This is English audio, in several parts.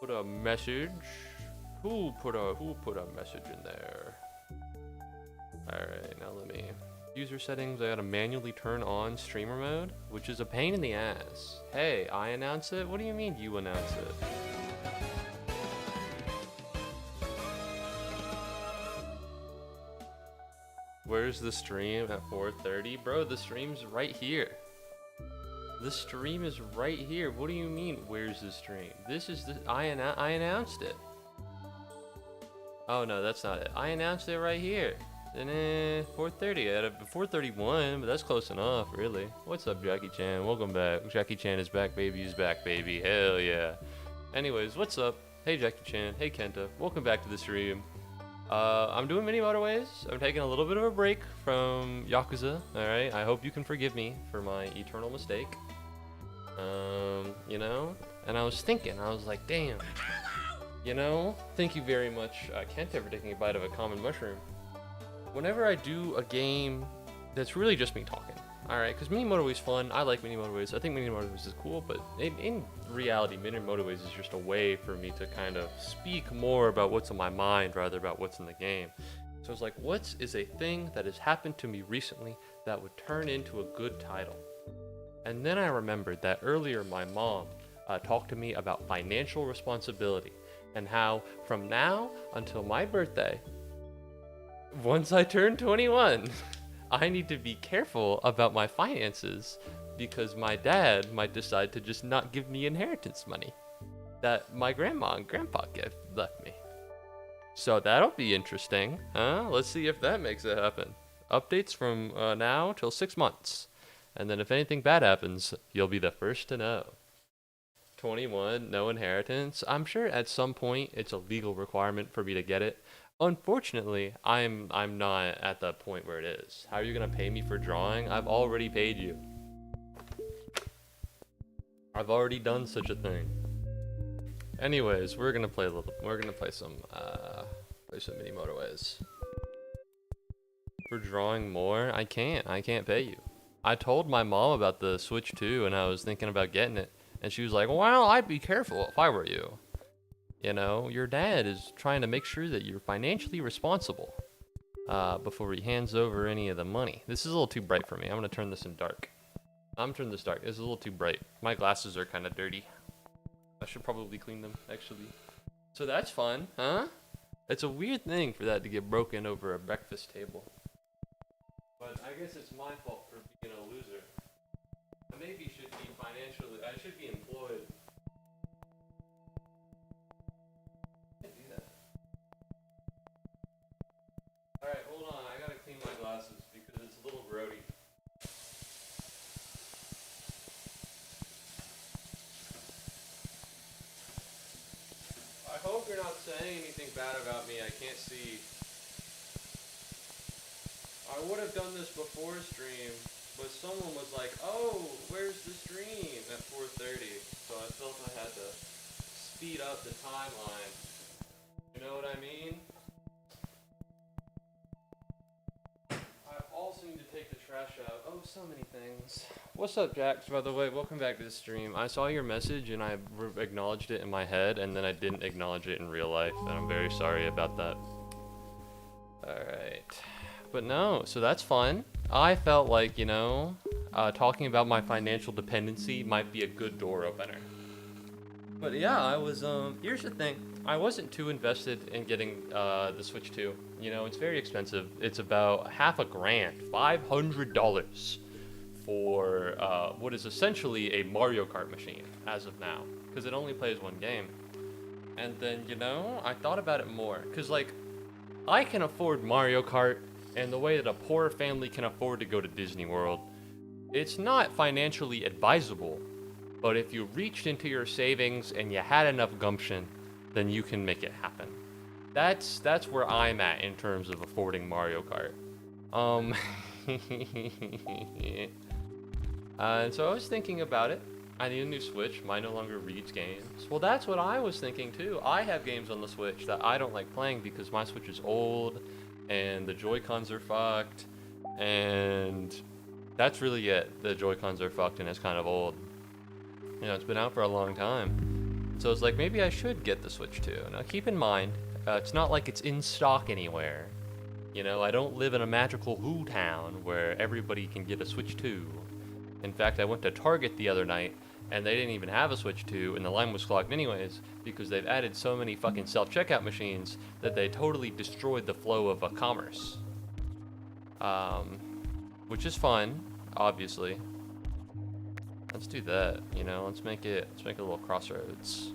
Put a message. Who put a message in there? Alright, now let me user settings. I gotta manually turn on streamer mode, which is a pain in the ass. Hey, I announce it? What do you mean you announce it? Where's the stream at 4:30? Bro, the stream's right here. The stream is right here. What do you mean, where's the stream? This is the I announced it. Oh no, that's not it. I announced it right here. And 4:30 at 4:31, but that's close enough, really. What's up, Jackie Chan? Welcome back. Jackie Chan is back, baby. He's back, baby. Hell yeah. Anyways, what's up? Hey, Jackie Chan. Hey, Kenta. Welcome back to the stream. I'm doing mini motorways. I'm taking a little bit of a break from Yakuza. All right. I hope you can forgive me for my eternal mistake. You know. And I was thinking, I was like, damn. You know. Thank you very much, Kenta, for taking a bite of a common mushroom. Whenever I do a game that's really just me talking, alright, because Mini Motorways is fun, I like Mini Motorways, I think Mini Motorways is cool, but in reality, Mini Motorways is just a way for me to kind of speak more about what's on my mind rather about what's in the game. So I was like, what is a thing that has happened to me recently that would turn into a good title? And then I remembered that earlier my mom talked to me about financial responsibility and how from now until my birthday, once I turn 21, I need to be careful about my finances because my dad might decide to just not give me inheritance money that my grandma and grandpa left me. So that'll be interesting, huh? Let's see if that makes it happen. Updates from now till 6 months. And then if anything bad happens, you'll be the first to know. 21, no inheritance. I'm sure at some point it's a legal requirement for me to get it. Unfortunately, I'm not at the point where it is. How are you gonna pay me for drawing? I've already paid you. I've already done such a thing. Anyways, we're gonna play some Mini Motorways. For drawing more, I can't pay you. I told my mom about the Switch 2 and I was thinking about getting it, and she was like, well, I'd be careful if I were you. You know, your dad is trying to make sure that you're financially responsible before he hands over any of the money. This is a little too bright for me. I'm going to turn this in dark. I'm turning this dark. It's a little too bright. My glasses are kind of dirty. I should probably clean them, actually. So that's fun, huh? It's a weird thing for that to get broken over a breakfast table. But I guess it's my fault for being a loser. I maybe should be I should be employed. Alright, hold on, I gotta clean my glasses because it's a little grody. I hope you're not saying anything bad about me, I can't see. I would have done this before stream, but someone was like, oh, where's the stream at 4:30? So I felt I had to speed up the timeline. You know what I mean? Also need to take the trash out. Oh, so many things. What's up, Jax, by the way? Welcome back to the stream. I saw your message and I acknowledged it in my head and then I didn't acknowledge it in real life and I'm very sorry about that. Alright. But no, so that's fun. I felt like, you know, talking about my financial dependency might be a good door opener. But yeah, I was, here's the thing. I wasn't too invested in getting the Switch 2. You know, it's very expensive. It's about $500,000, $500 for what is essentially a Mario Kart machine as of now, because it only plays one game. And then, you know, I thought about it more, because like, I can afford Mario Kart, and the way that a poor family can afford to go to Disney World, it's not financially advisable. But if you reached into your savings and you had enough gumption, then you can make it happen. That's where I'm at in terms of affording Mario Kart. And so I was thinking about it. I need a new Switch. Mine no longer reads games. Well, that's what I was thinking too. I have games on the Switch that I don't like playing because my Switch is old and the Joy-Cons are fucked. And that's really it. The Joy-Cons are fucked and it's kind of old. You know, it's been out for a long time. So it's like, maybe I should get the Switch 2. Now keep in mind, it's not like it's in stock anywhere. You know, I don't live in a magical Who town where everybody can get a Switch 2. In fact, I went to Target the other night, and they didn't even have a Switch 2, and the line was clogged anyways, because they've added so many fucking self-checkout machines that they totally destroyed the flow of commerce. Which is fun, obviously. Let's do that, you know, let's make a little crossroads.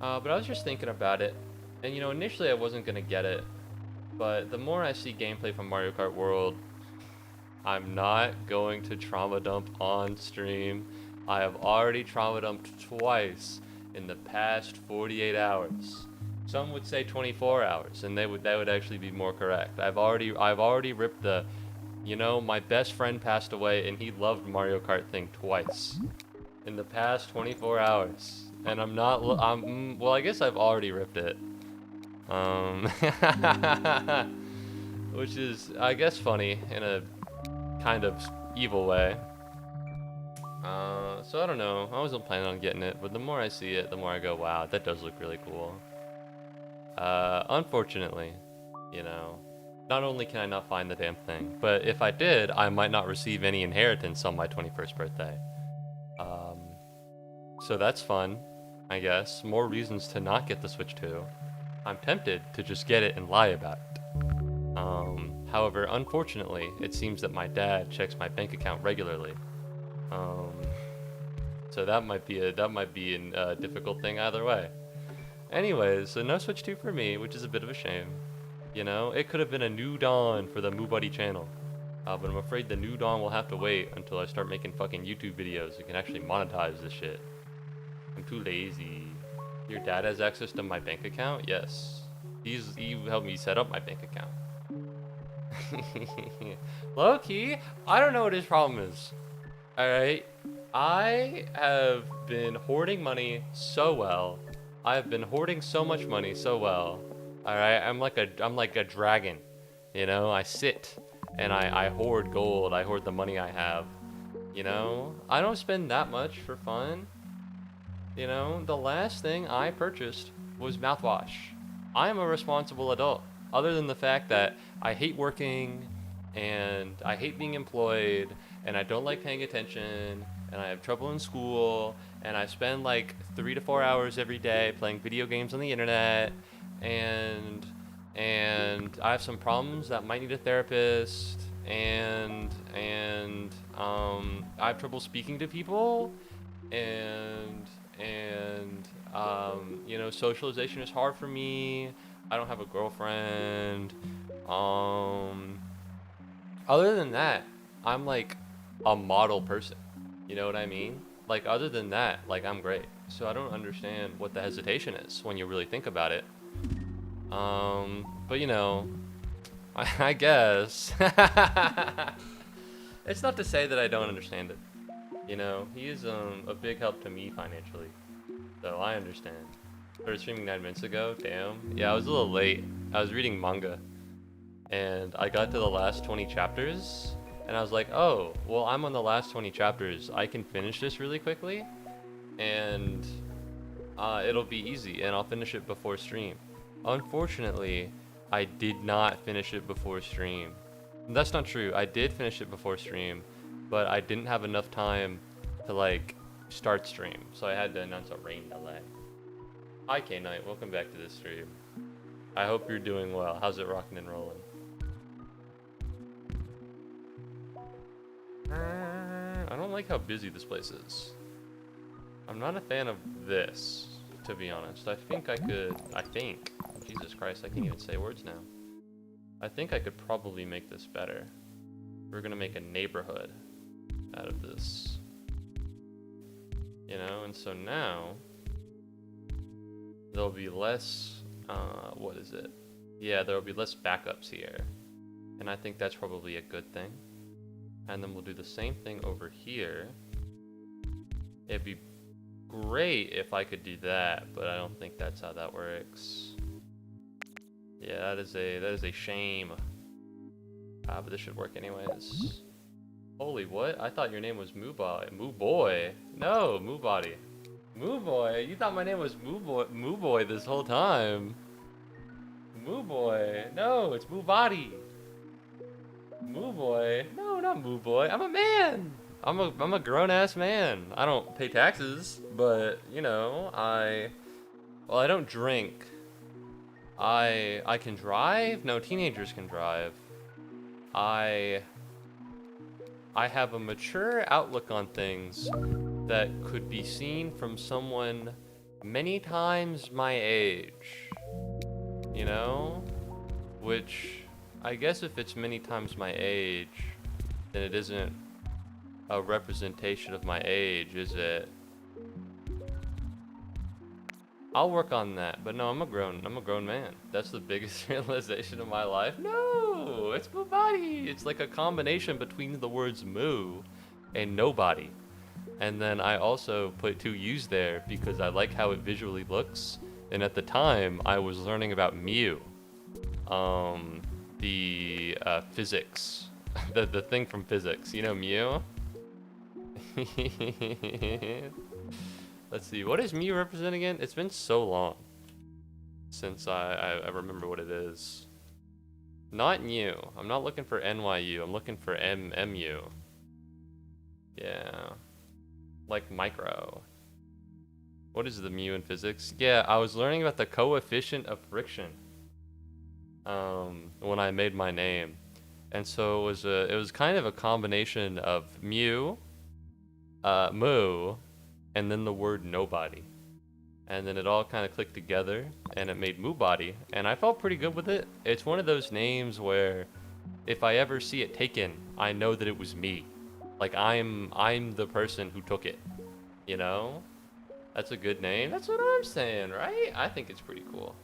But I was just thinking about it, and you know, initially I wasn't gonna get it, but the more I see gameplay from Mario Kart World, I'm not going to trauma dump on stream. I have already trauma dumped twice in the past 48 hours. Some would say 24 hours, and that would actually be more correct. I've already ripped the, you know, my best friend passed away and he loved Mario Kart thing twice in the past 24 hours. And I'm not, well, I guess I've already ripped it. Which is, I guess, funny in a kind of evil way. So I don't know. I wasn't planning on getting it, but the more I see it, the more I go, wow, that does look really cool. Unfortunately, you know, not only can I not find the damn thing, but if I did, I might not receive any inheritance on my 21st birthday. So that's fun, I guess. More reasons to not get the Switch 2. I'm tempted to just get it and lie about it. However, unfortunately, it seems that my dad checks my bank account regularly. So that might be a difficult thing either way. Anyways, so no Switch 2 for me, which is a bit of a shame. You know, it could have been a new dawn for the Muubody channel. But I'm afraid the new dawn will have to wait until I start making fucking YouTube videos and can actually monetize this shit. I'm too lazy. Your dad has access to my bank account? Yes. He helped me set up my bank account. Low key, I don't know what his problem is. Alright? I have been hoarding money so well. I have been hoarding so much money so well. Alright? I'm like a dragon. You know, I sit and I hoard gold. I hoard the money I have. You know? I don't spend that much for fun. You know, the last thing I purchased was mouthwash. I am a responsible adult. Other than the fact that I hate working, and I hate being employed, and I don't like paying attention, and I have trouble in school, and I spend like 3 to 4 hours every day playing video games on the internet, and I have some problems that might need a therapist, and I have trouble speaking to people, and you know, socialization is hard for me. I don't have a girlfriend. Other than that, I'm like a model person. You know what I mean? Like, other than that, like, I'm great. So I don't understand what the hesitation is when you really think about it. But you know, I guess. It's not to say that I don't understand it. You know, he is a big help to me financially. So I understand. Started streaming 9 minutes ago, damn. Yeah, I was a little late. I was reading manga. And I got to the last 20 chapters. And I was like, oh, well, I'm on the last 20 chapters. I can finish this really quickly. And it'll be easy. And I'll finish it before stream. Unfortunately, I did not finish it before stream. That's not true. I did finish it before stream. But I didn't have enough time to, like, start stream. So I had to announce a rain delay. Hi K-Knight, welcome back to this stream. I hope you're doing well. How's it rocking and rolling? I don't like how busy this place is. I'm not a fan of this, to be honest. Jesus Christ, I can't even say words now. I think I could probably make this better. We're gonna make a neighborhood out of this. You know, and so now there'll be less, what is it? Yeah, there'll be less backups here. And I think that's probably a good thing. And then we'll do the same thing over here. It'd be great if I could do that, but I don't think that's how that works. Yeah, that is a shame. But this should work anyways. Holy what? I thought your name was Muubody. Mooboy. No, Muubody. Mooboy? You thought my name was Mooboy this whole time. Mooboy. No, it's Muubody. Mooboy. No, not Mooboy. I'm a man. I'm a grown ass man. I don't pay taxes, but you know, well, I don't drink. I can drive? No, teenagers can drive. I have a mature outlook on things that could be seen from someone many times my age. You know? Which, I guess if it's many times my age, then it isn't a representation of my age, is it? I'll work on that, but no, I'm a grown man. That's the biggest realization of my life. No, it's Muubody. It's like a combination between the words moo and nobody. And then I also put two U's there because I like how it visually looks. And at the time, I was learning about Mew. The physics. the thing from physics. You know Mew? Let's see, what does Mew represent again? It's been so long since I remember what it is. Not New. I'm not looking for NYU. I'm looking for MMU. Yeah. Like micro. What is the mu in physics? Yeah, I was learning about the coefficient of friction when I made my name. And so it was kind of a combination of mu, moo, and then the word nobody. And then it all kind of clicked together and it made Muubody, and I felt pretty good with it. It's one of those names where if I ever see it taken, I know that it was me. Like I'm the person who took it. You know? That's a good name. That's what I'm saying, right? I think it's pretty cool.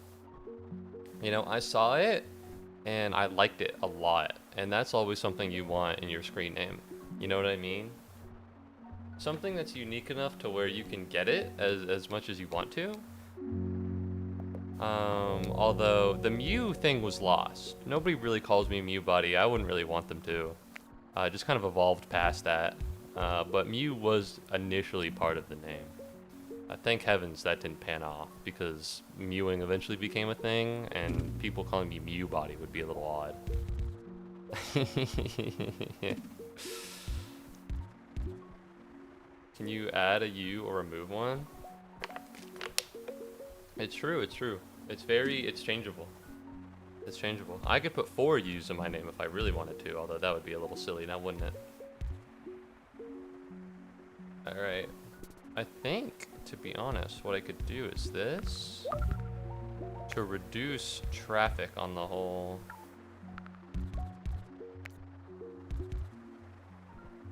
You know, I saw it and I liked it a lot. And that's always something you want in your screen name. You know what I mean? Something that's unique enough to where you can get it as much as you want to. Although the Mew thing was lost. Nobody really calls me Muubody. I wouldn't really want them to. I just kind of evolved past that. But Mew was initially part of the name. Thank heavens that didn't pan off, because mewing eventually became a thing, and people calling me Muubody would be a little odd. Can you add a U or remove one? It's true, it's true. It's changeable. It's changeable. I could put 4 U's in my name if I really wanted to, although that would be a little silly now, wouldn't it? Alright. I think, to be honest, what I could do is this. To reduce traffic on the whole.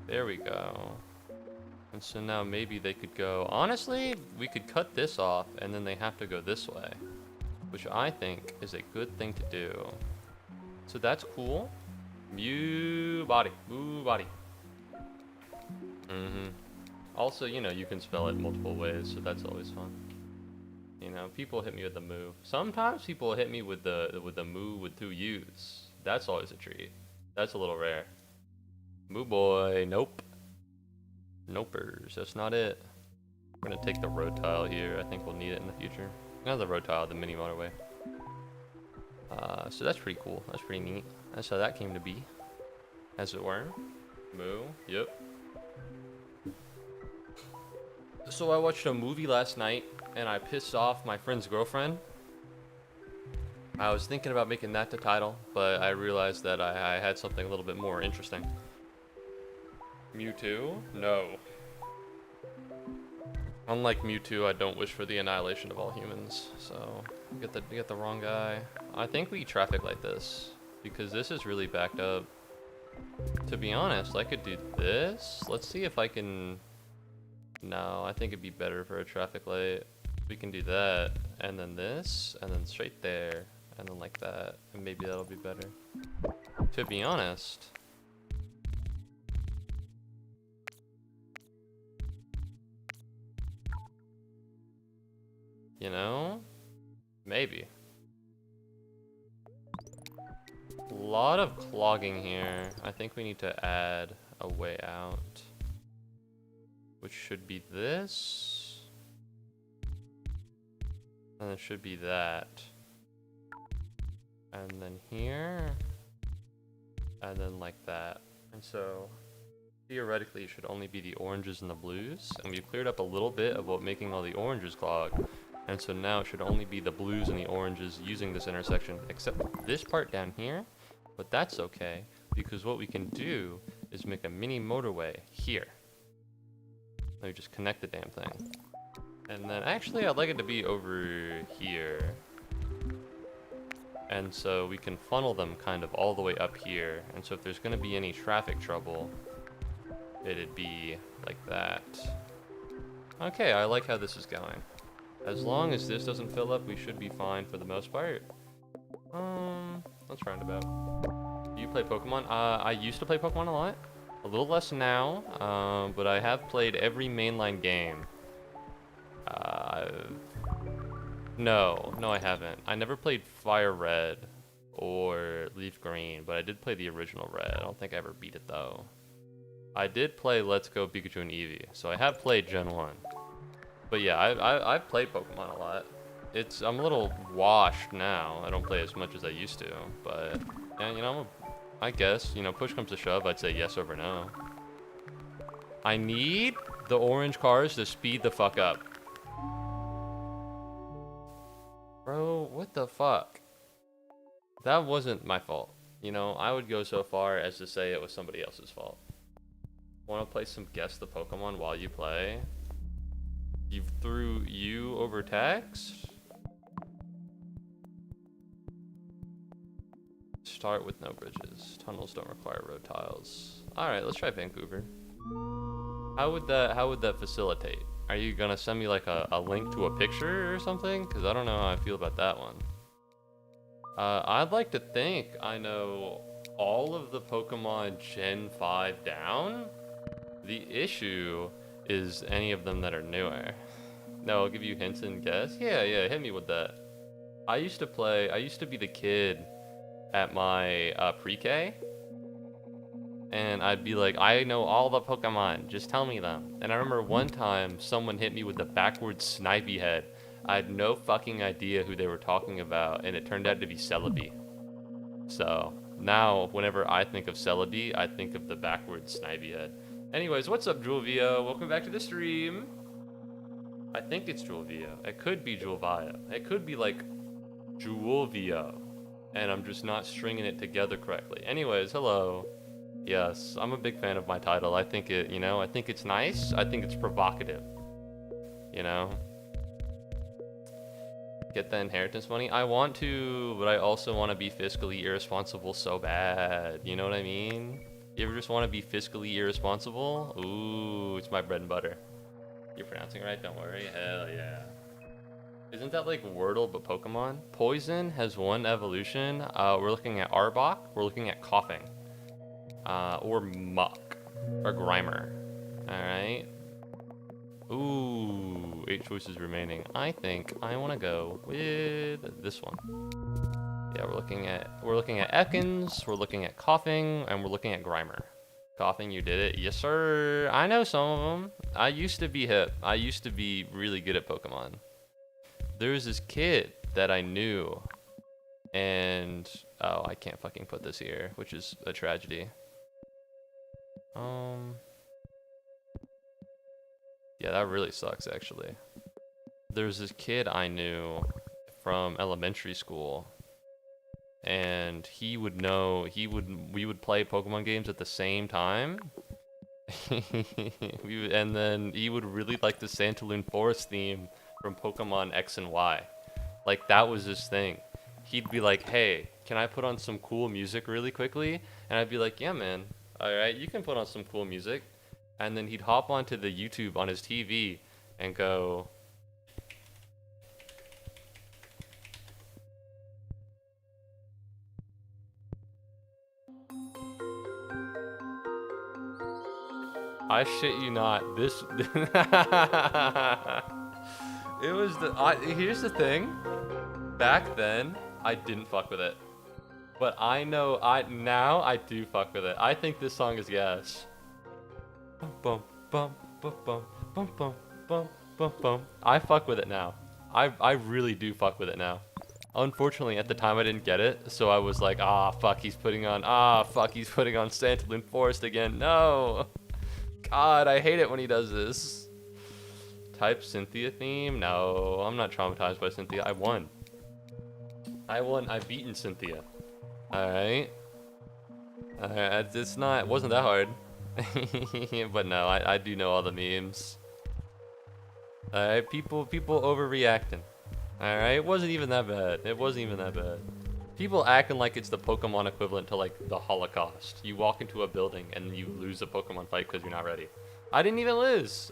There we go. And so now maybe they could go, honestly, we could cut this off and then they have to go this way, which I think is a good thing to do. So that's cool. Muubody. Also, you know, you can spell it multiple ways, so that's always fun. You know, people hit me with the moo. Sometimes people hit me with the moo with 2 U's. That's always a treat. That's a little rare. Moo boy, nope. Nopers, that's not it. We're gonna take the road tile here. I think we'll need it in the future. Not the road tile, the mini motorway. So that's pretty cool. That's pretty neat. That's how that came to be, as it were. Moo, yep. So I watched a movie last night, and I pissed off my friend's girlfriend. I was thinking about making that the title, but I realized that I had something a little bit more interesting. Mewtwo? No. Unlike Mewtwo, I don't wish for the annihilation of all humans, so get the wrong guy. I think we traffic light this, because this is really backed up. To be honest, I could do this. Let's see if I can... No, I think it'd be better for a traffic light. We can do that, and then this, and then straight there, and then like that, and maybe that'll be better. To be honest... You know? Maybe. A lot of clogging here. I think we need to add a way out. Which should be this. And it should be that. And then here. And then like that. And so theoretically it should only be the oranges and the blues. And we've cleared up a little bit of what making all the oranges clog. And so now it should only be the blues and the oranges using this intersection, except this part down here. But that's okay, because what we can do is make a mini motorway here. Let me just connect the damn thing. And then actually I'd like it to be over here. And so we can funnel them kind of all the way up here. And so if there's gonna be any traffic trouble, it'd be like that. Okay, I like how this is going. As long as this doesn't fill up, we should be fine for the most part. Let's roundabout. Do you play Pokemon? I used to play Pokemon a lot. A little less now, but I have played every mainline game. No, I haven't. I never played Fire Red or Leaf Green, but I did play the original Red. I don't think I ever beat it though. I did play Let's Go Pikachu and Eevee, so I have played Gen 1. But yeah, I've played Pokemon a lot. I'm a little washed now. I don't play as much as I used to, but yeah, you know, I guess, you know, push comes to shove, I'd say yes over no. I need the orange cars to speed the fuck up. Bro, what the fuck? That wasn't my fault. You know, I would go so far as to say it was somebody else's fault. Want to play some Guess the Pokemon while you play? You threw you over text? Start with no bridges. Tunnels don't require road tiles. Alright, let's try Vancouver. How would that facilitate? Are you gonna send me like a link to a picture or something? Because I don't know how I feel about that one. I'd like to think I know all of the Pokemon Gen 5 down. The issue is any of them that are newer. No, I'll give you hints and guess. Yeah, hit me with that. I used to be the kid at my pre-K. And I'd be like, I know all the Pokemon, just tell me them. And I remember one time someone hit me with the backwards Snivy head. I had no fucking idea who they were talking about, and it turned out to be Celebi. So now, whenever I think of Celebi, I think of the backwards Snivy head. Anyways, what's up, Julvio? Welcome back to the stream. I think it's Julvio. It could be Julvio. It could be like Julvio, and I'm just not stringing it together correctly. Anyways, hello. Yes, I'm a big fan of my title. I think it, you know, I think it's nice. I think it's provocative. You know? Get the inheritance money. I want to, but I also want to be fiscally irresponsible so bad. You know what I mean? You ever just want to be fiscally irresponsible? Ooh, it's my bread and butter. You're pronouncing it right, don't worry. Hell yeah. Isn't that like Wordle but Pokemon? Poison has one evolution. We're looking at Arbok. We're looking at Coughing. Or Muck. Or Grimer. Alright. Ooh, 8 choices remaining. I think I want to go with this one. Yeah, we're looking at Ekans, we're looking at Coughing, and we're looking at Grimer. Coughing, you did it. Yes, sir. I know some of them. I used to be hip. I used to be really good at Pokemon. There was this kid that I knew, and oh, I can't fucking put this here, which is a tragedy. Yeah, that really sucks, actually. There's this kid I knew from elementary school, and we would play Pokemon games at the same time. And then he would really like the Santaloon Forest theme from Pokemon X and Y. Like, that was his thing. He'd be like, hey, can I put on some cool music really quickly? And I'd be like, yeah, man. Alright, you can put on some cool music. And then he'd hop onto the YouTube on his TV and go... I shit you not. This... It was the... here's the thing. Back then, I didn't fuck with it. But I know... now I do fuck with it. I think this song is gas. Bum, bum, bum, bum, bum, bum, bum, bum, bum. I fuck with it now. I really do fuck with it now. Unfortunately, at the time I didn't get it, so I was like, ah, fuck, he's putting on Santolin Forest again. No! God, I hate it when he does this. Type Cynthia theme? No, I'm not traumatized by Cynthia. I won. I've beaten Cynthia. Alright. It wasn't that hard. But no, I do know all the memes. Alright, people overreacting. Alright, it wasn't even that bad. It wasn't even that bad. People acting like it's the Pokemon equivalent to like the Holocaust. You walk into a building and you lose a Pokemon fight because you're not ready. I didn't even lose.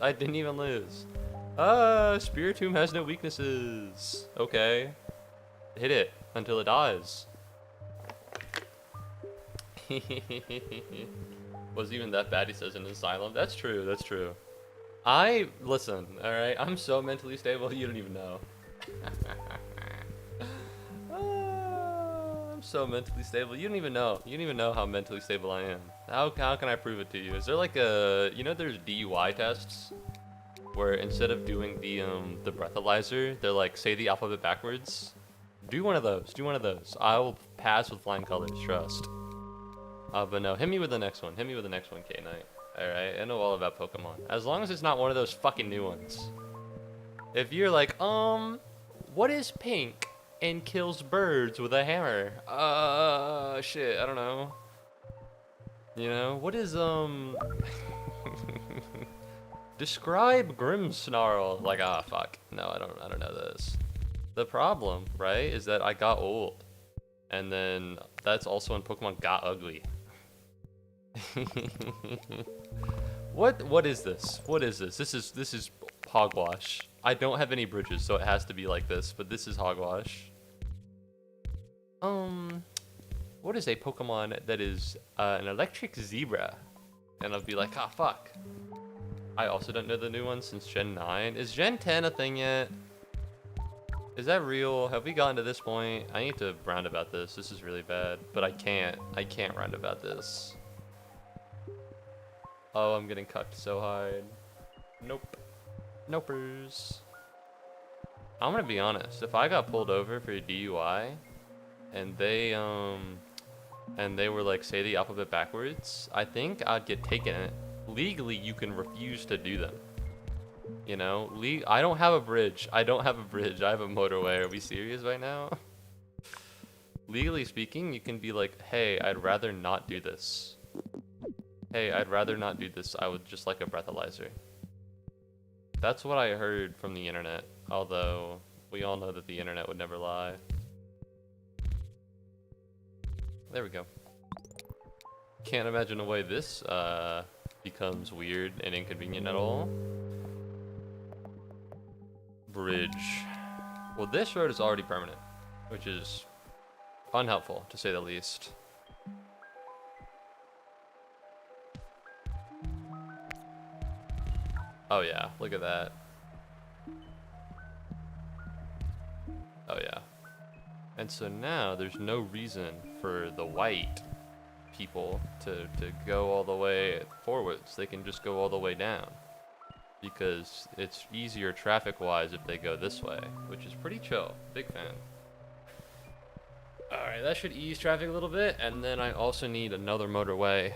Spiritomb has no weaknesses. Okay. Hit it until it dies. Was even that bad, he says in Asylum. That's true, that's true. Listen, alright, I'm so mentally stable, you don't even know. I'm so mentally stable, you don't even know. You don't even know how mentally stable I am. How can I prove it to you? Is there like a, there's DUI tests? Where instead of doing the breathalyzer, they're like, say the alphabet backwards. Do one of those. I will pass with flying colors, trust. But no, hit me with the next one, K-Knight. Alright, I know all about Pokemon. As long as it's not one of those fucking new ones. If you're like, what is pink and kills birds with a hammer? Shit, I don't know. What is, describe Grimmsnarl. Like, fuck. No, I don't know this. The problem, right, is that I got old. And then that's also when Pokemon got ugly. What is this? This is hogwash. I don't have any bridges, so it has to be like this, but this is hogwash. What is a Pokemon that is an electric zebra? And I'll be like, fuck. I also don't know the new one since Gen 9. Is Gen 10 a thing yet? Is that real? Have we gotten to this point? I need to roundabout this. This is really bad, but I can't roundabout this. Oh, I'm getting cucked so hard. Nope. Nopers. I'm gonna be honest. If I got pulled over for a DUI, and they were like, say the alphabet backwards, I think I'd get taken. Legally, you can refuse to do them. I don't have a bridge. I have a motorway. Are we serious right now? Legally speaking, you can be like, hey, I'd rather not do this. I would just like a breathalyzer. That's what I heard from the internet. Although, we all know that the internet would never lie. There we go. Can't imagine a way this becomes weird and inconvenient at all. Bridge. Well, this road is already permanent, which is unhelpful, to say the least. Oh yeah, look at that. Oh yeah. And so now there's no reason for the white people to go all the way forwards. They can just go all the way down. Because it's easier traffic-wise if they go this way, which is pretty chill. Big fan. Alright, that should ease traffic a little bit, and then I also need another motorway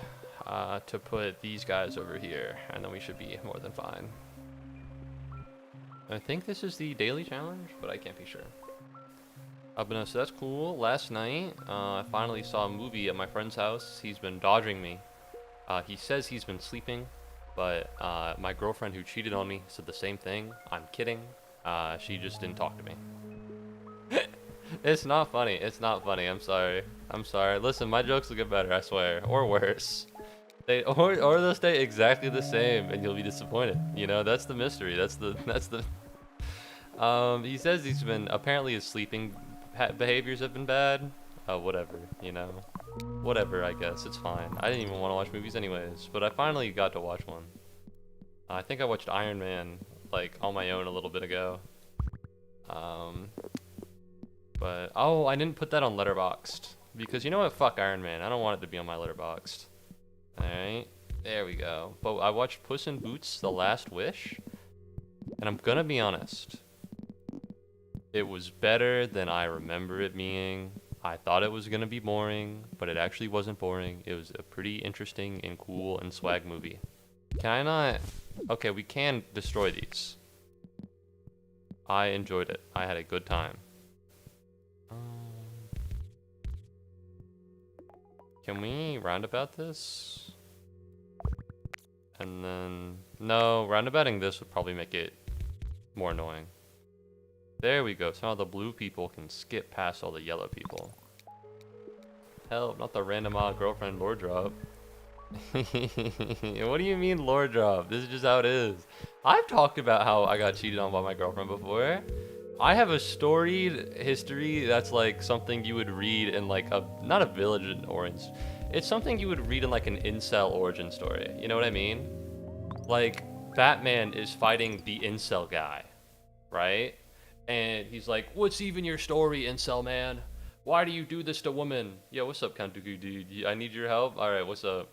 to put these guys over here, and then we should be more than fine. I think this is the daily challenge, but I can't be sure. But no, so that's cool. Last night, I finally saw a movie at my friend's house. He's been dodging me. He says he's been sleeping. But my girlfriend who cheated on me said the same thing. I'm kidding. She just didn't talk to me. It's not funny. I'm sorry. Listen, my jokes will get better, I swear. Or worse. Or they'll stay exactly the same and you'll be disappointed. That's the mystery. That's the he says he's been, apparently his sleeping behaviors have been bad. Whatever, Whatever, I guess. It's fine. I didn't even want to watch movies anyways, but I finally got to watch one. I think I watched Iron Man, like, on my own a little bit ago. But, oh, I didn't put that on Letterboxd. Because you know what? Fuck Iron Man. I don't want it to be on my Letterboxd. Alright. There we go. But I watched Puss in Boots: The Last Wish. And I'm gonna be honest. It was better than I remember it being. I thought it was gonna be boring, but it actually wasn't boring. It was a pretty interesting and cool and swag movie. Can I not? Okay, we can destroy these. I enjoyed it. I had a good time. Can we roundabout this? And then... No, roundabouting this would probably make it more annoying. There we go. So now the blue people can skip past all the yellow people. Help, not the random odd girlfriend lore drop. What do you mean lore drop? This is just how it is. I've talked about how I got cheated on by my girlfriend before. I have a storied history that's like something you would read in like a, not a village in Orange. It's something you would read in like an incel origin story. You know what I mean? Like, Batman is fighting the incel guy, right? And he's like, what's even your story, incel man? Why do you do this to women? Yo, what's up, Count Dooku dude? I need your help? Alright, what's up?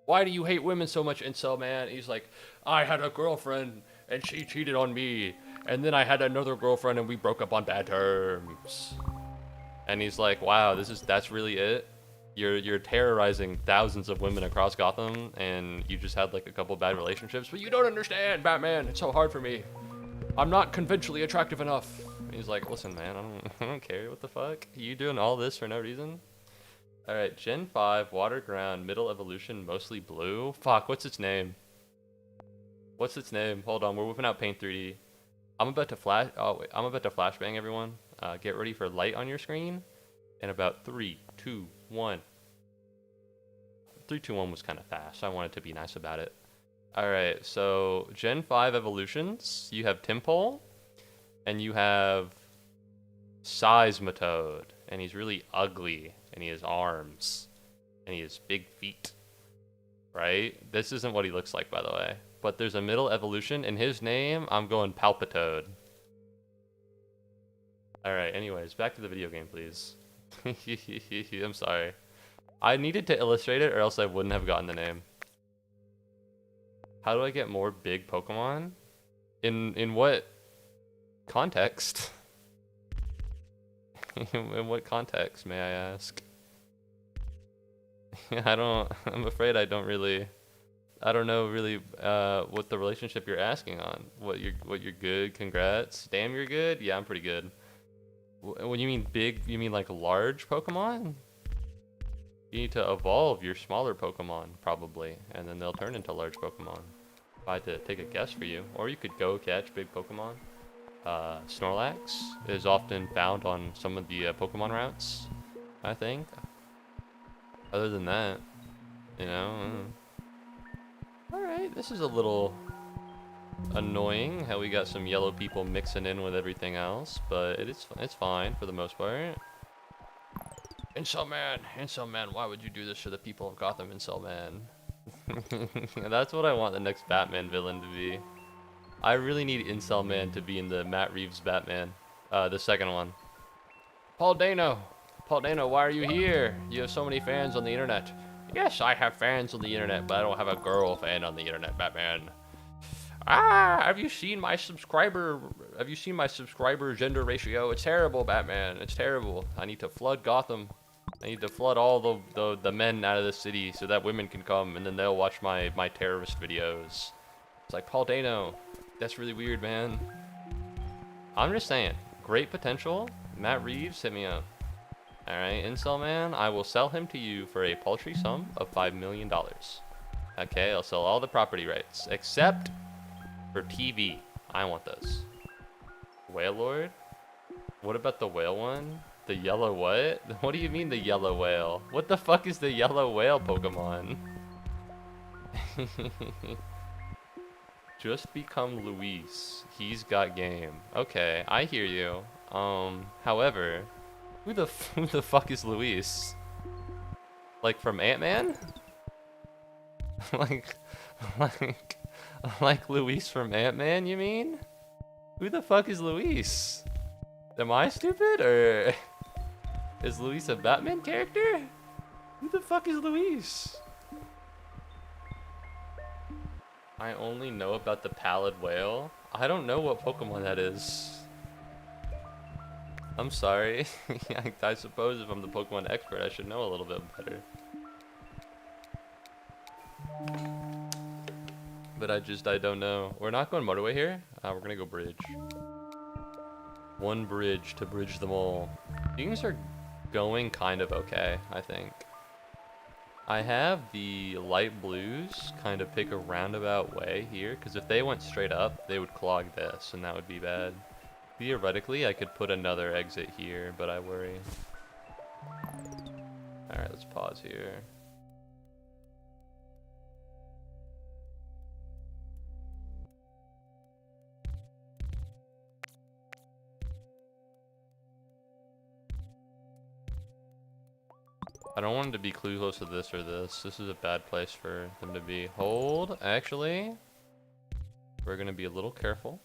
Why do you hate women so much, incel man? He's like, I had a girlfriend and she cheated on me. And then I had another girlfriend and we broke up on bad terms. And he's like, wow, that's really it? You're terrorizing thousands of women across Gotham and you just had like a couple bad relationships, but you don't understand, Batman. It's so hard for me. I'm not conventionally attractive enough. And he's like, listen, man, I don't care. What the fuck? You doing all this for no reason? All right, Gen 5, water ground, middle evolution, mostly blue. Fuck, what's its name? What's its name? Hold on, we're whipping out Paint 3D. I'm about to flash. Oh wait, I'm about to flashbang everyone. Get ready for light on your screen. In about 3, 2, 1. 3, 2, 1 was kind of fast. I wanted to be nice about it. All right, so Gen 5 evolutions. You have Timpole, and you have Seismitoad, and he's really ugly, and he has arms, and he has big feet. Right? This isn't what he looks like, by the way. But there's a middle evolution. In his name, I'm going Palpitoad. Alright, anyways, back to the video game, please. I'm sorry. I needed to illustrate it or else I wouldn't have gotten the name. How do I get more big Pokemon? In what context? In what context, may I ask? I'm afraid I don't know really what the relationship you're asking on. What you're good, congrats. Damn, you're good? Yeah, I'm pretty good. When you mean big, you mean like large Pokemon? You need to evolve your smaller Pokemon, probably, and then they'll turn into large Pokemon. If I had to take a guess for you. Or you could go catch big Pokemon. Snorlax is often found on some of the Pokemon routes, I think. Other than that, you know. Alright, this is a little annoying how we got some yellow people mixing in with everything else, but it's fine for the most part. Incel man, why would you do this to the people of Gotham, Incel man? That's what I want the next Batman villain to be. I really need Incel man to be in the Matt Reeves Batman, the second one. Paul Dano, why are you here? You have so many fans on the internet. Yes, I have fans on the internet, but I don't have a girl fan on the internet, Batman. Have you seen my subscriber gender ratio? It's terrible, Batman. It's terrible. I need to flood Gotham. I need to flood all the men out of the city so that women can come and then they'll watch my terrorist videos. It's like, Paul Dano, that's really weird, man. I'm just saying, great potential. Matt Reeves, hit me up. Alright, Incel Man, I will sell him to you for a paltry sum of $5 million. Okay, I'll sell all the property rights, except for TV. I want those. Whale Lord? What about the whale one? The yellow what? What do you mean the yellow whale? What the fuck is the yellow whale Pokemon? Just become Luis. He's got game. Okay, I hear you. However, who the fuck is Luis? Like from Ant-Man? like Luis from Ant-Man, you mean? Who the fuck is Luis? Am I stupid, or is Luis a Batman character? Who the fuck is Luis? I only know about the pallid whale. I don't know what Pokemon that is. I'm sorry. I suppose if I'm the Pokemon expert, I should know a little bit better. But I don't know. We're not going motorway here. We're gonna go bridge. One bridge to bridge them all. Things are going kind of okay, I think. I have the light blues kind of pick a roundabout way here, because if they went straight up, they would clog this, and that would be bad. Theoretically, I could put another exit here, but I worry. Alright, let's pause here. I don't want them to be close to this or this. This is a bad place for them to be. Hold, actually. We're gonna be a little careful.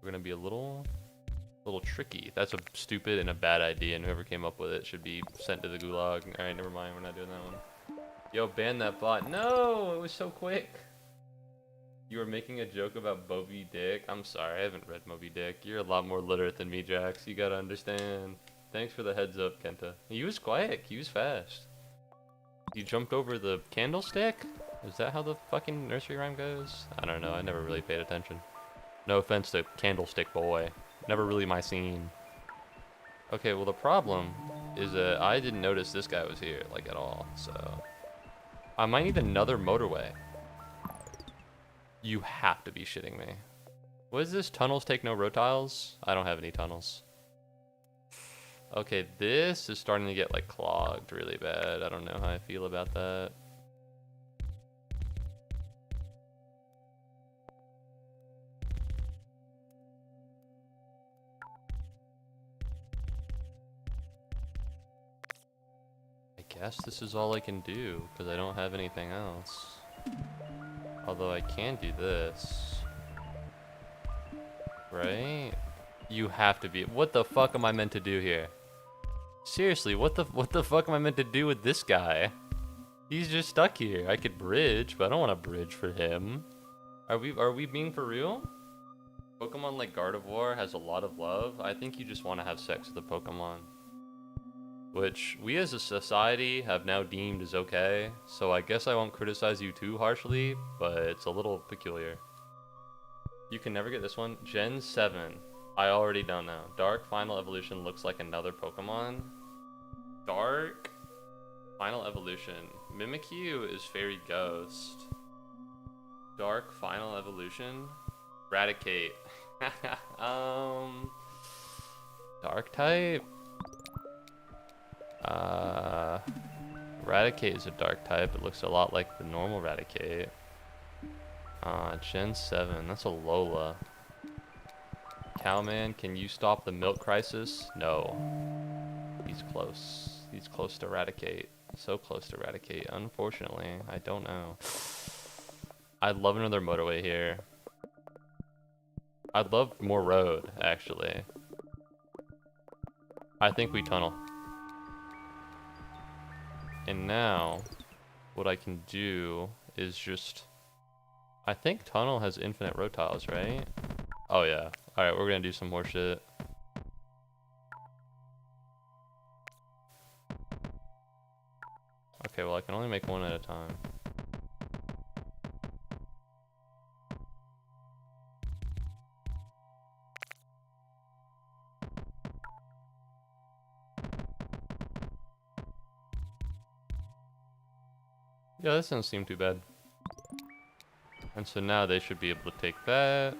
We're gonna be a little tricky. That's a stupid and a bad idea, and whoever came up with it should be sent to the gulag. Alright, never mind, we're not doing that one. Yo, ban that bot. No, it was so quick. You were making a joke about Moby Dick. I'm sorry, I haven't read Moby Dick. You're a lot more literate than me, Jax. You gotta understand. Thanks for the heads up, Kenta. He was quick, he was fast. You jumped over the candlestick? Is that how the fucking nursery rhyme goes? I don't know, I never really paid attention. No offense to Candlestick Boy. Never really my scene. Okay, well the problem is that I didn't notice this guy was here, like, at all, so... I might need another motorway. You have to be shitting me. What is this? Tunnels take no road tiles? I don't have any tunnels. Okay, this is starting to get, like, clogged really bad. I don't know how I feel about that. I guess this is all I can do, because I don't have anything else. Although I can do this. Right? You have to be. What the fuck am I meant to do here? Seriously, what the fuck am I meant to do with this guy? He's just stuck here. I could bridge, but I don't want to bridge for him. Are we being for real? Pokemon like Gardevoir has a lot of love. I think you just want to have sex with a Pokemon. Which we as a society have now deemed is okay. So I guess I won't criticize you too harshly, but it's a little peculiar. You can never get this one. Gen 7. I already don't know. Dark Final Evolution looks like another Pokemon. Dark Final Evolution. Mimikyu is Fairy Ghost. Dark Final Evolution. Raticate. Dark type. Raticate is a dark type. It looks a lot like the normal Raticate. Gen 7. That's a Lola. Cowman, can you stop the milk crisis? No. He's close. He's close to Raticate. So close to Raticate. Unfortunately, I don't know. I'd love another motorway here. I'd love more road, actually. I think we tunnel. And now, what I can do is just... I think tunnel has infinite road tiles, right? Oh yeah. Alright, we're gonna do some more shit. Okay, well I can only make one at a time. Yeah, this doesn't seem too bad. And so now they should be able to take that.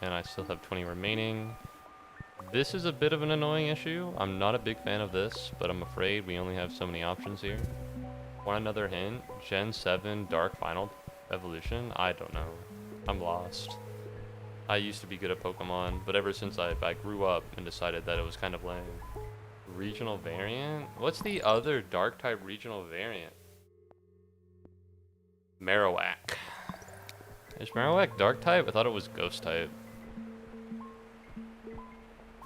And I still have 20 remaining. This is a bit of an annoying issue. I'm not a big fan of this, but I'm afraid we only have so many options here. Want another hint? Gen 7 Dark Final Evolution? I don't know. I'm lost. I used to be good at Pokemon, but ever since I grew up and decided that it was kind of lame. Regional variant? What's the other dark type regional variant? Marowak. Is Marowak dark type? I thought it was ghost type.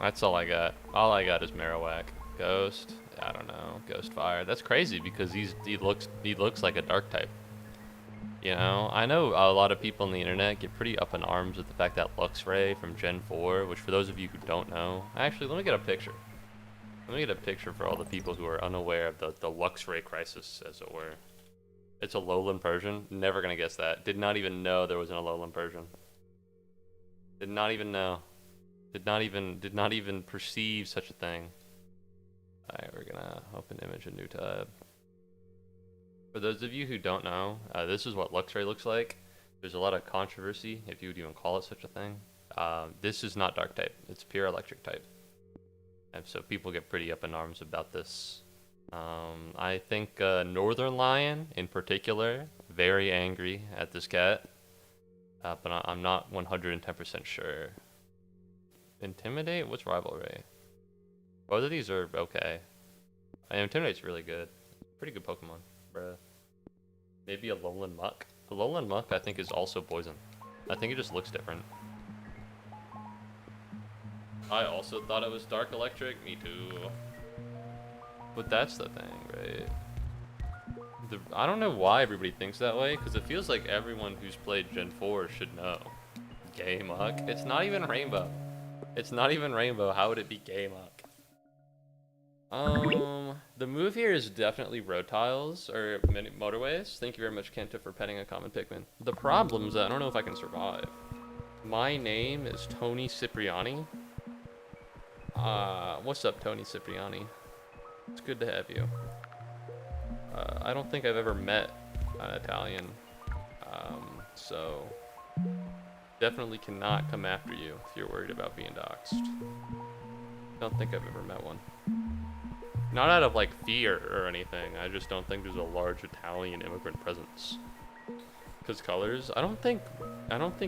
That's all I got. All I got is Marowak. Ghost? I don't know. Ghost Fire. That's crazy because he looks like a dark type. You know, I know a lot of people on the internet get pretty up in arms with the fact that Luxray from Gen 4, which for those of you who don't know, actually let me get a picture. Let me get a picture for all the people who are unaware of the Luxray crisis, as it were. It's a lowland Persian. Never gonna guess that. Did not even know there was an lowland Persian. Did not even know. Did not even perceive such a thing. Alright, we're gonna open image a new tab. For those of you who don't know, this is what Luxray looks like. There's a lot of controversy, if you would even call it such a thing. This is not dark type. It's pure electric type. And so people get pretty up in arms about this. I think Northern Lion, in particular, very angry at this cat. But I'm not 110% sure. Intimidate? What's Rivalry? Both of these are okay. Intimidate's really good. Pretty good Pokemon, bruh. Maybe a Lowland Muck. The Lowland Muck, I think, is also poison. I think it just looks different. I also thought it was Dark Electric. Me too. But that's the thing, right? I don't know why everybody thinks that way, because it feels like everyone who's played Gen 4 should know. Gay Muck? It's not even Rainbow. It's not even Rainbow. How would it be Gay Muck? The move here is definitely road tiles or motorways. Thank you very much, Kenta, for petting a common Pikmin. The problem is that I don't know if I can survive. My name is Tony Cipriani. What's up, Tony Cipriani? It's good to have you. I don't think I've ever met an Italian, so definitely cannot come after you if you're worried about being doxxed. Don't think I've ever met one. Not out of like fear or anything. I just don't think there's a large Italian immigrant presence. Cause colors, I don't think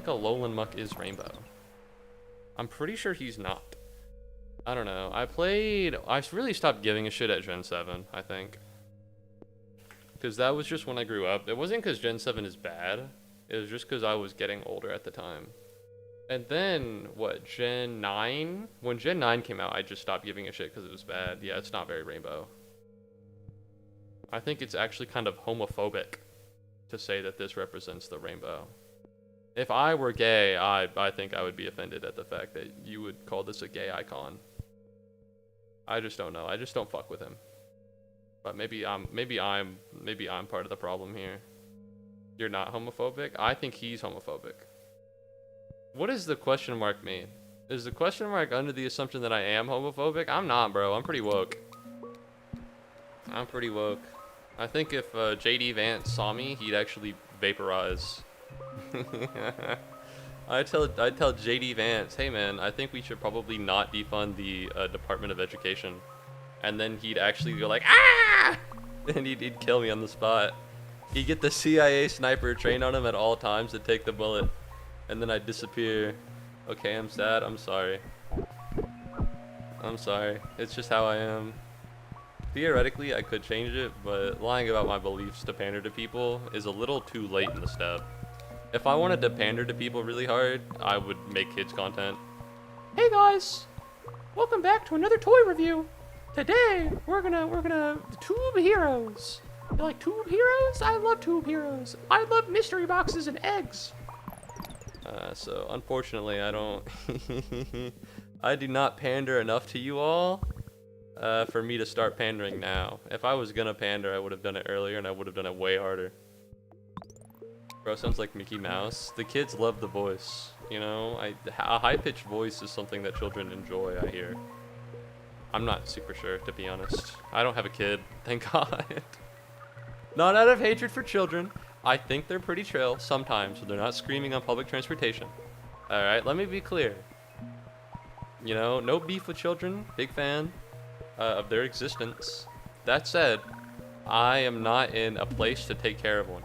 a Lowland Muck is Rainbow. I'm pretty sure he's not. I don't know. I really stopped giving a shit at Gen 7, I think. Because that was just when I grew up. It wasn't because Gen 7 is bad. It was just because I was getting older at the time. And then, what, Gen 9? When Gen 9 came out, I just stopped giving a shit because it was bad. Yeah, it's not very Rainbow. I think it's actually kind of homophobic to say that this represents the Rainbow. If I were gay, I think I would be offended at the fact that you would call this a gay icon. I just don't know. I just don't fuck with him. But maybe I'm part of the problem here. You're not homophobic? I think he's homophobic. What does the question mark mean? Is the question mark under the assumption that I am homophobic? I'm not, bro. I'm pretty woke. I'm pretty woke. I think if JD Vance saw me, he'd actually vaporize. I tell JD Vance, hey man, I think we should probably not defund the Department of Education. And then he'd actually go like, ah! And he'd kill me on the spot. He'd get the CIA sniper trained on him at all times to take the bullet. And then I'd disappear. Okay, I'm sad. I'm sorry. I'm sorry. It's just how I am. Theoretically, I could change it, but lying about my beliefs to pander to people is a little too late in the step. If I wanted to pander to people really hard, I would make kids content. Hey guys! Welcome back to another toy review! Today, we're gonna Tube Heroes. You like Tube Heroes? I love Tube Heroes. I love mystery boxes and eggs. So unfortunately, I don't. I do not pander enough to you all for me to start pandering now. If I was gonna pander, I would have done it earlier, and I would have done it way harder. Bro, sounds like Mickey Mouse. The kids love the voice. You know, a high-pitched voice is something that children enjoy, I hear. I'm not super sure, to be honest. I don't have a kid, thank God. Not out of hatred for children. I think they're pretty chill sometimes when they're not screaming on public transportation. Alright, let me be clear. You know, no beef with children. Big fan of their existence. That said, I am not in a place to take care of one.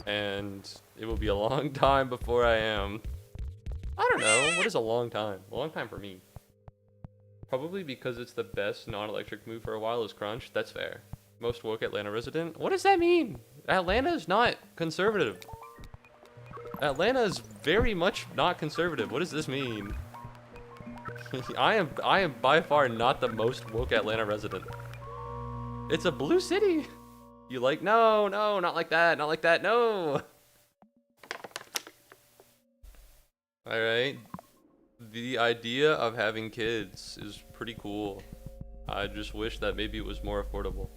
And it will be a long time before I am. I don't know. What is a long time? A long time for me. Probably because it's the best non-electric move for a while is Crunch. That's fair. Most woke Atlanta resident. What does that mean? Atlanta is not conservative. Atlanta is very much not conservative. What does this mean? I am by far not the most woke Atlanta resident. It's a blue city. You like, no, not like that, not like that, no. All right. The idea of having kids is pretty cool. I just wish that maybe it was more affordable.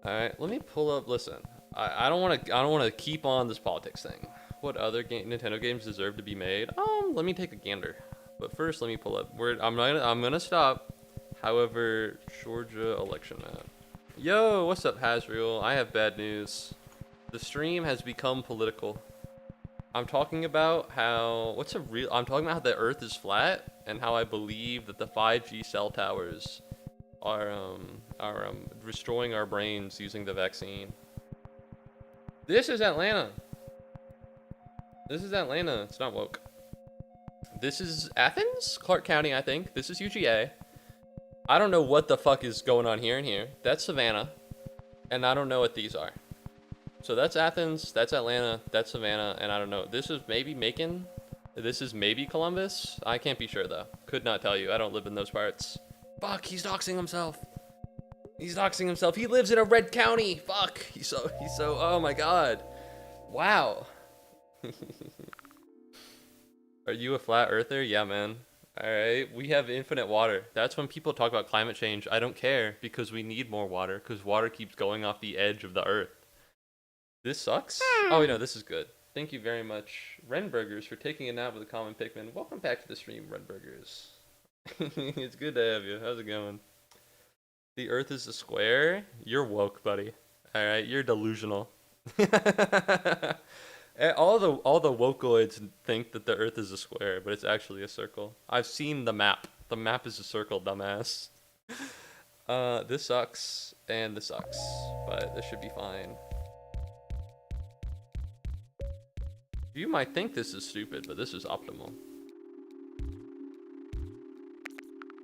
Alright, let me pull up, listen. I don't wanna keep on this politics thing. What other Nintendo games deserve to be made? Let me take a gander. But first let me pull up I'm gonna stop. However, Georgia election map. Yo, what's up, Hasriel? I have bad news. The stream has become political. I'm talking about how I'm talking about how the Earth is flat and how I believe that the 5G cell towers are destroying our brains using the vaccine. This is Atlanta. This is Atlanta. It's not woke. This is Athens, Clark County, I think. This is UGA. I don't know what the fuck is going on here and here. That's Savannah, and I don't know what these are. So that's Athens, that's Atlanta, that's Savannah, and I don't know. This is maybe Macon. This is maybe Columbus. I can't be sure though. Could not tell you. I don't live in those parts. Fuck, he's doxing himself. He's doxing himself. He lives in a red county. Fuck. He's so, oh my god. Wow. Are you a flat earther? Yeah, man. Alright, we have infinite water. That's when people talk about climate change. I don't care because we need more water because water keeps going off the edge of the earth. This sucks? Oh, wait, no, this is good. Thank you very much, Renburgers, for taking a nap with a common Pikmin. Welcome back to the stream, Renburgers. It's good to have you. How's it going? The Earth is a square? You're woke, buddy. Alright, you're delusional. all the wokeoids think that the Earth is a square, but it's actually a circle. I've seen the map. The map is a circle, dumbass. This sucks, and this sucks, but this should be fine. You might think this is stupid, but this is optimal.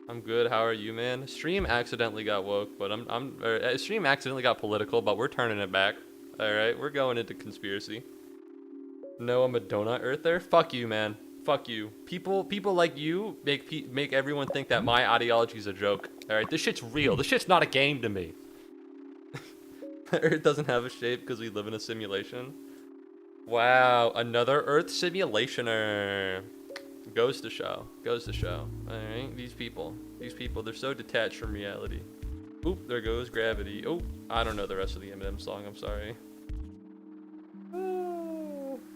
I'm good. How are you, man? Stream accidentally got woke, but stream accidentally got political, but we're turning it back. All right, we're going into conspiracy. No, I'm a donut earther. Fuck you, man. Fuck you. People like you make everyone think that my ideology is a joke. All right, this shit's real. This shit's not a game to me. The Earth doesn't have a shape because we live in a simulation. Wow, another Earth simulationer. Goes to show. Goes to show. Alright, these people, they're so detached from reality. Oop, there goes gravity. Oh, I don't know the rest of the Eminem song, I'm sorry.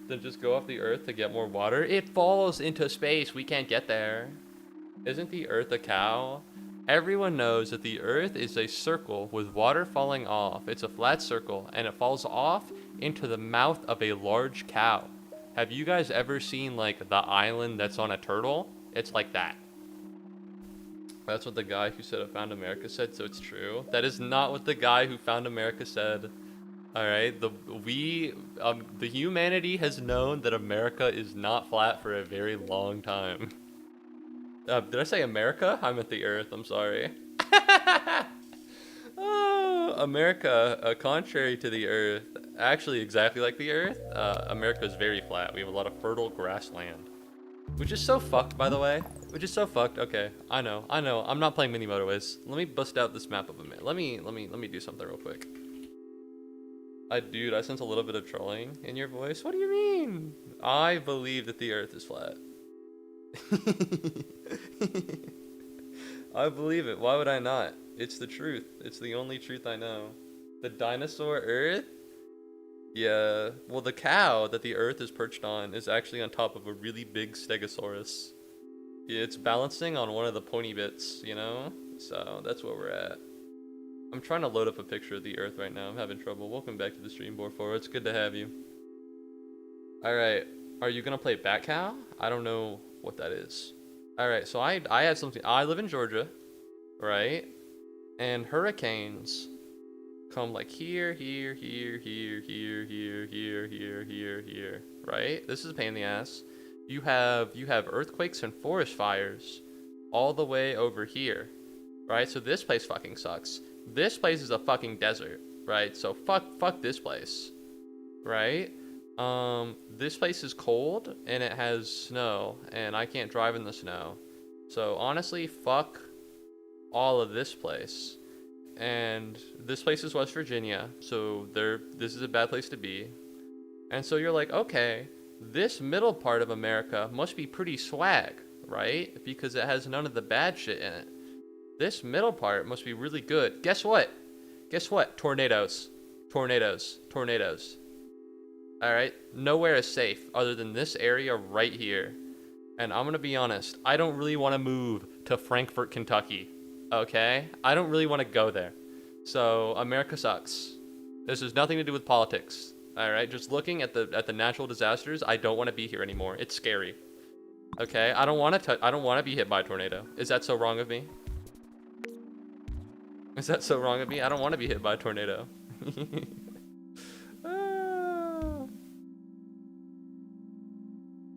Then just go off the Earth to get more water? It falls into space, we can't get there. Isn't the Earth a cow? Everyone knows that the Earth is a circle with water falling off. It's a flat circle, and it falls off into the mouth of a large cow. Have you guys ever seen, like, the island that's on a turtle? It's like that. That's what the guy who said it found America said, so it's true. That is not what the guy who found America said. Alright, the humanity has known that America is not flat for a very long time. Did I say America? I meant the Earth, I'm sorry. Oh, America, contrary to the Earth, actually exactly like the Earth, America is very flat. We have a lot of fertile grassland. Which is so fucked, by the way. Which is so fucked. Okay, I know. I'm not playing mini motorways. Let me bust out this map of a minute. Let me do something real quick. Dude, I sense a little bit of trolling in your voice. What do you mean? I believe that the Earth is flat. I believe it. Why would I not? It's the truth. It's the only truth I know. The dinosaur Earth? Yeah. Well, the cow that the Earth is perched on is actually on top of a really big stegosaurus. It's balancing on one of the pointy bits, you know? So that's where we're at. I'm trying to load up a picture of the Earth right now. I'm having trouble. Welcome back to the stream, Boar4. It's good to have you. Alright. Are you gonna play Bat Cow? I don't know what that is. Alright, so I had something. I live in Georgia, right? And hurricanes come like here, right? This is a pain in the ass. You have earthquakes and forest fires all the way over here, right? So this place fucking sucks. This place is a fucking desert, right? So fuck this place, right? This place is cold and it has snow and I can't drive in the snow. So honestly, fuck all of this place. And this place is West Virginia, so this is a bad place to be. And so you're like, okay, this middle part of America must be pretty swag, right? Because it has none of the bad shit in it. This middle part must be really good. Guess what? Guess what? Tornadoes. Tornadoes. Tornadoes. Alright? Nowhere is safe other than this area right here. And I'm gonna be honest, I don't really want to move to Frankfort, Kentucky. Okay? I don't really want to go there. So, America sucks. This has nothing to do with politics. Alright? Just looking at the natural disasters, I don't want to be here anymore. It's scary. Okay? I don't want to be hit by a tornado. Is that so wrong of me? Is that so wrong of me? I don't want to be hit by a tornado. Ah.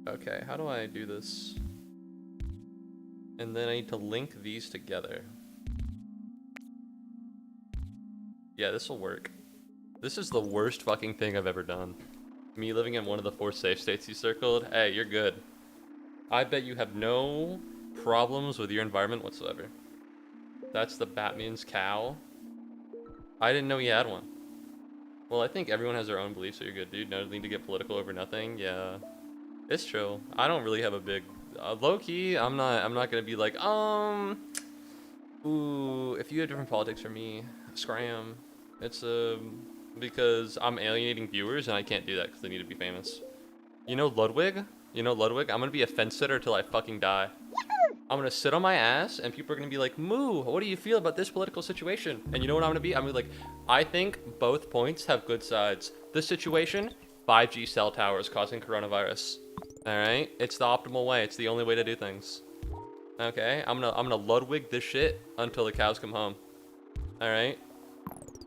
Okay, how do I do this? And then I need to link these together. Yeah, this will work. This is the worst fucking thing I've ever done. Me living in one of the 4 safe states you circled. Hey, you're good. I bet you have no problems with your environment whatsoever. That's the Batman's cow. I didn't know he had one. Well, I think everyone has their own beliefs, so you're good, dude. No need to get political over nothing. Yeah, it's chill. I don't really have a big low key. I'm not gonna be like, ooh, if you had different politics from me, scram. It's because I'm alienating viewers and I can't do that because they need to be famous. You know Ludwig? You know Ludwig? I'm gonna be a fence sitter till I fucking die. I'm gonna sit on my ass and people are gonna be like, Moo, what do you feel about this political situation? And you know what I'm gonna be? I'm gonna be like, I think both points have good sides. This situation, 5G cell towers causing coronavirus. Alright? It's the optimal way. It's the only way to do things. Okay? I'm gonna Ludwig this shit until the cows come home. Alright?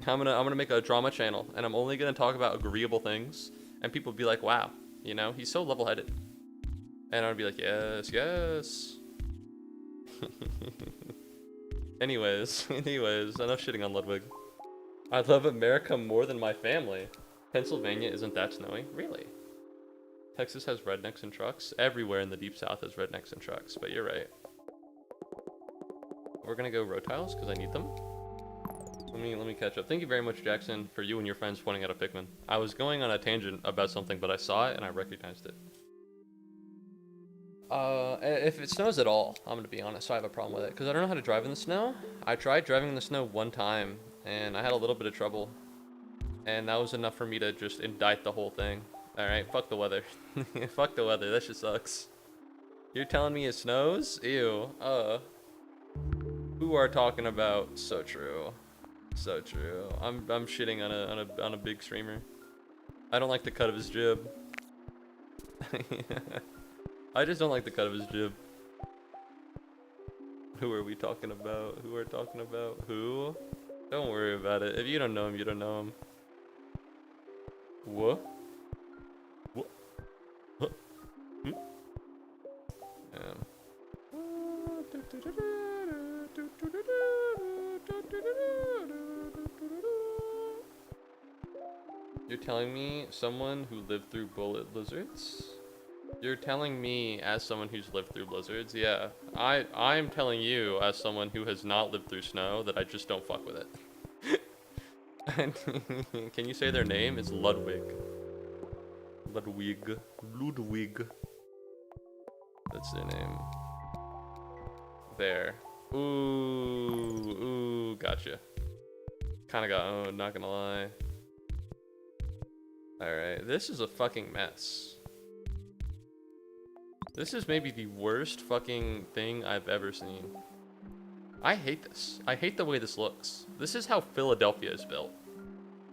I'm gonna make a drama channel and I'm only gonna talk about agreeable things and people will be like, wow, you know, he's so level-headed. And I'll be like, yes, yes. anyways, enough shitting on Ludwig. I love America more than my family. Pennsylvania isn't that snowy? Really? Texas has rednecks and trucks. Everywhere in the deep south has rednecks and trucks, but you're right. We're gonna go road tiles because I need them. Let me catch up. Thank you very much, Jackson, for you and your friends pointing out a Pikmin. I was going on a tangent about something, but I saw it and I recognized it. If it snows at all, I'm gonna be honest, I have a problem with it because I don't know how to drive in the snow. I tried driving in the snow one time and I had a little bit of trouble, and that was enough for me to just indict the whole thing. All right, fuck the weather. Fuck the weather. That shit sucks. You're telling me it snows? Ew. Who are talking about? So true. So true. I'm shitting on a big streamer. I don't like the cut of his jib. I just don't like the cut of his jib. Who are we talking about? Who are talking about? Who? Don't worry about it. If you don't know him, you don't know him. What? What? Huh? Hmm? You're telling me someone who lived through bullet blizzards? You're telling me as someone who's lived through blizzards? Yeah. I'm telling you as someone who has not lived through snow that I just don't fuck with it. Can you say their name? It's Ludwig. Ludwig. Ludwig. That's their name. There. Ooh, gotcha. Kinda got owned, not gonna lie. Alright, this is a fucking mess. This is maybe the worst fucking thing I've ever seen. I hate this. I hate the way this looks. This is how Philadelphia is built.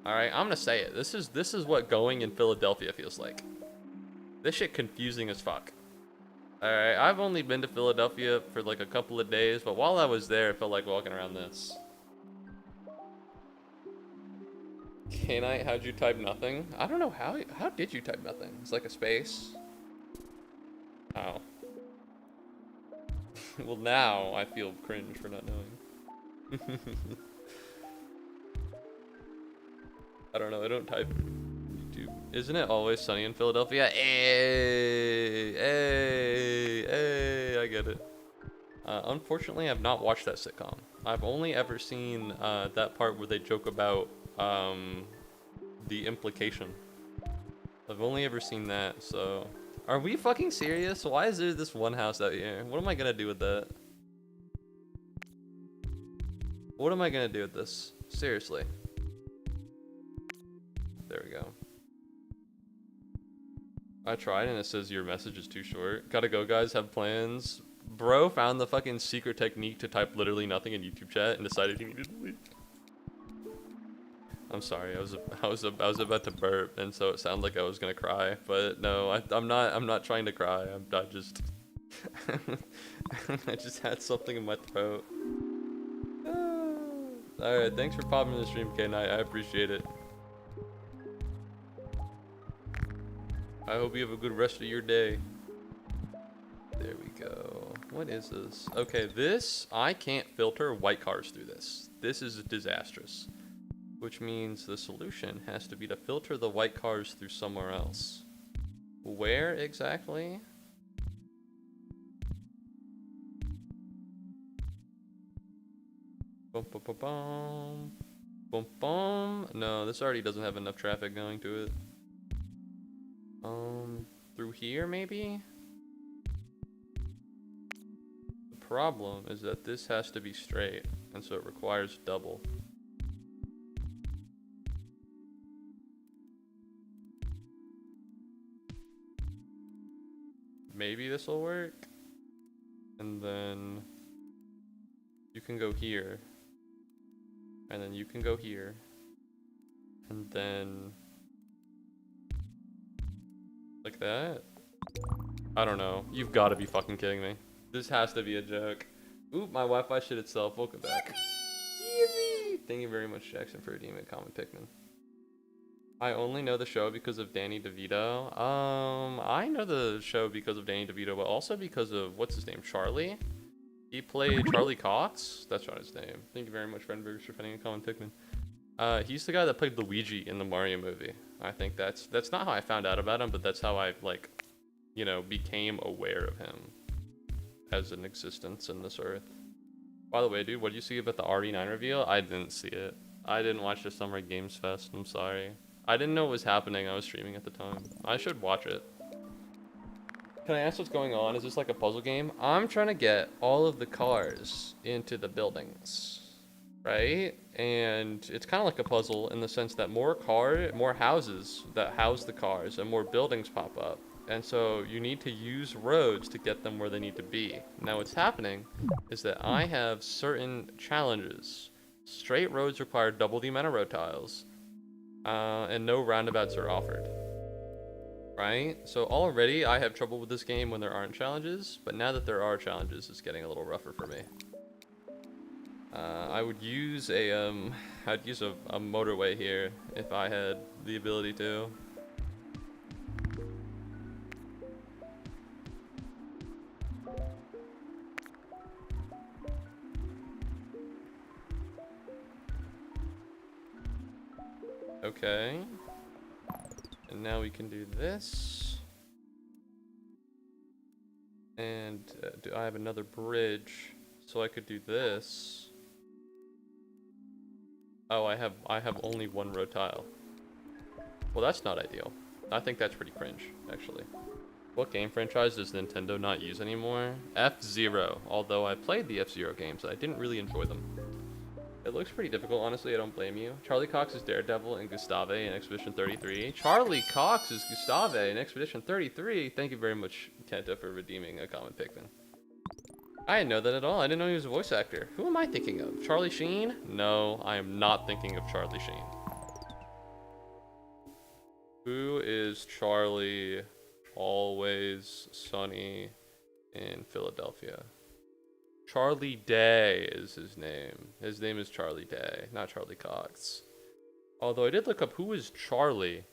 Alright, I'm gonna say it. This is what going in Philadelphia feels like. This shit confusing as fuck. Alright, I've only been to Philadelphia for like a couple of days, but while I was there, it felt like walking around this. K-Knight, how'd you type nothing? I don't know how did you type nothing? It's like a space. Oh. Well, now I feel cringe for not knowing. I don't know, I don't type YouTube. Isn't it always sunny in Philadelphia? Hey, I get it. Unfortunately, I've not watched that sitcom. I've only ever seen that part where they joke about the implication. I've only ever seen that, so... Are we fucking serious? Why is there this one house out here? What am I gonna do with that? What am I gonna do with this? Seriously. There we go. I tried and it says your message is too short. Gotta go, guys. Have plans. Bro found the fucking secret technique to type literally nothing in YouTube chat and decided he needed to leave. I'm sorry. I was about to burp, and so it sounded like I was gonna cry, but no, I'm not trying to cry. I just I just had something in my throat. All right, thanks for popping in the stream, K-Night. I appreciate it. I hope you have a good rest of your day. There we go. What is this? Okay, this, I can't filter white cars through this. This is disastrous. Which means the solution has to be to filter the white cars through somewhere else. Where exactly? Bum, bum, bum, bum. Bum, bum. No, this already doesn't have enough traffic going to it. Through here maybe? The problem is that this has to be straight, and so it requires double. Maybe this will work. And then you can go here. And then you can go here. And then like that? I don't know. You've got to be fucking kidding me. This has to be a joke. Oop, my Wi-Fi shit itself. Welcome back. Thank you very much, Jackson, for redeeming a common Pikmin. I only know the show because of Danny DeVito. I know the show because of Danny DeVito, but also because of, what's his name, Charlie? He played Charlie Cox? That's not his name. Thank you very much, Frenbergs, for finding a common Pikmin. He's the guy that played Luigi in the Mario movie. I think that's not how I found out about him, but that's how I, like, you know, became aware of him as an existence in this earth. By the way, dude, what did you see about the RE9 reveal? I didn't see it. I didn't watch the Summer Games Fest. I'm sorry. I didn't know what was happening. I was streaming at the time. I should watch it. Can I ask what's going on? Is this like a puzzle game? I'm trying to get all of the cars into the buildings, right? And it's kind of like a puzzle in the sense that more houses that house the cars and more buildings pop up. And so you need to use roads to get them where they need to be. Now what's happening is that I have certain challenges. Straight roads require double the amount of road tiles. And no roundabouts are offered. Right? So already I have trouble with this game when there aren't challenges, but now that there are challenges, it's getting a little rougher for me. I would use I'd use a motorway here if I had the ability to. Okay. And now we can do this. And I have another bridge, so I could do this. Oh, I have only one road tile. Well, that's not ideal. I think that's pretty cringe, actually. What game franchise does Nintendo not use anymore? F-Zero. Although I played the F-Zero games, I didn't really enjoy them. It looks pretty difficult, honestly, I don't blame you. Charlie Cox is Daredevil and Gustave in Expedition 33. Charlie Cox is Gustave in Expedition 33. Thank you very much, Kenta, for redeeming a common Pikmin. I didn't know that at all. I didn't know he was a voice actor. Who am I thinking of? Charlie Sheen? No, I am not thinking of Charlie Sheen. Who is Charlie Always Sunny in Philadelphia? Charlie Day is his name. His name is Charlie Day, not Charlie Cox. Although I did look up who is Charlie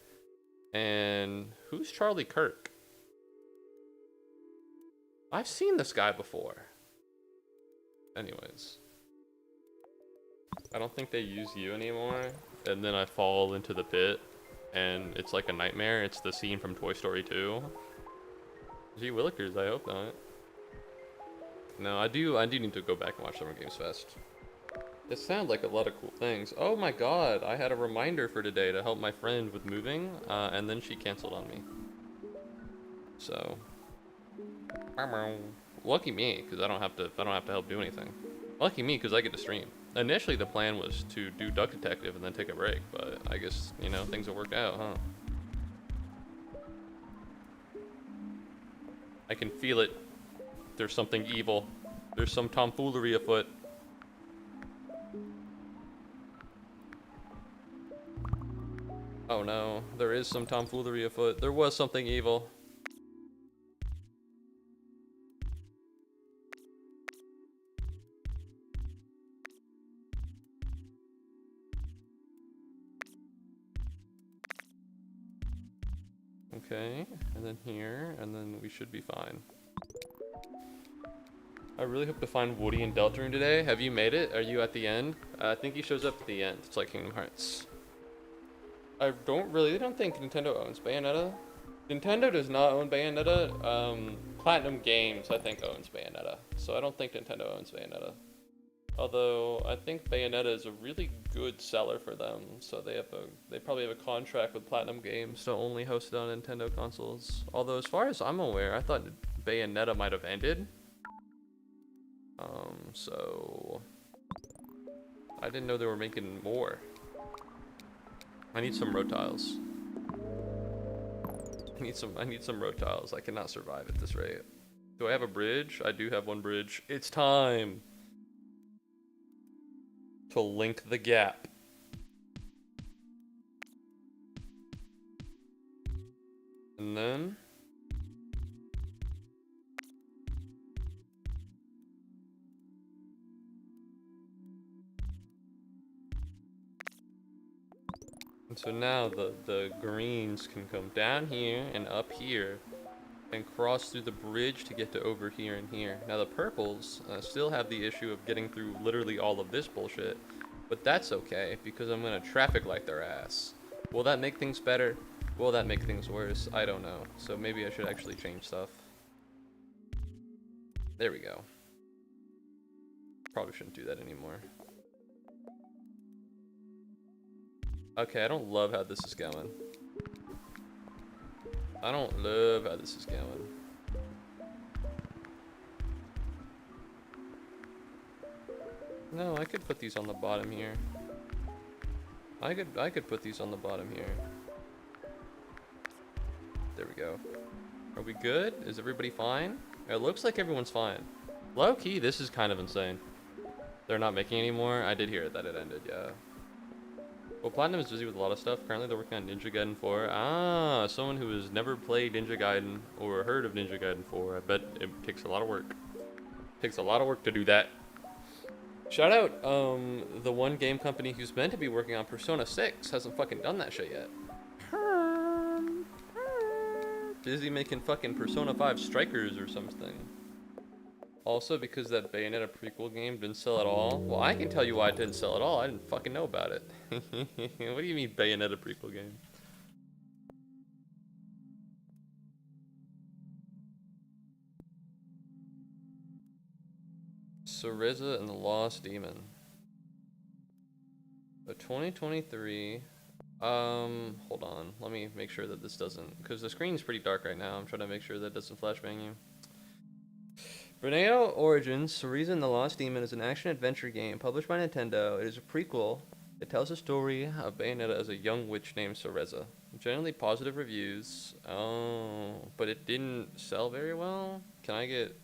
and who's Charlie Kirk. I've seen this guy before. Anyways. I don't think they use you anymore. And then I fall into the pit and it's like a nightmare. It's the scene from Toy Story 2. Gee Willikers, I hope not. No, I do need to go back and watch Summer Games Fest. It sounded like a lot of cool things. Oh my god, I had a reminder for today to help my friend with moving, and then she canceled on me. So, lucky me, because I don't have to help do anything. Lucky me, because I get to stream. Initially, the plan was to do Duck Detective and then take a break, but I guess, you know, things have worked out, huh? I can feel it. There's something evil. There's some tomfoolery afoot. Oh no, there is some tomfoolery afoot. There was something evil. Okay, and then here, and then we should be fine. I really hope to find Woody in Deltarune today. Have you made it? Are you at the end? I think he shows up at the end. It's like Kingdom Hearts. I don't think Nintendo owns Bayonetta. Nintendo does not own Bayonetta. Platinum Games, I think, owns Bayonetta. So I don't think Nintendo owns Bayonetta. Although I think Bayonetta is a really good seller for them, so they probably have a contract with Platinum Games to only host it on Nintendo consoles. Although as far as I'm aware, I thought Bayonetta might have ended. So I didn't know they were making more. I need some road tiles. I need some road tiles. I cannot survive at this rate. Do I have a bridge? I do have one bridge. It's time to link the gap. And then so now the greens can come down here and up here and cross through the bridge to get to over here and here. Now the purples still have the issue of getting through literally all of this bullshit, but that's okay because I'm gonna traffic light their ass. Will that make things better? Will that make things worse? I don't know. So maybe I should actually change stuff. There we go. Probably shouldn't do that anymore. Okay, I don't love how this is going. I don't love how this is going. No, I could put these on the bottom here. I could put these on the bottom here. There we go. Are we good? Is everybody fine? It looks like everyone's fine. Low key, this is kind of insane. They're not making any more. I did hear that it ended, yeah. Well, Platinum is busy with a lot of stuff. Currently, they're working on Ninja Gaiden 4. Ah, someone who has never played Ninja Gaiden or heard of Ninja Gaiden 4. I bet it takes a lot of work. It takes a lot of work to do that. Shout out, the one game company who's meant to be working on Persona 6 hasn't fucking done that shit yet. Busy making fucking Persona 5 Strikers or something. Also, because that Bayonetta prequel game didn't sell at all. Well, I can tell you why it didn't sell at all. I didn't fucking know about it. What do you mean Bayonetta prequel game? Cereza and the Lost Demon. A 2023. Hold on. Let me make sure that this doesn't, because the screen's pretty dark right now. I'm trying to make sure that doesn't flashbang you. Berneo Origins, Cereza and the Lost Demon is an action-adventure game published by Nintendo. It is a prequel. It tells the story of Bayonetta as a young witch named Cereza. Generally positive reviews. Oh, but it didn't sell very well? Can I get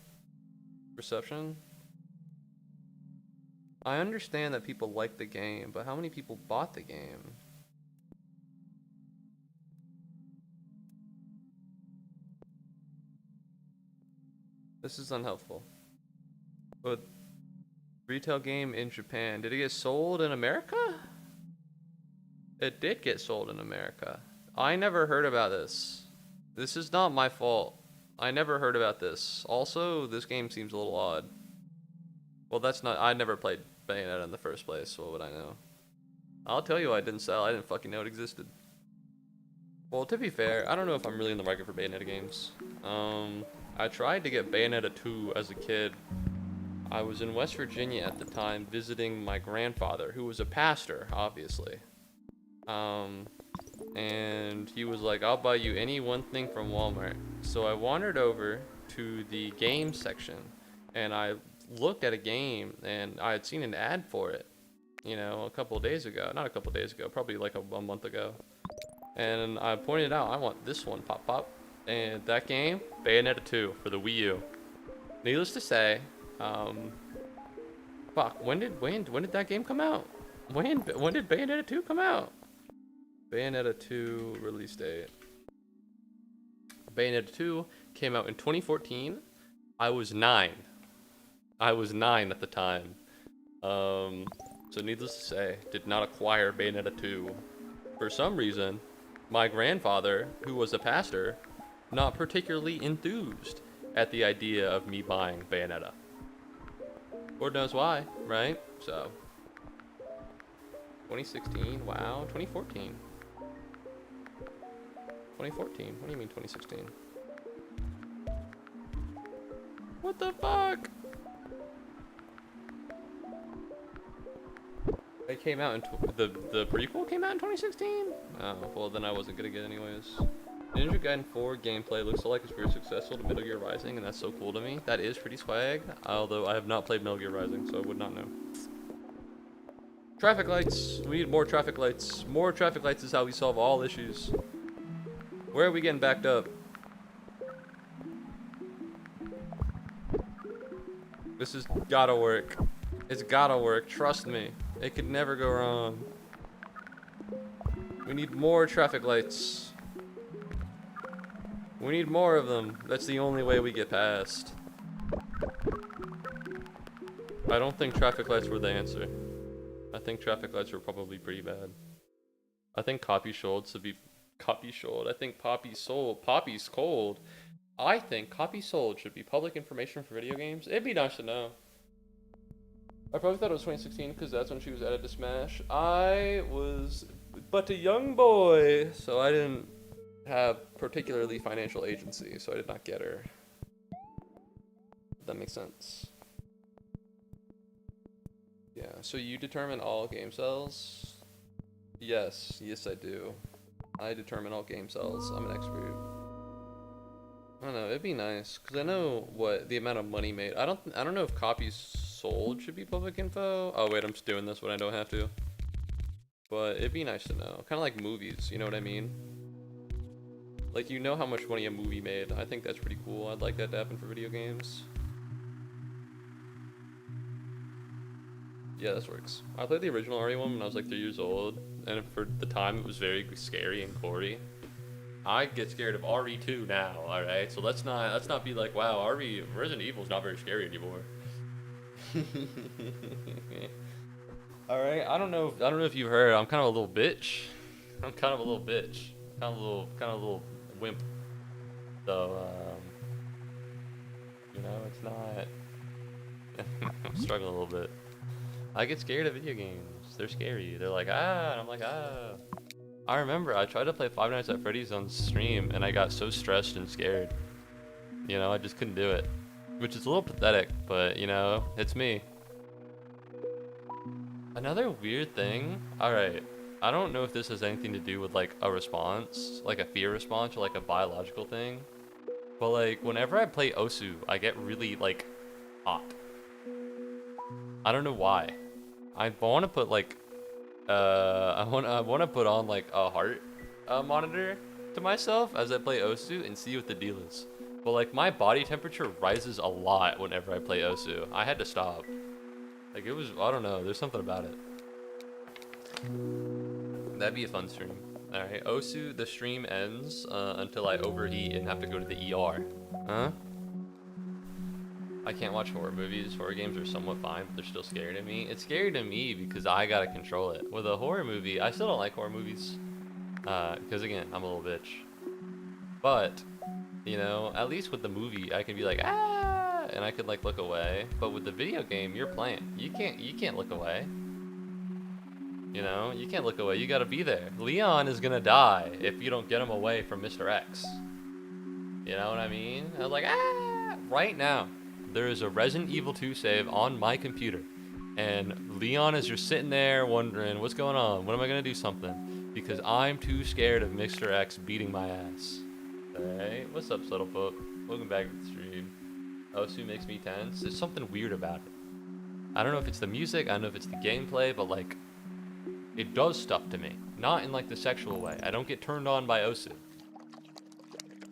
reception? I understand that people like the game, but how many people bought the game? This is unhelpful. But retail game in Japan. Did it get sold in America? It did get sold in America. I never heard about this. This is not my fault. I never heard about this. Also, this game seems a little odd. Well, that's not... I never played Bayonetta in the first place, so what would I know? I'll tell you why it didn't sell. I didn't fucking know it existed. Well, to be fair, I don't know if I'm really in the market for Bayonetta games. I tried to get Bayonetta 2 as a kid. I was in West Virginia at the time visiting my grandfather, who was a pastor, obviously. And he was like, I'll buy you any one thing from Walmart. So I wandered over to the game section, and I looked at a game and I had seen an ad for it, you know, a couple of days ago. Not a couple of days ago, probably like a month ago. And I pointed out, I want this one, pop pop. And that game, Bayonetta 2 for the Wii U. Needless to say, fuck, when did that game come out? When did Bayonetta 2 come out? Bayonetta 2 release date. Bayonetta 2 came out in 2014. I was 9. I was 9 at the time. So needless to say, did not acquire Bayonetta 2. For some reason, my grandfather, who was a pastor, not particularly enthused at the idea of me buying Bayonetta. Lord knows why, right? So, 2016, wow, 2014. 2014, what do you mean 2016? What the fuck? It came out in, the prequel came out in 2016? Oh, well then I wasn't gonna get anyways. Ninja Gaiden 4 gameplay looks like it's very successful to Metal Gear Rising, and that's so cool to me. That is pretty swag, although I have not played Metal Gear Rising, so I would not know. Traffic lights. We need more traffic lights. More traffic lights is how we solve all issues. Where are we getting backed up? This has gotta work. It's gotta work, trust me. It could never go wrong. We need more traffic lights. We need more of them. That's the only way we get past. I don't think traffic lights were the answer. I think traffic lights were probably pretty bad. I think copy sold should be copy sold. I think Poppy's cold. I think copy sold should be public information for video games. It'd be nice to know. I probably thought it was 2016 because that's when she was added to Smash. I was but a young boy, so I didn't have particularly financial agency, so I did not get her. That makes sense. Yeah, so you determine all game cells? Yes I do. I determine all game cells. I'm an expert. I don't know, it'd be nice, because I know what the amount of money made. I don't know if copies sold should be public info. Oh wait, I'm just doing this when I don't have to. But it'd be nice to know. Kind of like movies, you know what I mean? Like, you know how much money a movie made. I think that's pretty cool. I'd like that to happen for video games. Yeah, this works. I played the original RE1 when I was like 3 years old, and for the time it was very scary and gory. I get scared of RE2 now, alright? So let's not be like, wow, Resident Evil is not very scary anymore. Alright, I don't know if you've heard, I'm kind of a little bitch. I'm kind of a little bitch. Kind of a little wimp. So, you know, it's not... I'm struggling a little bit. I get scared of video games. They're scary. They're like, ah, and I'm like, ah. I remember I tried to play Five Nights at Freddy's on stream, and I got so stressed and scared. You know, I just couldn't do it. Which is a little pathetic, but, you know, it's me. Another weird thing, alright, I don't know if this has anything to do with, like, a response, like a fear response, or, like, a biological thing. But, like, whenever I play Osu, I get really, like, hot. I don't know why. I want to put, like, I want to put on, like, a heart monitor to myself as I play Osu and see what the deal is. But, like, my body temperature rises a lot whenever I play Osu. I had to stop. Like, it was, I don't know, there's something about it. That'd be a fun stream. Alright, Osu, the stream ends until I overeat and have to go to the ER. Huh? I can't watch horror movies. Horror games are somewhat fine, but they're still scary to me. It's scary to me because I gotta control it. With a horror movie, I still don't like horror movies. Because again, I'm a little bitch. But, you know, at least with the movie, I can be like, ah, and I could like look away. But with the video game, you're playing. You can't look away. You know, you can't look away. You gotta be there. Leon is gonna die if you don't get him away from Mr. X. You know what I mean? I was like, ah, right now. There is a Resident Evil 2 save on my computer, and Leon is just sitting there wondering, what's going on? When am I gonna do something? Because I'm too scared of Mr. X beating my ass. Alright, what's up, Subtle Pope? Welcome back to the stream. Osu makes me tense. There's something weird about it. I don't know if it's the music, I don't know if it's the gameplay, but like, it does stuff to me. Not in like the sexual way. I don't get turned on by Osu.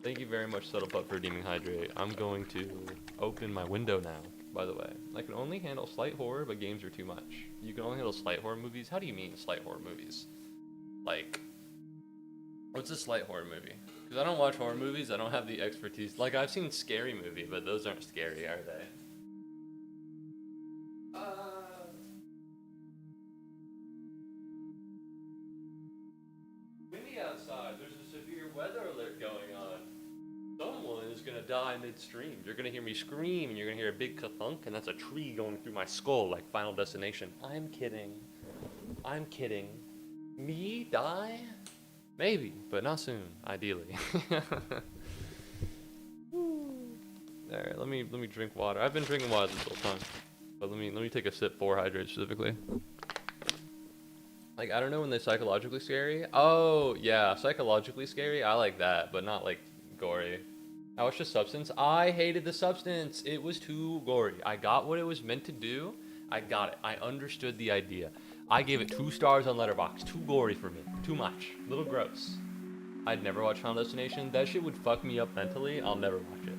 Thank you very much, Subtlepup, for redeeming Hydrate. I'm going to open my window now, by the way. I can only handle slight horror, but games are too much. You can only handle slight horror movies? How do you mean slight horror movies? Like, what's a slight horror movie? Because I don't watch horror movies, I don't have the expertise. Like, I've seen Scary Movie, but those aren't scary, are they? Windy outside. There's a severe weather alert going on. Someone is gonna die midstream. You're gonna hear me scream, and you're gonna hear a big ka-thunk, and that's a tree going through my skull like Final Destination. I'm kidding. I'm kidding. Me die? Maybe, but not soon, ideally. Alright, let me drink water. I've been drinking water this whole time. But let me take a sip for hydrate specifically. Like, I don't know when they're psychologically scary. Oh, yeah, psychologically scary. I like that, but not like gory. I watched The Substance. I hated The Substance. It was too gory. I got what it was meant to do. I got it. I understood the idea. I gave it 2 stars on Letterboxd. Too gory for me. Too much. A little gross. I'd never watch Final Destination. That shit would fuck me up mentally. I'll never watch it.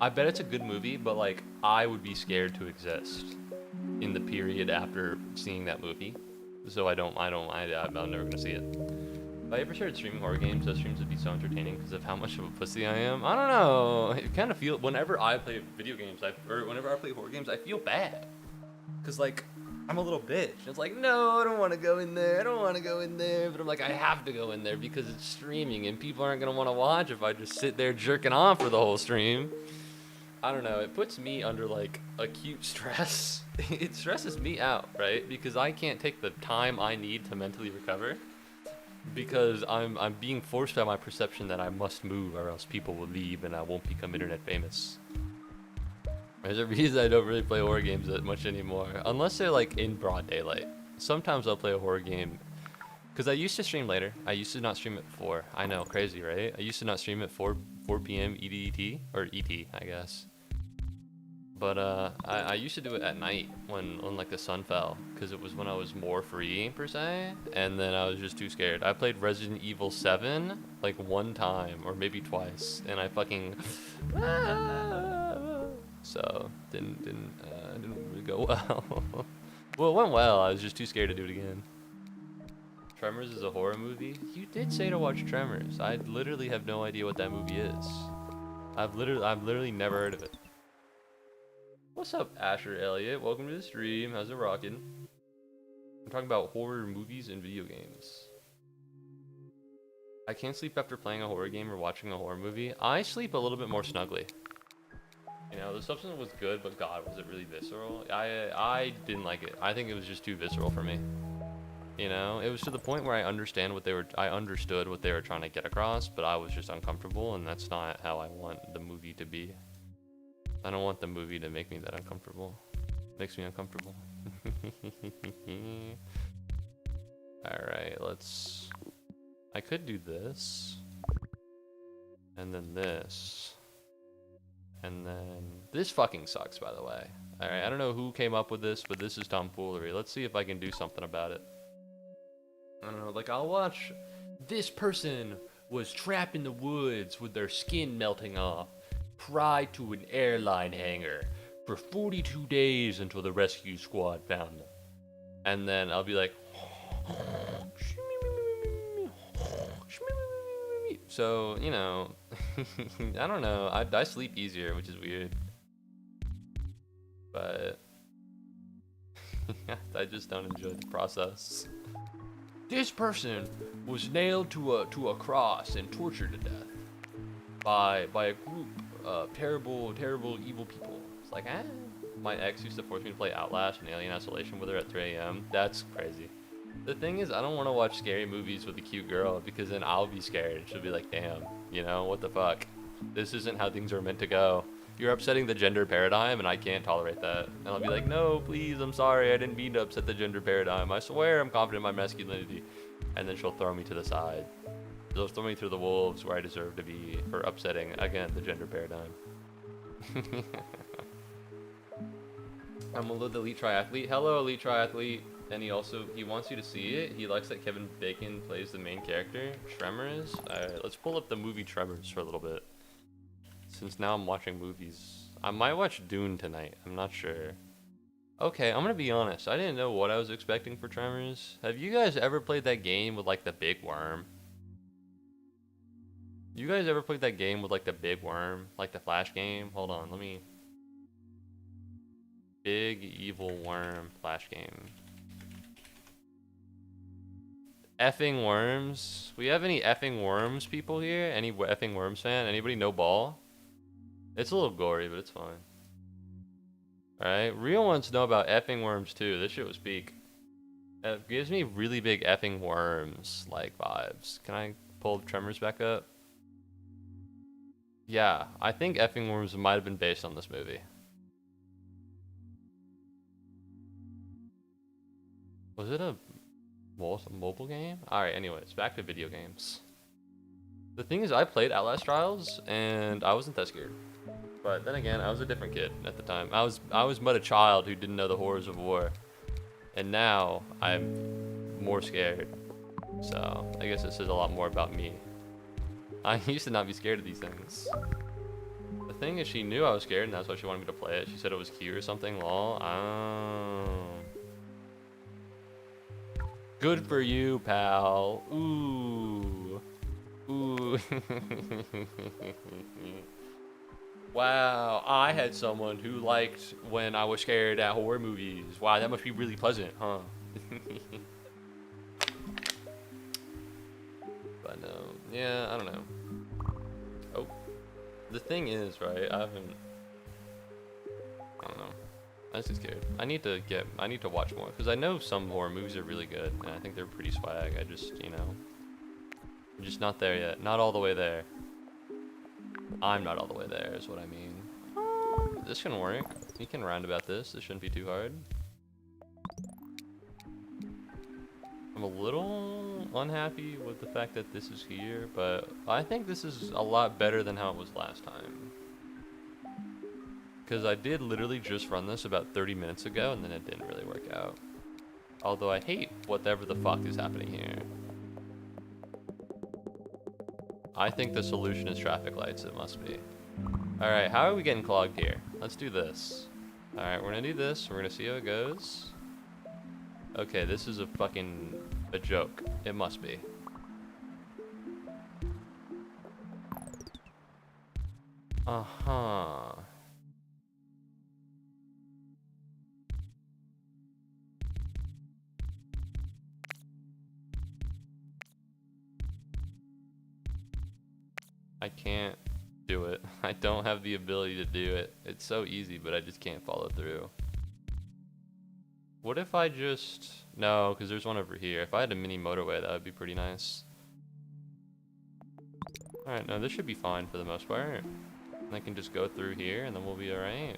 I bet it's a good movie, but like, I would be scared to exist in the period after seeing that movie. So I'm never gonna see it. If I ever started streaming horror games, those streams would be so entertaining because of how much of a pussy I am. I don't know. It kind of feel, whenever I play video games, or whenever I play horror games, I feel bad. Cause like, I'm a little bitch. It's like, no, I don't want to go in there. I don't want to go in there. But I'm like, I have to go in there because it's streaming and people aren't gonna want to watch if I just sit there jerking off for the whole stream. I don't know, it puts me under like acute stress. It stresses me out, right? Because I can't take the time I need to mentally recover. Because I'm being forced by my perception that I must move or else people will leave and I won't become internet famous. There's a reason I don't really play horror games that much anymore. Unless they're like in broad daylight. Sometimes I'll play a horror game. Because I used to stream later. I used to not stream at 4. I know, crazy, right? I used to not stream at 4 p.m. EDT, or ET, I guess. But I used to do it at night when like the sun fell, because it was when I was more free per se, and then I was just too scared. I played Resident Evil 7 like 1 time or maybe twice, and I fucking so didn't really go well. Well, it went well. I was just too scared to do it again. Tremors is a horror movie? You did say to watch Tremors. I literally have no idea what that movie is. I've literally never heard of it. What's up, Asher Elliott? Welcome to the stream. How's it rocking? I'm talking about horror movies and video games. I can't sleep after playing a horror game or watching a horror movie. I sleep a little bit more snugly. You know, The Substance was good, but God, was it really visceral? I didn't like it. I think it was just too visceral for me. You know, it was to the point where I understood what they were trying to get across, but I was just uncomfortable, and that's not how I want the movie to be. I don't want the movie to make me that uncomfortable. It makes me uncomfortable. Alright, I could do this. And then this. And then this fucking sucks, by the way. Alright, I don't know who came up with this, but this is tomfoolery. Let's see if I can do something about it. I don't know, like I'll watch, this person was trapped in the woods with their skin melting off, tied to an airline hangar for 42 days until the rescue squad found them. And then I'll be like, so, you know, I don't know, I sleep easier, which is weird. But I just don't enjoy the process. This person was nailed to a cross and tortured to death by a group of terrible evil people. It's like, my ex used to force me to play Outlast and Alien Isolation with her at 3 a.m. That's crazy. The thing is, I don't want to watch scary movies with a cute girl, because then I'll be scared. She'll be like, damn, you know, what the fuck? This isn't how things are meant to go. You're upsetting the gender paradigm, and I can't tolerate that. And I'll be like, no, please, I'm sorry, I didn't mean to upset the gender paradigm. I swear I'm confident in my masculinity. And then she'll throw me to the side. She'll throw me through the wolves where I deserve to be for upsetting, again, the gender paradigm. I'm a little elite triathlete. Hello, elite triathlete. And he wants you to see it. He likes that Kevin Bacon plays the main character. Tremors. Alright, let's pull up the movie Tremors for a little bit. Since now I'm watching movies. I might watch Dune tonight. I'm not sure. Okay, I'm gonna be honest. I didn't know what I was expecting for Tremors. Have you guys ever played that game with like the big worm? You guys ever played that game with like the big worm? Like the Flash game? Hold on, let me... Big evil worm Flash game. Effing worms. We have any effing worms people here? Any effing worms fan? Anybody know ball? It's a little gory, but it's fine. Alright, real ones know about effing worms too. This shit was peak. It gives me really big effing worms like vibes. Can I pull Tremors back up? Yeah, I think effing worms might have been based on this movie. Was it a mobile game? Alright, anyways, back to video games. The thing is, I played Outlast Trials, and I wasn't that scared. But then again, I was a different kid at the time. I was but a child who didn't know the horrors of war. And now, I'm more scared. So, I guess it says a lot more about me. I used to not be scared of these things. The thing is, she knew I was scared, and that's why she wanted me to play it. She said it was cute or something, lol. Oh. Good for you, pal. Ooh. Ooh. Wow, I had someone who liked when I was scared at horror movies. Wow, that must be really pleasant, huh? But yeah, I don't know. Oh, the thing is, right? I don't know. I'm just scared. I need to watch more because I know some horror movies are really good and I think they're pretty swag. I just, I'm just not there yet. Not all the way there. I'm not all the way there is what I mean. This can work. You can roundabout this. This shouldn't be too hard. I'm a little unhappy with the fact that this is here, but I think this is a lot better than how it was last time. Because I did literally just run this about 30 minutes ago and then it didn't really work out. Although I hate whatever the fuck is happening here. I think the solution is traffic lights, it must be. Alright, how are we getting clogged here? Let's do this. Alright, we're gonna do this, we're gonna see how it goes. Okay, this is a joke. It must be. Uh-huh. I can't do it. I don't have the ability to do it. It's so easy, but I just can't follow through. What if I just... No, because there's one over here. If I had a mini motorway, that would be pretty nice. Alright, no, this should be fine for the most part. I can just go through here, and then we'll be alright.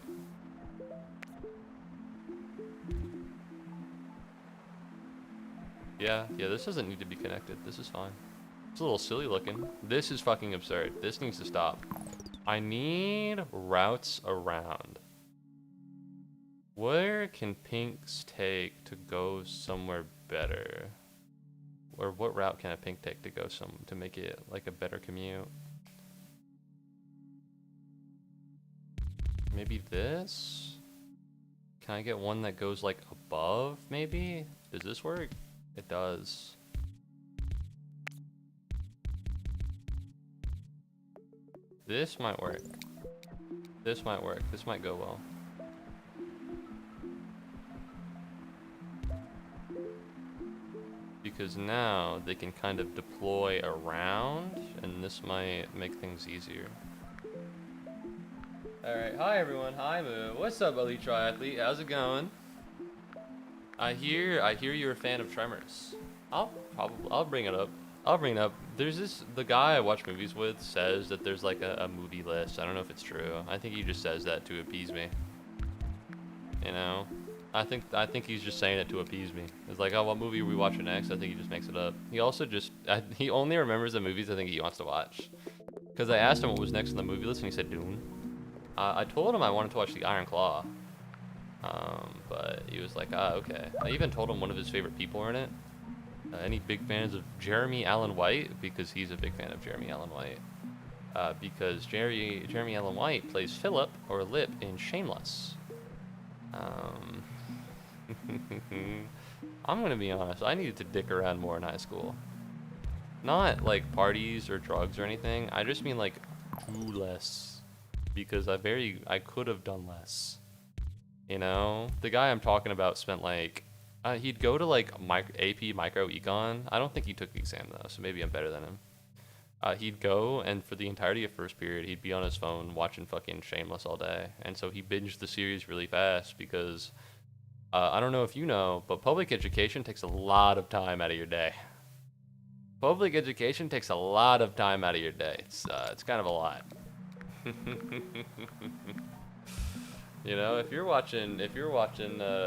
Yeah, this doesn't need to be connected. This is fine. It's a little silly looking. This is fucking absurd. This needs to stop. I need routes around. Where can pinks take to go somewhere better? Or what route can a pink take to go to make it like a better commute? Maybe this? Can I get one that goes like above maybe? Does this work? It does. This might work. This might work. This might go well. Because now they can kind of deploy around, and this might make things easier. Alright, hi everyone, hi Moo. What's up, elite triathlete? How's it going? I hear you're a fan of Tremors. I'll bring it up. The guy I watch movies with says that there's like a movie list. I don't know if it's true. I think he just says that to appease me. I think he's just saying it to appease me. It's like, oh, what movie are we watching next? I think he just makes it up. He also he only remembers the movies I think he wants to watch. Because I asked him what was next on the movie list and he said Dune. I told him I wanted to watch the Iron Claw. But he was like, ah, okay. I even told him one of his favorite people are in it. Any big fans of Jeremy Allen White? Because he's a big fan of Jeremy Allen White. Because Jeremy Allen White plays Philip, or Lip, in Shameless. I'm gonna be honest, I needed to dick around more in high school. Not like parties or drugs or anything, I just mean like do less. Because I could have done less. You know? The guy I'm talking about spent like, he'd go to like AP Micro Econ. I don't think he took the exam though, so maybe I'm better than him. He'd go, and for the entirety of first period, he'd be on his phone watching fucking Shameless all day. And so he binged the series really fast because, I don't know if you know, but public education takes a lot of time out of your day. Public education takes a lot of time out of your day. It's kind of a lot. You know, if you're watching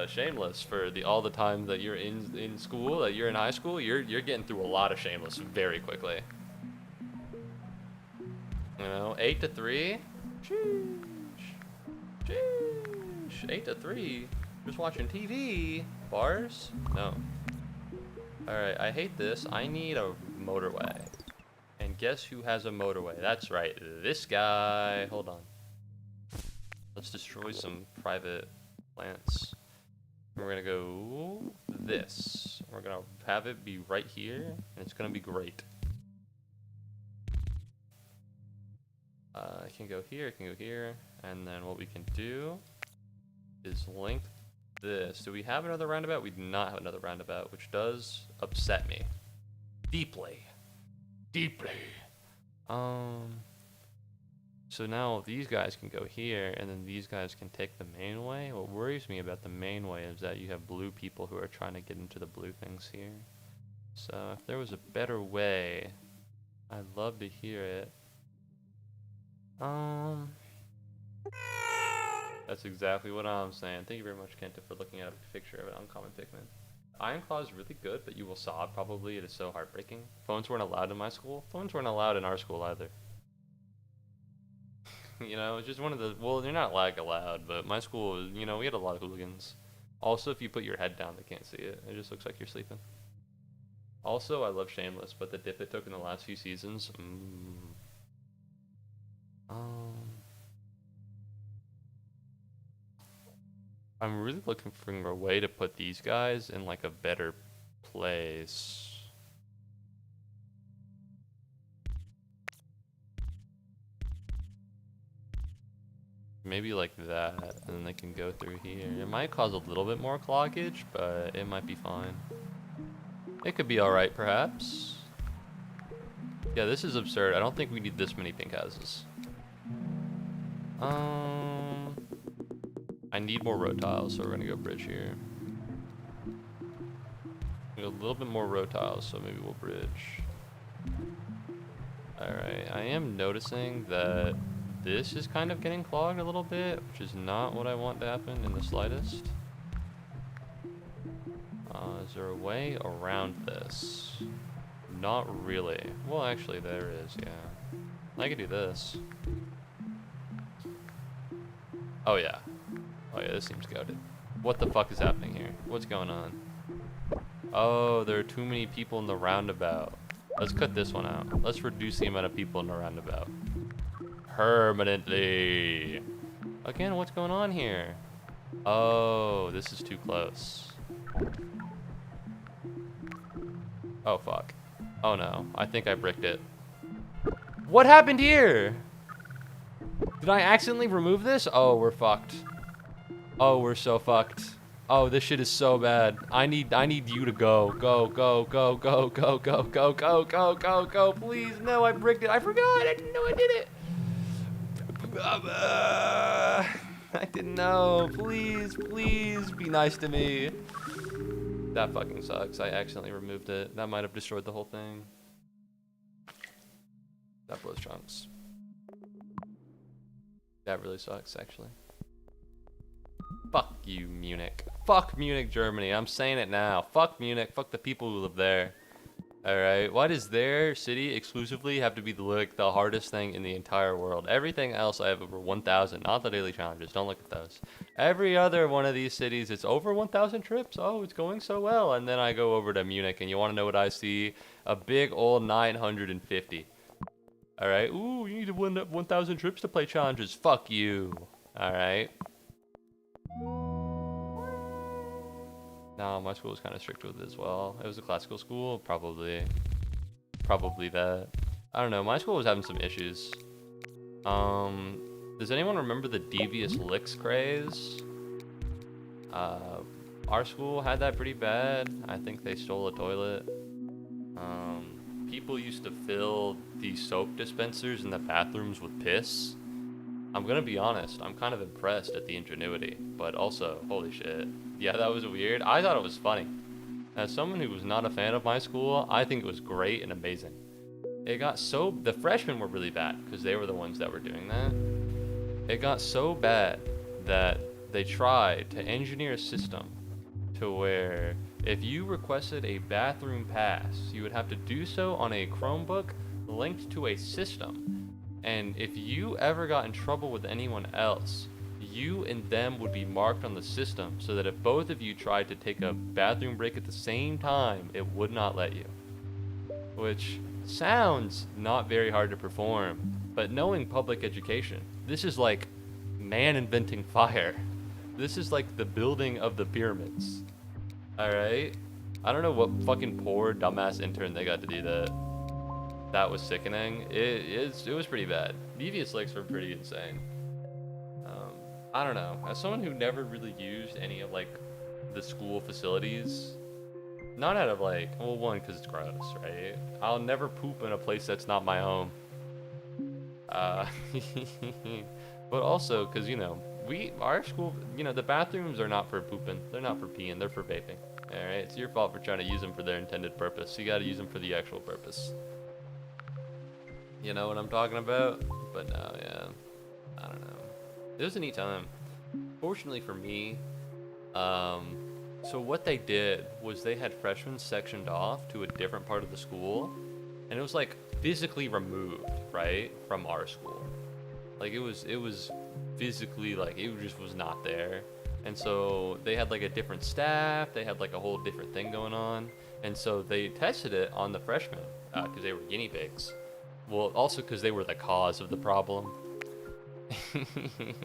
Shameless for all the time that you're in school, that you're in high school, you're getting through a lot of Shameless very quickly. You know, 8 to 3. Sheesh. 8 to 3. Just watching TV. Bars? No. Alright, I hate this. I need a motorway. And guess who has a motorway? That's right, this guy. Hold on. Let's destroy some private plants. And we're gonna go this. We're gonna have it be right here, and it's gonna be great. It can go here, it can go here, and then what we can do is link this. Do we have another roundabout? We do not have another roundabout, which does upset me. Deeply. Deeply. So now these guys can go here, and then these guys can take the main way. What worries me about the main way is that you have blue people who are trying to get into the blue things here. So if there was a better way, I'd love to hear it. That's exactly what I'm saying. Thank you very much, Kenta, for looking at a picture of an uncommon Pikmin. Iron Claw is really good, but you will sob probably. It is so heartbreaking. Phones weren't allowed in my school. Phones weren't allowed in our school either. You know, it's just one of the, well, they're not like allowed, but my school, you know, we had a lot of hooligans. Also, if you put your head down, they can't see it. It just looks like you're sleeping. Also, I love Shameless, but the dip it took in the last few seasons, I'm really looking for a way to put these guys in like a better place. Maybe like that, and then they can go through here. It might cause a little bit more cloggage, but it might be fine. It could be alright, perhaps. Yeah, this is absurd. I don't think we need this many pink houses. I need more road tiles, so we're gonna go bridge here. We need a little bit more road tiles, so maybe we'll bridge. Alright, I am noticing that this is kind of getting clogged a little bit, which is not what I want to happen in the slightest. Is there a way around this? Not really. Well, actually, there is, yeah. I could do this. Oh, yeah. Oh, yeah, this seems goated. What the fuck is happening here? What's going on? Oh, there are too many people in the roundabout. Let's cut this one out. Let's reduce the amount of people in the roundabout. Permanently. Again, what's going on here? Oh, this is too close. Oh, fuck. Oh, no. I think I bricked it. What happened here? Did I accidentally remove this? Oh, we're fucked. Oh, we're so fucked. Oh, this shit is so bad. I need you to go. Go, go, go, go, go, go, go, go, go, go, go. Please, no, I bricked it. I forgot. I didn't know I did it. I didn't know. Please, please be nice to me. That fucking sucks. I accidentally removed it. That might have destroyed the whole thing. That blows chunks. That really sucks, actually. Fuck you, Munich. Fuck Munich, Germany. I'm saying it now. Fuck Munich. Fuck the people who live there. All right. Why does their city exclusively have to be the hardest thing in the entire world? Everything else I have over 1,000. Not the daily challenges. Don't look at those. Every other one of these cities, it's over 1,000 trips. Oh, it's going so well. And then I go over to Munich, and you want to know what I see? A big old 950. All right. Ooh, you need to win 1,000 trips to play challenges. Fuck you. All right. No, my school was kind of strict with it as well. It was a classical school, probably that. I don't know. My school was having some issues. Does anyone remember the devious licks craze? Our school had that pretty bad. I think they stole a toilet. People used to fill the soap dispensers in the bathrooms with piss. I'm gonna be honest, I'm kind of impressed at the ingenuity, but also, holy shit. Yeah, that was weird. I thought it was funny. As someone who was not a fan of my school, I think it was great and amazing. The freshmen were really bad, because they were the ones that were doing that. It got so bad that they tried to engineer a system to where if you requested a bathroom pass, you would have to do so on a Chromebook linked to a system. And if you ever got in trouble with anyone else, you and them would be marked on the system so that if both of you tried to take a bathroom break at the same time, it would not let you. Which sounds not very hard to perform, but knowing public education, this is like man inventing fire. This is like the building of the pyramids. Alright? I don't know what fucking poor dumbass intern they got to do that. That was sickening. It was pretty bad. Devious licks were pretty insane. I don't know. As someone who never really used any of like the school facilities, not out of like, well, one, because it's gross, right? I'll never poop in a place that's not my home. But also because our school, the bathrooms are not for pooping. They're not for peeing. They're for vaping. All right, it's your fault for trying to use them for their intended purpose. You got to use them for the actual purpose. You know what I'm talking about? But no, yeah. I don't know. It was a neat time. Fortunately for me, so what they did was they had freshmen sectioned off to a different part of the school, and it was like physically removed, right, from our school. Like it was physically like it just was not there. And so they had like a different staff, they had like a whole different thing going on, and so they tested it on the freshmen because they were guinea pigs. Well, also because they were the cause of the problem.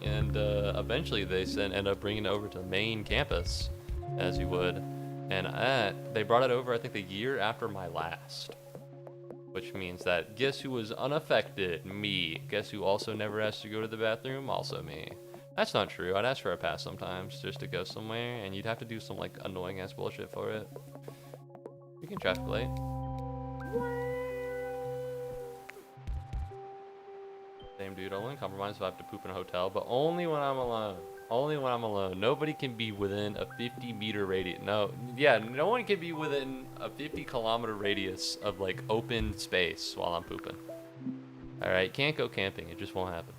And eventually they ended up bringing it over to the main campus, as you would. And they brought it over, I think, the year after my last. Which means that guess who was unaffected? Me. Guess who also never has to go to the bathroom? Also me. That's not true. I'd ask for a pass sometimes just to go somewhere, and you'd have to do some like annoying ass bullshit for it. You can traffic light. Same dude, I'll compromise if I have to poop in a hotel, but only when I'm alone. Only when I'm alone. Nobody can be within a 50-meter radius. No one can be within a 50-kilometer radius of like open space while I'm pooping. Alright, can't go camping. It just won't happen.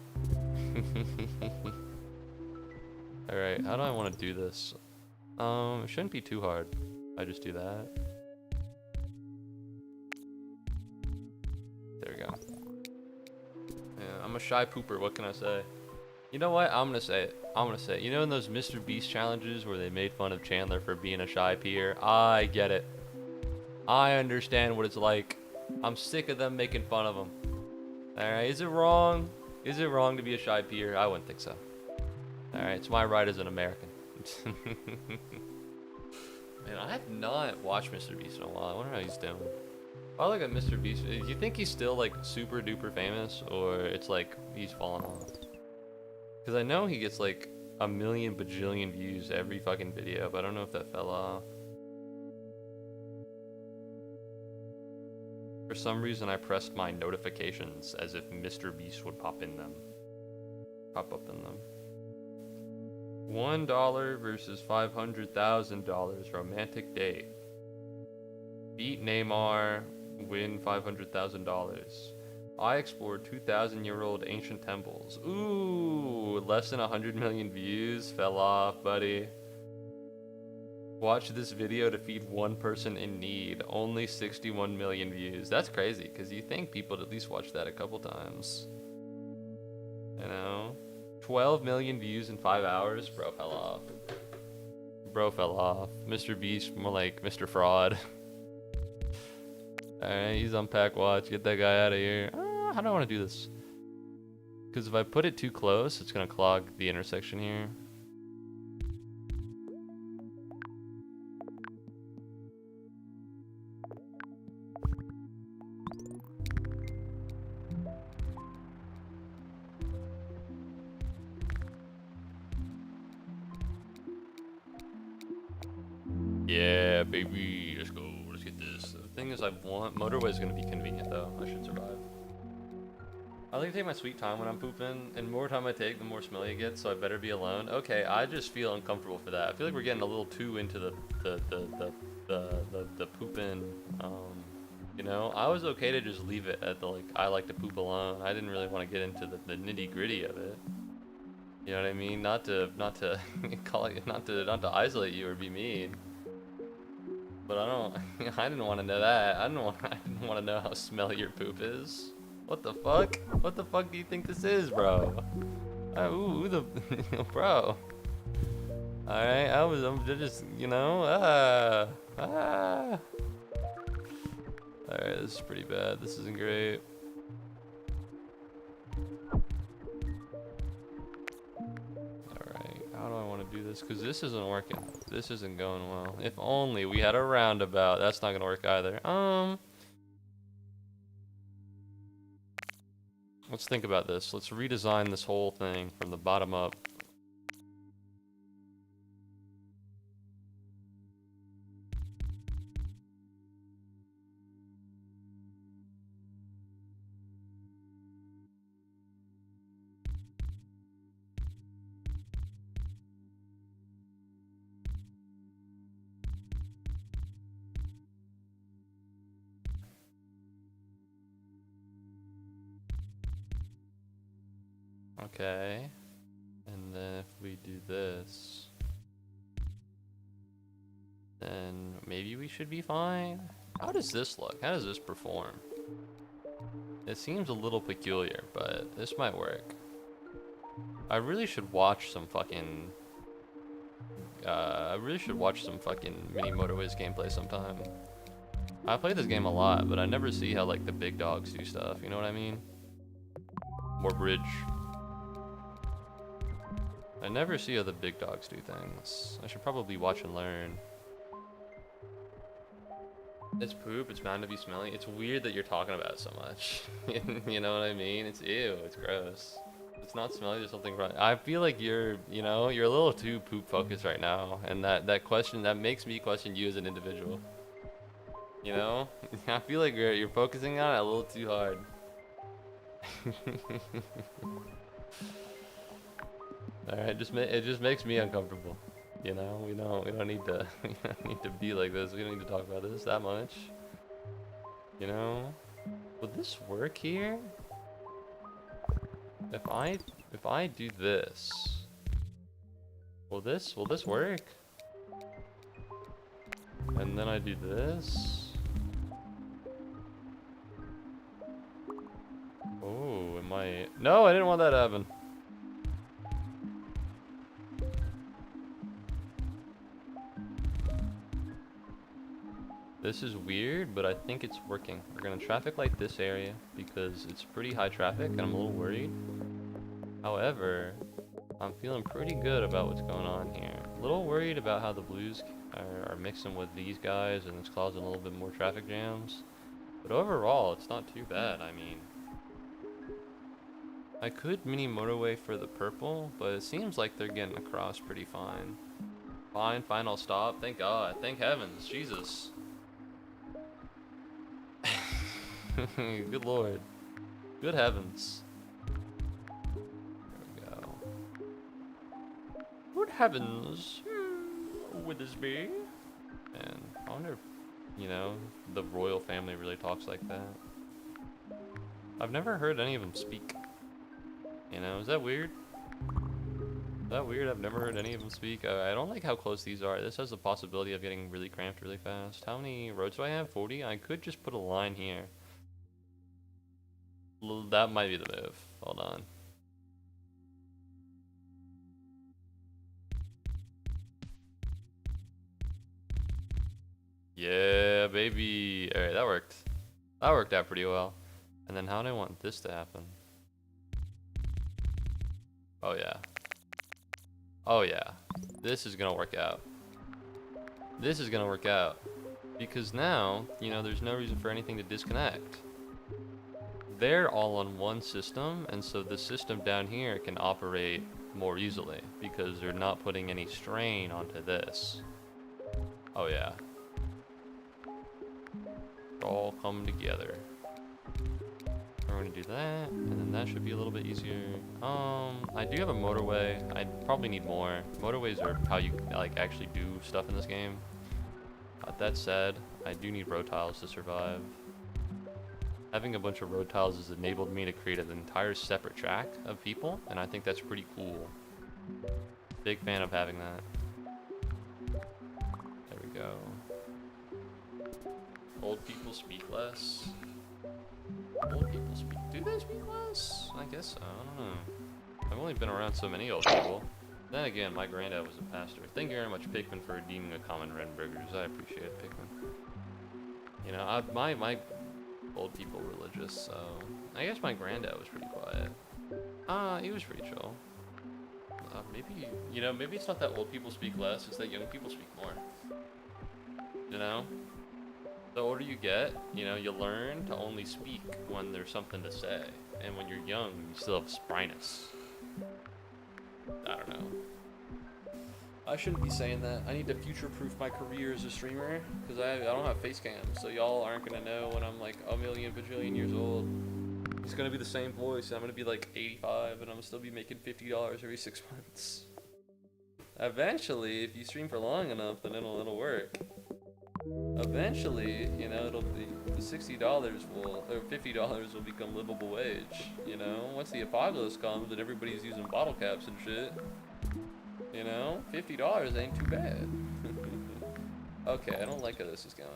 Alright, how do I want to do this? It shouldn't be too hard. I just do that. There we go. Yeah, I'm a shy pooper, what can I say? You know what? I'm gonna say it. You know in those Mr. Beast challenges where they made fun of Chandler for being a shy peer? I get it. I understand what it's like. I'm sick of them making fun of him. Alright, is it wrong? Is it wrong to be a shy peer? I wouldn't think so. Alright, it's my right as an American. Man, I have not watched Mr. Beast in a while. I wonder how he's doing. I look at Mr. Beast. Do you think he's still like super duper famous, or it's like he's fallen off? Because I know he gets like a million bajillion views every fucking video, but I don't know if that fell off. For some reason, I pressed my notifications as if Mr. Beast would pop up in them. $1 versus $500,000 romantic date. Beat Neymar, win $500,000. I explored 2,000-year-old ancient temples. Ooh, less than 100 million views. Fell off, buddy. Watch this video to feed one person in need. Only 61 million views. That's crazy, because you think people would at least watch that a couple times. You know? 12 million views in 5 hours? Bro fell off. Bro fell off. Mr. Beast, more like Mr. Fraud. Alright, he's on pack watch. Get that guy out of here. How do I want to do this? Because if I put it too close, it's going to clog the intersection here. Yeah, baby, let's go. Let's get this. The thing is, I want Motorways going to be convenient though. I should survive. I like to take my sweet time when I'm pooping, and the more time I take, the more smelly it gets. So I better be alone. Okay, I just feel uncomfortable for that. I feel like we're getting a little too into the pooping. You know, I was okay to just leave it at the like. I like to poop alone. I didn't really want to get into the nitty gritty of it. You know what I mean? Not to call it, not to isolate you or be mean. But I didn't want to know that. I didn't want to know how smelly your poop is. What the fuck? What the fuck do you think this is, bro? Ooh, the bro. All right, I'm just, you know, All right, this is pretty bad. This isn't great. How do I want to do this? Because this isn't working. This isn't going well. If only we had a roundabout. That's not going to work either. Let's think about this. Let's redesign this whole thing from the bottom up. Okay, and then if we do this, then maybe we should be fine. How does this look? How does this perform? It seems a little peculiar, but this might work. I really should watch some fucking mini Motorways gameplay sometime. I play this game a lot, but I never see how like the big dogs do stuff, you know what I mean? More bridge. I never see how the big dogs do things. I should probably watch and learn. It's poop, it's bound to be smelly. It's weird that you're talking about it so much. You know what I mean? It's ew, it's gross. It's not smelly, there's something wrong. I feel like you're a little too poop focused right now. And that question, that makes me question you as an individual. You know? I feel like you're focusing on it a little too hard. Alright, it just makes me uncomfortable. You know, we don't need to be like this. We don't need to talk about this that much. You know? Would this work here? If I do this, will this work? And then I do this. Oh, it might. No, I didn't want that to happen. This is weird, but I think it's working. We're gonna traffic light this area because it's pretty high traffic and I'm a little worried. However, I'm feeling pretty good about what's going on here. A little worried about how the blues are mixing with these guys and it's causing a little bit more traffic jams. But overall, it's not too bad. I mean, I could mini motorway for the purple, but it seems like they're getting across pretty fine. Fine, final stop. Thank God. Thank heavens. Jesus. Good Lord. Good heavens. There we go. Good heavens. Would this be? And I wonder if, you know, the royal family really talks like that. I've never heard any of them speak. You know, is that weird? that weird? I've never heard any of them speak. I don't like how close these are. This has the possibility of getting really cramped really fast. How many roads do I have? 40? I could just put a line here. That might be the move. Hold on. Yeah, baby. Alright, that worked. That worked out pretty well. And then how do I want this to happen? Oh yeah. Oh yeah. This is gonna work out. This is gonna work out. Because now, you know, there's no reason for anything to disconnect. They're all on one system, and so the system down here can operate more easily because they're not putting any strain onto this. Oh yeah. They're all come together. We're gonna do that, and then that should be a little bit easier. I do have a motorway. I probably need more. Motorways are how you like actually do stuff in this game. That said, I do need road tiles to survive. Having a bunch of road tiles has enabled me to create an entire separate track of people, and I think that's pretty cool. Big fan of having that. There we go. Old people speak less. Old people speak. Do they speak less? I guess so. I don't know. I've only been around so many old people. Then again, my granddad was a pastor. Thank you very much, Pikmin, for redeeming a common red burgers. I appreciate it, Pikmin. You know, my old people religious, so I guess my granddad was pretty quiet. He was pretty chill. Maybe, you know, maybe it's not that old people speak less, it's that young people speak more. You know? The older you get, you know, you learn to only speak when there's something to say. And when you're young, you still have spryness. I don't know. I shouldn't be saying that. I need to future-proof my career as a streamer, because I don't have face cam, so y'all aren't going to know when I'm like a million bajillion years old. It's going to be the same voice, and I'm going to be like 85, and I'm going to still be making $50 every 6 months. Eventually, if you stream for long enough, then it'll work. Eventually, you know, it'll be the $60 will, or $50 will become livable wage, you know? Once the apocalypse comes and everybody's using bottle caps and shit, you know, $50 ain't too bad. Okay, I don't like how this is going.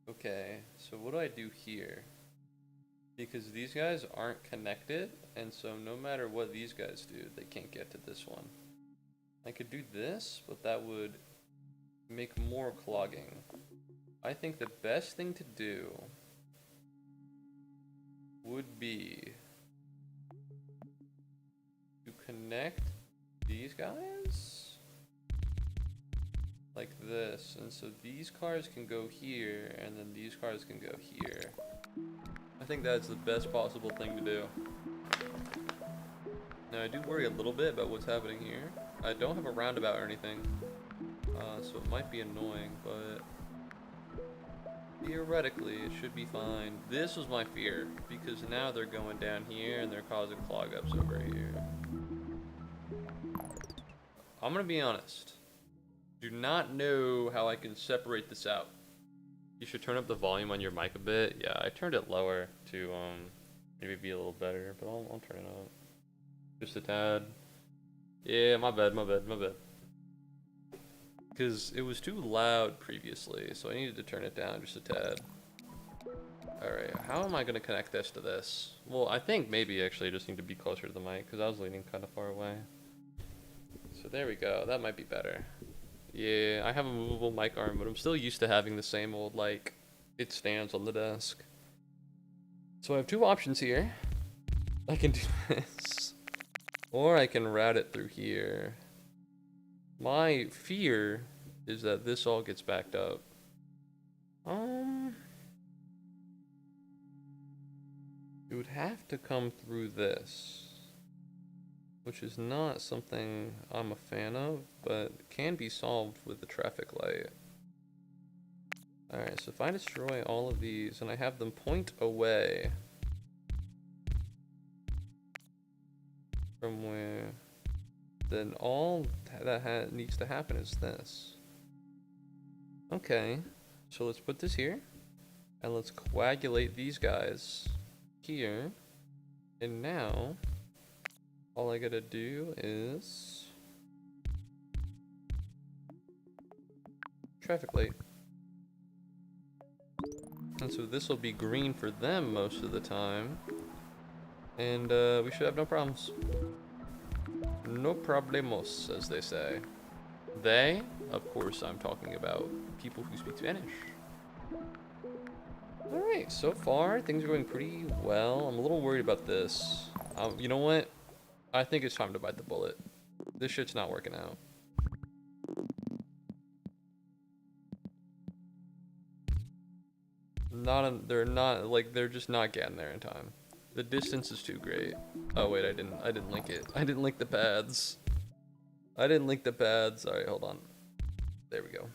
Okay, so what do I do here? Because these guys aren't connected, and so no matter what these guys do, they can't get to this one. I could do this, but that would make more clogging. I think the best thing to do would be to connect these guys like this, and so these cars can go here, and then these cars can go here. I think that's the best possible thing to do. Now I do worry a little bit about what's happening here. I don't have a roundabout or anything, so it might be annoying, but theoretically it should be fine. This was my fear, because now they're going down here and they're causing clog ups over here. I'm gonna be honest. Do not know how I can separate this out. You should turn up the volume on your mic a bit. Yeah, I turned it lower to maybe be a little better, but I'll turn it up. Just a tad. Yeah, my bad. Because it was too loud previously, so I needed to turn it down just a tad. Alright, how am I going to connect this to this? Well, I think maybe actually I just need to be closer to the mic, because I was leaning kind of far away. So there we go, that might be better. Yeah, I have a movable mic arm, but I'm still used to having the same old, like, it stands on the desk. So I have two options here. I can do this, or I can route it through here. My fear is that this all gets backed up. It would have to come through this, which is not something I'm a fan of, but can be solved with the traffic light. Alright, so if I destroy all of these and I have them point away from where, then all that needs to happen is this. Okay, so let's put this here. And let's coagulate these guys here. And now, all I gotta do is traffic light. And so this will be green for them most of the time. And we should have no problems. No problemos, as they say. They, of course, I'm talking about people who speak Spanish. Alright, so far, things are going pretty well. I'm a little worried about this. You know what? I think it's time to bite the bullet. This shit's not working out. They're just not getting there in time. The distance is too great. Oh wait, I didn't link it. I didn't link the paths. Alright, hold on. There we go.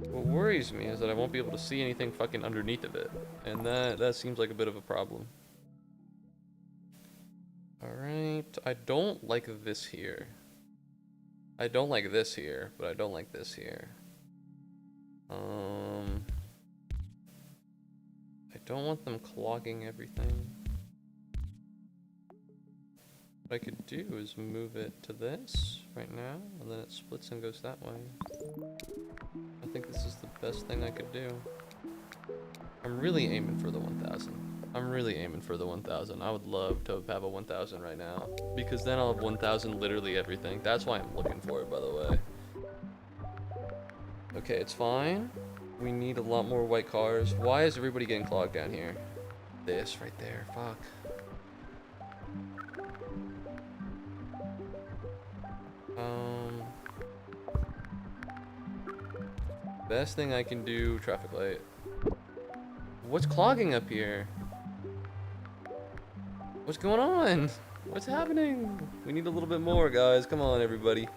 What worries me is that I won't be able to see anything fucking underneath of it. And that seems like a bit of a problem. Alright, I don't like this here. I don't like this here, but I don't like this here. I don't want them clogging everything. What I could do is move it to this right now, and then it splits and goes that way. I think this is the best thing I could do. I'm really aiming for the 1000. I would love to have a 1000 right now, because then I'll have 1000 literally everything. That's why I'm looking for it, by the way. Okay, it's fine. We need a lot more white cars. Why is everybody getting clogged down here? This right there, fuck. Best thing I can do, traffic light. What's clogging up here? What's going on? What's happening? We need a little bit more, guys. Come on, everybody.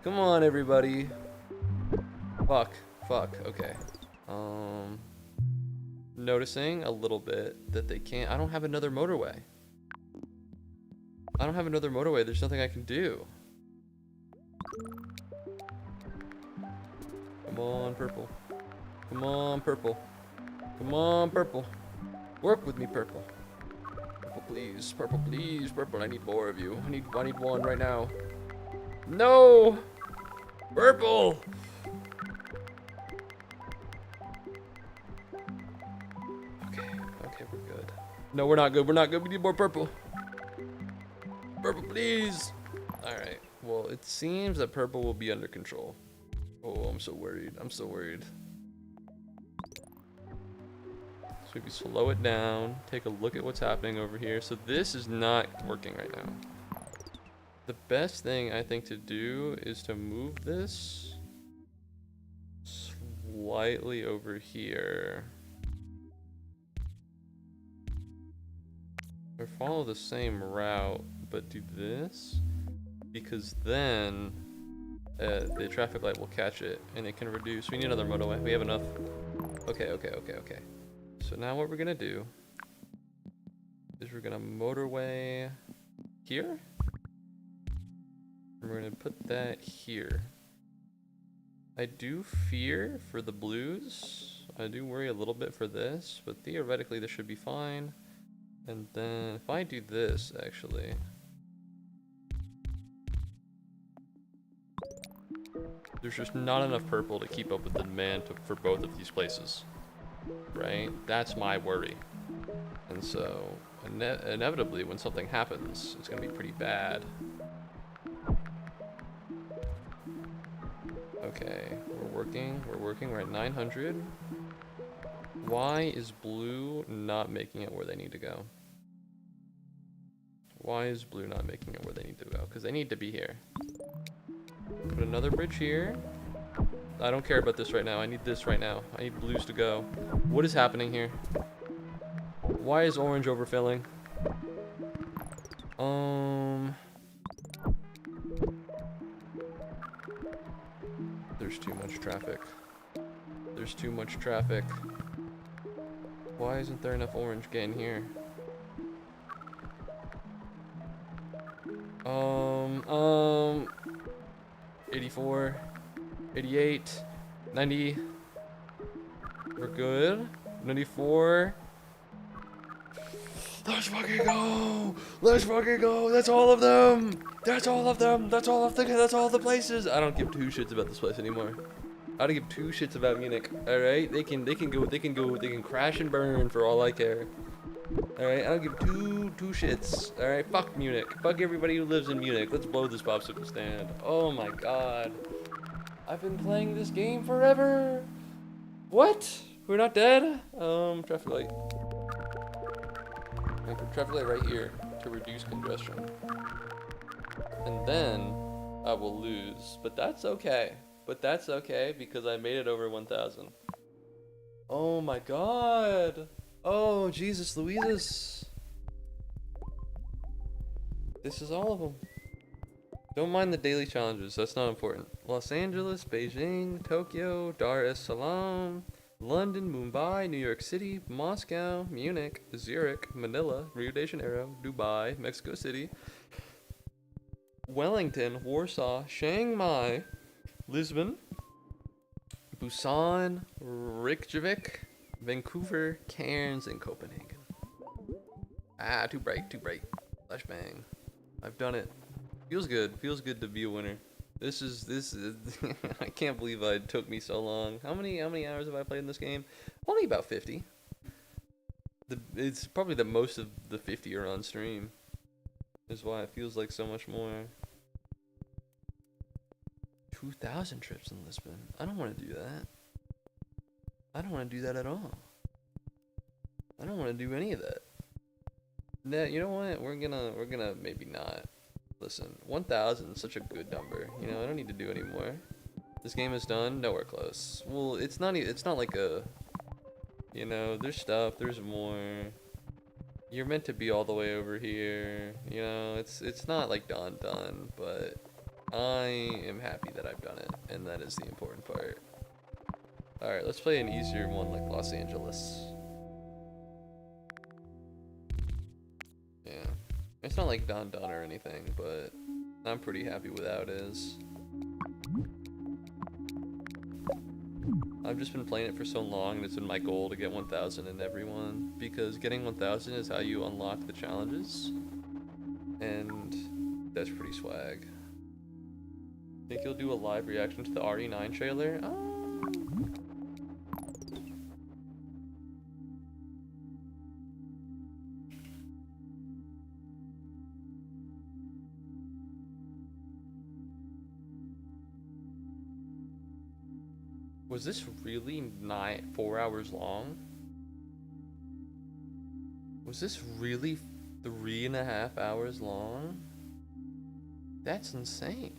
Come on, everybody. Fuck. Okay. Noticing a little bit that they can't. I don't have another motorway. There's nothing I can do. Come on, purple. Come on, purple. Come on, purple. Work with me, purple. Purple, please. Purple, please. Purple, I need more of you. I need one right now. No! Purple! Okay, we're good. No, we're not good. We need more purple. Purple, please. Alright. Well, it seems that purple will be under control. Oh, I'm so worried. So maybe slow it down. Take a look at what's happening over here. So this is not working right now. The best thing I think to do is to move this slightly over here. Or follow the same route, but do this, because then the traffic light will catch it and it can reduce. We need another motorway. We have enough. Okay. So now what we're gonna do is we're gonna motorway here. And we're gonna put that here. I do fear for the blues. I do worry a little bit for this, but theoretically this should be fine. And then if I do this, actually, there's just not enough purple to keep up with the demand for both of these places, right? That's my worry. And so inevitably when something happens, it's gonna be pretty bad. Okay, we're working, we're at 900. Why is blue not making it where they need to go? Why is blue not making it where they need to go? Because they need to be here. Put another bridge here. I don't care about this right now. I need this right now. I need blues to go. What is happening here? Why is orange overfilling? There's too much traffic. There's too much traffic. Why isn't there enough orange getting here? 84, 88, 90. We're good. 94. Let's fucking go! Let's fucking go! That's all of them! That's all of them! That's all of the places! I don't give two shits about this place anymore. I don't give two shits about Munich. Alright? They can crash and burn for all I care. Alright, I don't give two shits. Alright, fuck Munich. Fuck everybody who lives in Munich. Let's blow this popsicle stand. Oh my god. I've been playing this game forever! What? We're not dead? Traffic light. I put traffic light right here to reduce congestion. And then I will lose. But that's okay. But that's okay because I made it over 1,000. Oh my god! Oh, Jesus Louises. This is all of them. Don't mind the daily challenges, that's not important. Los Angeles, Beijing, Tokyo, Dar es Salaam, London, Mumbai, New York City, Moscow, Munich, Zurich, Manila, Rio de Janeiro, Dubai, Mexico City, Wellington, Warsaw, Chiang Mai, Lisbon, Busan, Reykjavik, Vancouver, Cairns, and Copenhagen. Ah, too bright, too bright. Flashbang. I've done it. Feels good to be a winner. This is I can't believe it took me so long. How many hours have I played in this game? Only about 50. It's probably the most of the 50 are on stream. Is why it feels like so much more. 2,000 trips in Lisbon. I don't want to do that. I don't want to do that at all. I don't want to do any of that. Nah, you know what? We're gonna maybe not. Listen, 1,000 is such a good number. You know, I don't need to do any more. This game is done. Nowhere close. Well, it's not like a. You know, there's stuff. There's more. You're meant to be all the way over here. You know, it's not like done, but I am happy that I've done it, and that is the important part. All right, let's play an easier one like Los Angeles. Yeah. It's not like done or anything, but I'm pretty happy with how it is. I've just been playing it for so long, and it's been my goal to get 1,000 in everyone, because getting 1,000 is how you unlock the challenges, and that's pretty swag. Think you'll do a live reaction to the RE9 trailer? Was this really 4 hours long? Was this really 3.5 hours long? That's insane.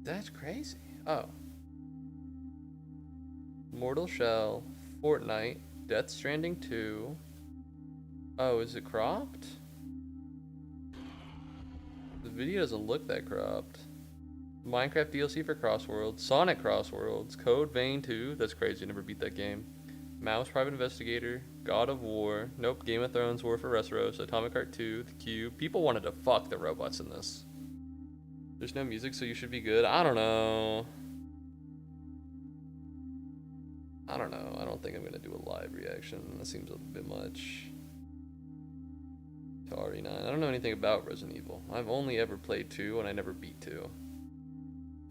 That's crazy. Oh. Mortal Shell, Fortnite, Death Stranding 2. Oh, is it cropped? The video doesn't look that cropped. Minecraft DLC for Crossworlds, Sonic Crossworlds, Code Vein 2, that's crazy, never beat that game. Mouse Private Investigator, God of War, nope, Game of Thrones War for Westeros, Atomic Heart 2, The Cube. People wanted to fuck the robots in this. There's no music, so you should be good. I don't know. I don't think I'm gonna do a live reaction. That seems a bit much. To RE9. I don't know anything about Resident Evil. I've only ever played 2 and I never beat 2.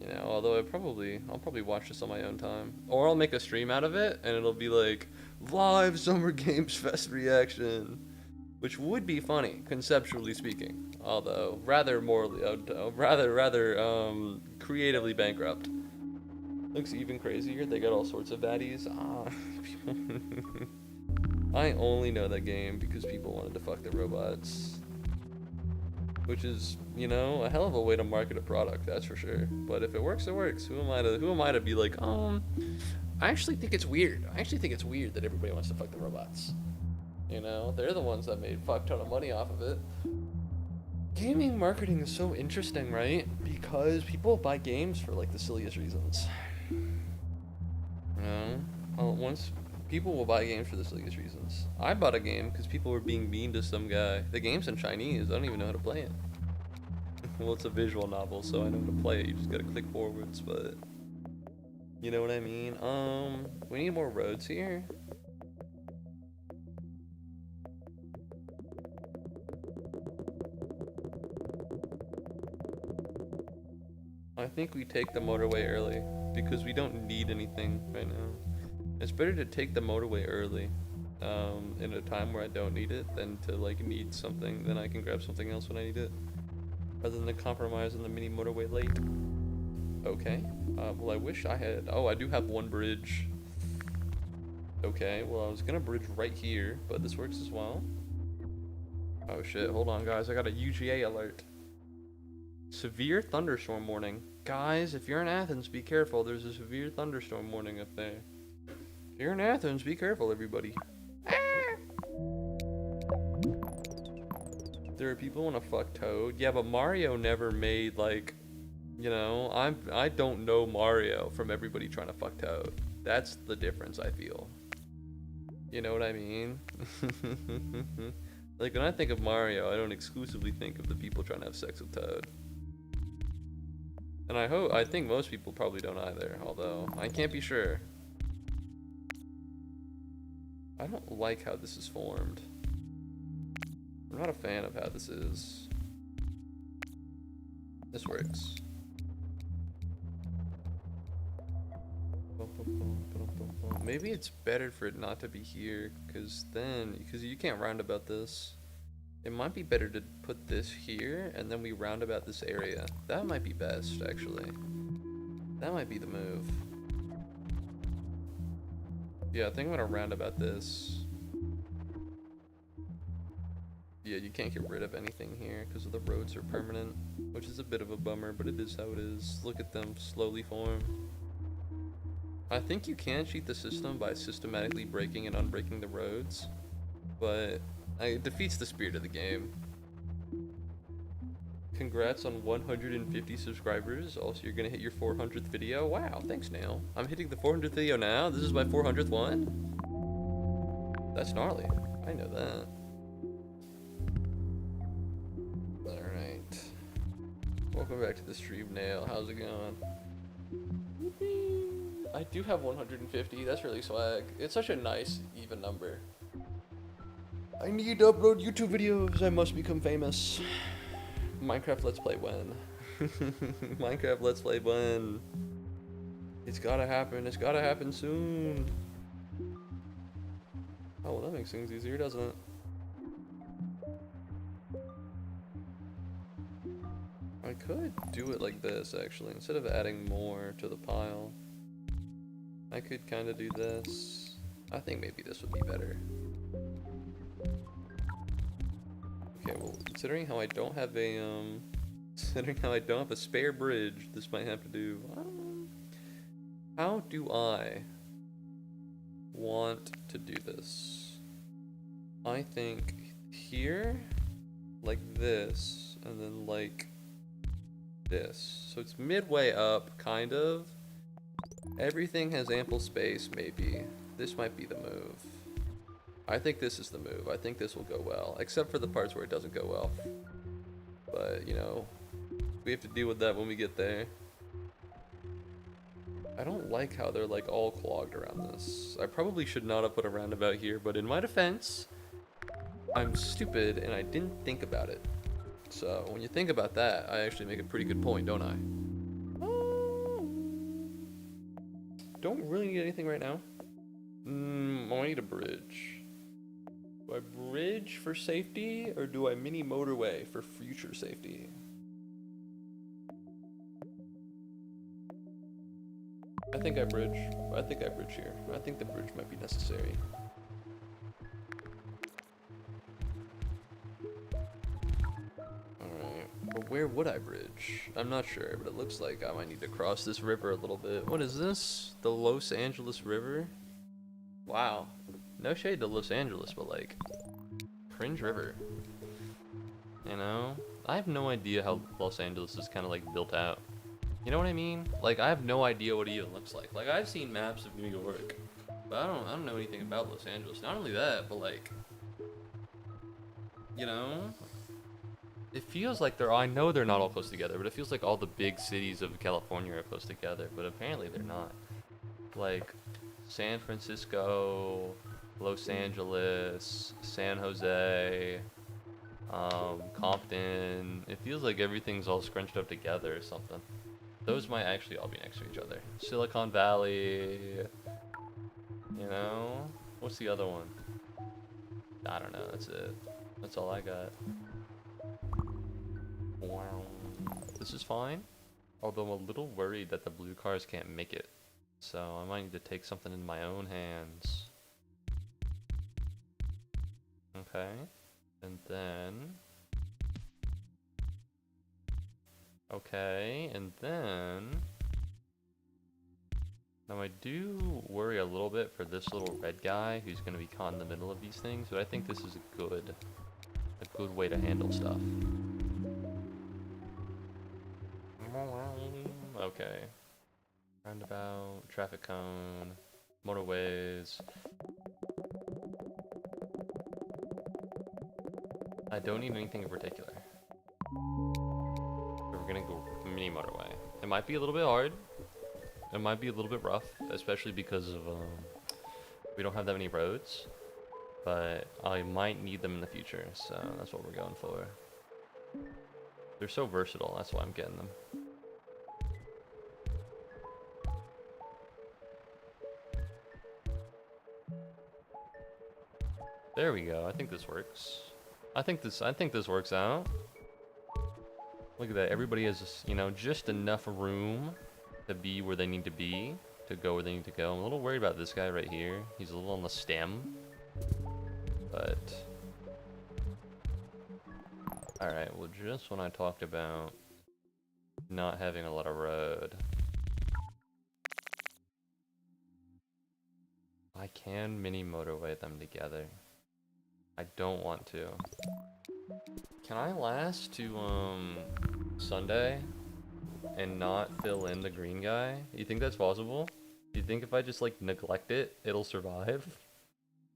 You know, although I'll probably watch this on my own time. Or I'll make a stream out of it and it'll be like live Summer Games Fest reaction. Which would be funny, conceptually speaking. Although rather creatively bankrupt. Looks even crazier. They got all sorts of baddies. I only know that game because people wanted to fuck the robots. Which is, you know, a hell of a way to market a product, that's for sure. But if it works, it works. Who am I to be like, I actually think it's weird. I actually think it's weird that everybody wants to fuck the robots. You know, they're the ones that made a fuck ton of money off of it. Gaming marketing is so interesting, right? Because people buy games for like the silliest reasons. You know, people will buy games for the silliest reasons. I bought a game because people were being mean to some guy. The game's in Chinese. I don't even know how to play it. Well, it's a visual novel, so I know how to play it. You just gotta click forwards, but you know what I mean? We need more roads here. I think we take the motorway early because we don't need anything right now. It's better to take the motorway early, in a time where I don't need it than to like need something, then I can grab something else when I need it. Rather than to compromise on the mini motorway late. Okay. Well, I wish I had. Oh, I do have one bridge. Okay, well, I was gonna bridge right here, but this works as well. Oh shit, hold on, guys. I got a UGA alert. Severe thunderstorm warning. Guys, if you're in Athens, be careful. There's a severe thunderstorm warning up there. If you're in Athens, be careful, everybody. There are people who want to fuck Toad. Yeah, but Mario never made, like, you know, I don't know Mario from everybody trying to fuck Toad. That's the difference, I feel. You know what I mean? Like, when I think of Mario, I don't exclusively think of the people trying to have sex with Toad. And I think most people probably don't either, although I can't be sure. I don't like how this is formed. I'm not a fan of how this is. This works. Maybe it's better for it not to be here, because you can't roundabout this. It might be better to put this here, and then we roundabout this area. That might be best, actually. That might be the move. Yeah, I think I'm gonna roundabout this. Yeah, you can't get rid of anything here because the roads are permanent, which is a bit of a bummer, but it is how it is. Look at them slowly form. I think you can cheat the system by systematically breaking and unbreaking the roads, but it defeats the spirit of the game. Congrats on 150 subscribers. Also, you're gonna hit your 400th video. Wow, thanks, Nail. I'm hitting the 400th video now. This is my 400th one. That's gnarly. I know that. Alright. Welcome back to the stream, Nail. How's it going? I do have 150. That's really swag. It's such a nice, even number. I need to upload YouTube videos. I must become famous. Minecraft Let's Play when? Minecraft Let's Play when? It's gotta happen. It's gotta happen soon. Oh, well, that makes things easier, doesn't it? I could do it like this, actually. Instead of adding more to the pile, I could kind of do this. I think maybe this would be better. Okay, well, considering how I don't have a spare bridge, this might have to do. How do I want to do this? I think here, like this, and then like this. So it's midway up, kind of. Everything has ample space, maybe. This might be the move. I think this is the move. I think this will go well, except for the parts where it doesn't go well. But, you know, we have to deal with that when we get there. I don't like how they're like all clogged around this. I probably should not have put a roundabout here, but in my defense, I'm stupid and I didn't think about it. So when you think about that, I actually make a pretty good point, don't I? Don't really need anything right now. I need a bridge. Do I bridge for safety, or do I mini motorway for future safety? I think I bridge. I think I bridge here. I think the bridge might be necessary. Alright, but where would I bridge? I'm not sure, but it looks like I might need to cross this river a little bit. What is this? The Los Angeles River? Wow. No shade to Los Angeles, but like, cringe river. You know? I have no idea how Los Angeles is kind of like built out. You know what I mean? Like, I have no idea what it even looks like. Like, I've seen maps of New York, but I don't know anything about Los Angeles. Not only that, but like, you know? It feels like I know they're not all close together, but it feels like all the big cities of California are close together, but apparently they're not. Like San Francisco, Los Angeles, San Jose, Compton. It feels like everything's all scrunched up together or something. Those might actually all be next to each other. Silicon Valley, you know? What's the other one? I don't know, that's it. That's all I got. Wow. This is fine, although I'm a little worried that the blue cars can't make it. So I might need to take something in my own hands. Okay. And then... Okay, and then... Now I do worry a little bit for this little red guy who's going to be caught in the middle of these things, but I think this is a good way to handle stuff. Okay. Roundabout, traffic cone, motorways. I don't need anything in particular. So we're gonna go mini motorway. It might be a little bit hard. It might be a little bit rough, especially because of we don't have that many roads. But I might need them in the future, so that's what we're going for. They're so versatile, that's why I'm getting them. There we go. I think this works. I think this works out. Look at that. Everybody has, you know, just enough room to be where they need to be, to go where they need to go. I'm a little worried about this guy right here. He's a little on the stem. But alright, well, just when I talked about not having a lot of road, I can mini motorway them together. I don't want to. Can I last to Sunday and not fill in the green guy? You think that's possible? Do you think if I just like neglect it, it'll survive?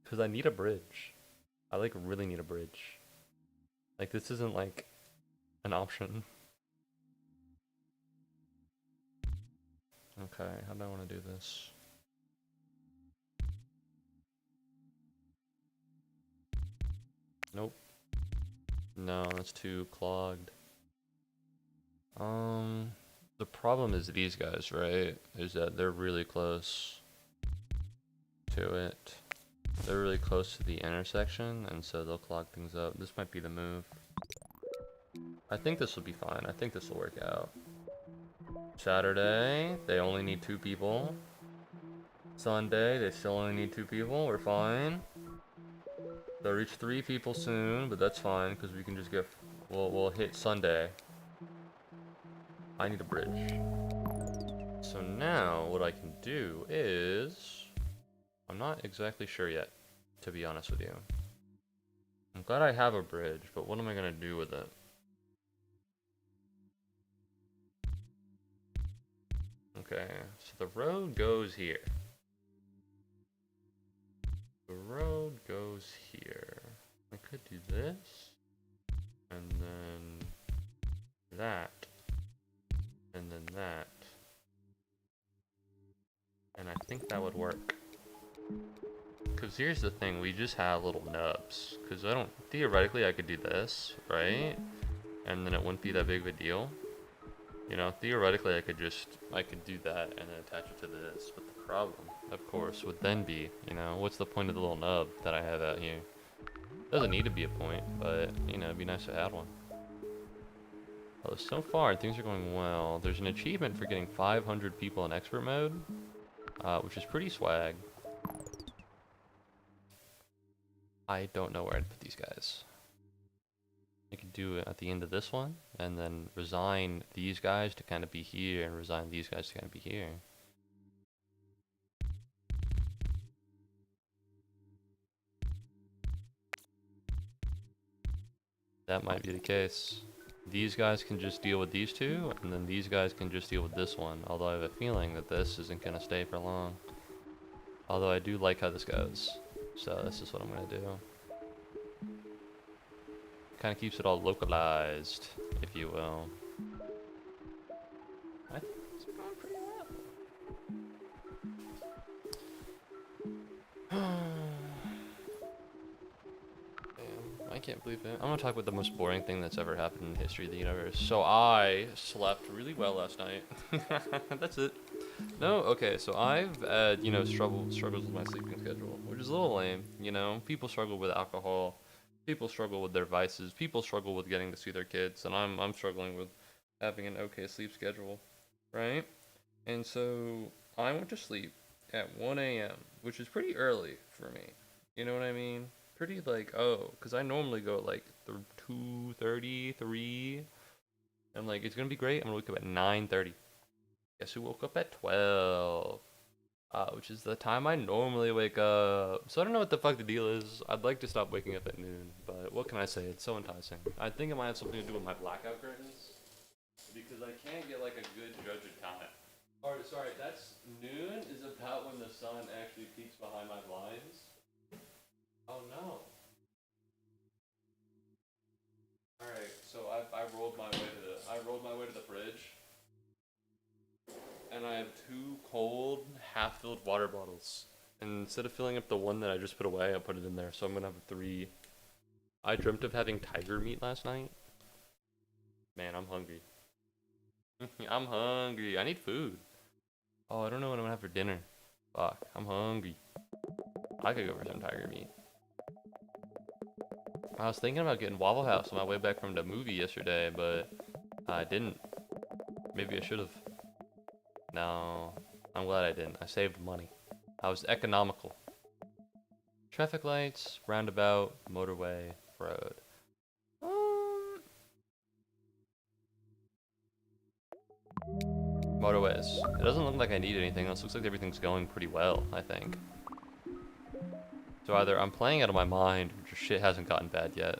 Because I need a bridge. I like really need a bridge. Like this isn't like an option. Okay, how do I want to do this? Nope. No, that's too clogged. The problem is these guys, right? Is that they're really close to it. They're really close to the intersection, and so they'll clog things up. This might be the move. I think this will be fine. I think this will work out. Saturday, they only need 2 people. Sunday, they still only need 2 people. We're fine. They'll reach 3 people soon, but that's fine because we can just get. We'll hit Sunday. I need a bridge. So now what I can do is, I'm not exactly sure yet, to be honest with you. I'm glad I have a bridge, but what am I gonna do with it? Okay, so the road goes here. The road goes here. I could do this, and then that, and then that. And I think that would work. Because here's the thing, we just have little nubs. Because I don't, theoretically I could do this, right? And then it wouldn't be that big of a deal. You know, theoretically I could do that and then attach it to this. But the problem, of course, would then be, you know, what's the point of the little nub that I have out here? Doesn't need to be a point, but, you know, it'd be nice to add one. Well, so far, things are going well. There's an achievement for getting 500 people in expert mode, which is pretty swag. I don't know where I'd put these guys. I could do it at the end of this one, and then resign these guys to kind of be here, and resign these guys to kind of be here. That might be the case. These guys can just deal with these 2, and then these guys can just deal with this one, although I have a feeling that this isn't going to stay for long. Although I do like how this goes. So this is what I'm going to do. Kind of keeps it all localized, if you will. I think it's going pretty well. Damn, I can't believe it. I'm gonna talk about the most boring thing that's ever happened in the history of the universe. So I slept really well last night. That's it. No, okay, so I've, you know, struggles with my sleeping schedule, which is a little lame, you know? People struggle with alcohol, people struggle with their vices, people struggle with getting to see their kids, and I'm struggling with having an okay sleep schedule, right? And so I went to sleep at 1 a.m., which is pretty early for me. You know what I mean? Pretty like, oh, because I normally go at like 2:30, 3, and like, it's gonna be great. I'm gonna wake up at 9:30. Guess who woke up at 12? Which is the time I normally wake up. So I don't know what the fuck the deal is. I'd like to stop waking up at noon, but what can I say? It's so enticing. I think it might have something to do with my blackout curtains, because I can't get like a good judge of time. Or sorry, that's noon is about when the sun actually peeks behind my blinds. Oh no. All right, so I rolled my way to the fridge. And I have 2 cold, half-filled water bottles. And instead of filling up the one that I just put away, I put it in there. So I'm gonna have 3. I dreamt of having tiger meat last night. Man, I'm hungry. I'm hungry. I need food. Oh, I don't know what I'm gonna have for dinner. Fuck, I'm hungry. I could go for some tiger meat. I was thinking about getting Waffle House on my way back from the movie yesterday, but I didn't. Maybe I should have. No, I'm glad I didn't. I saved money. I was economical. Traffic lights, roundabout, motorway, road. Motorways. It doesn't look like I need anything else. Looks like everything's going pretty well, I think. So either I'm playing out of my mind, or just shit hasn't gotten bad yet.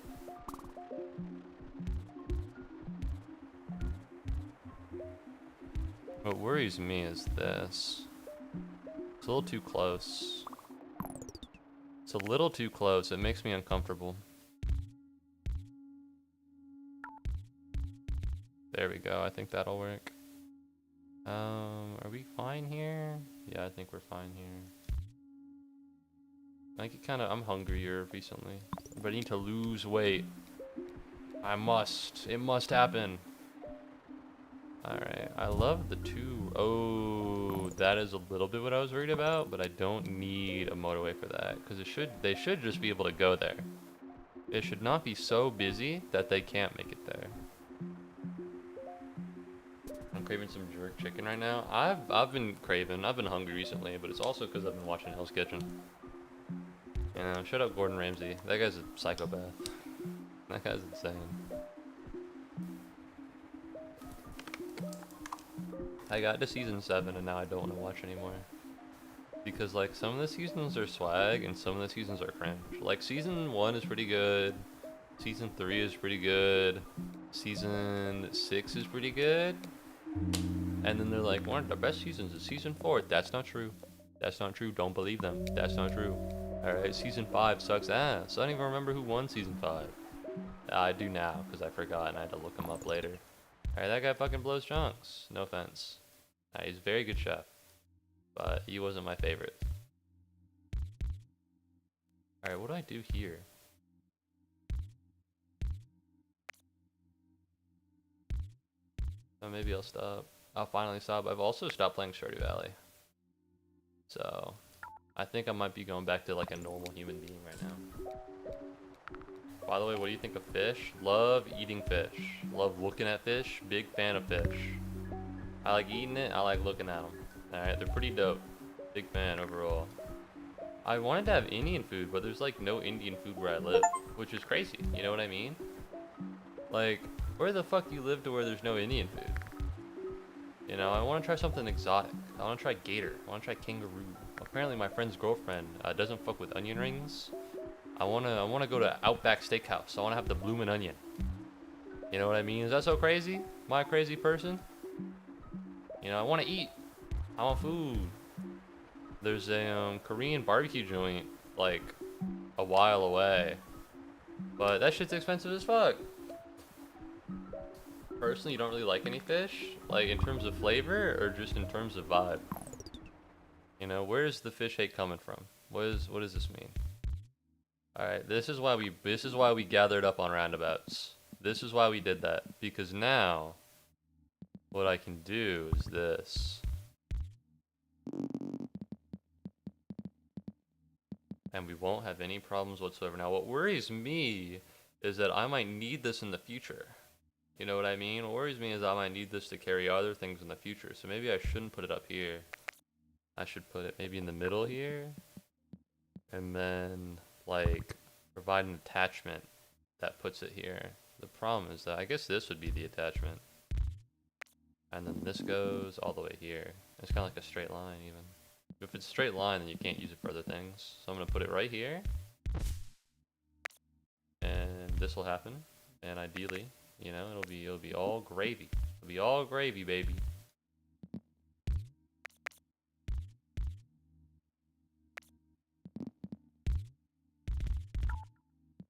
What worries me is this. It's a little too close. It's a little too close. It makes me uncomfortable. There we go. I think that'll work. Are we fine here? Yeah, I think we're fine here. I get I'm hungrier recently, but I need to lose weight. I must. It must happen. Alright, I love the 2. Oh, that is a little bit what I was worried about, but I don't need a motorway for that, because they should just be able to go there. It should not be so busy that they can't make it there. I'm craving some jerk chicken right now. I've been hungry recently, but it's also because I've been watching Hell's Kitchen. You know, shut up Gordon Ramsay. That guy's a psychopath. That guy's insane. I got to season 7 and now I don't want to watch anymore. Because like some of the seasons are swag and some of the seasons are cringe. Like season 1 is pretty good. Season 3 is pretty good. Season 6 is pretty good. And then they're like, one of the best seasons is season 4. That's not true. That's not true. Don't believe them. That's not true. Alright, season 5 sucks ass. I don't even remember who won season 5. I do now, because I forgot and I had to look him up later. Alright, that guy fucking blows chunks. No offense. He's a very good chef. But he wasn't my favorite. Alright, what do I do here? So maybe I'll stop. I'll finally stop. I've also stopped playing Stardew Valley. So, I think I might be going back to like a normal human being right now. By the way, what do you think of fish? Love eating fish. Love looking at fish. Big fan of fish. I like eating it. I like looking at them. Alright, they're pretty dope. Big fan overall. I wanted to have Indian food, but there's like no Indian food where I live, which is crazy. You know what I mean? Like, where the fuck do you live to where there's no Indian food? You know, I want to try something exotic. I want to try gator. I want to try kangaroo. Apparently my friend's girlfriend doesn't fuck with onion rings. I wanna go to Outback Steakhouse. I wanna have the bloomin' onion. You know what I mean? Is that so crazy? Am I a crazy person? You know, I wanna eat. I want food. There's a Korean barbecue joint like a while away. But that shit's expensive as fuck. Personally, you don't really like any fish? Like, in terms of flavor, or just in terms of vibe? You know, where's the fish hate coming from? What does this mean? Alright, this is why we gathered up on roundabouts. This is why we did that. Because now, what I can do is this. And we won't have any problems whatsoever. Now, what worries me is that I might need this in the future. You know what I mean? What worries me is I might need this to carry other things in the future. So maybe I shouldn't put it up here. I should put it maybe in the middle here. And then, like, provide an attachment that puts it here. The problem is that I guess this would be the attachment. And then this goes all the way here. It's kind of like a straight line even. If it's a straight line, then you can't use it for other things. So I'm gonna put it right here. And this will happen. And ideally, you know, it'll be all gravy. It'll be all gravy, baby.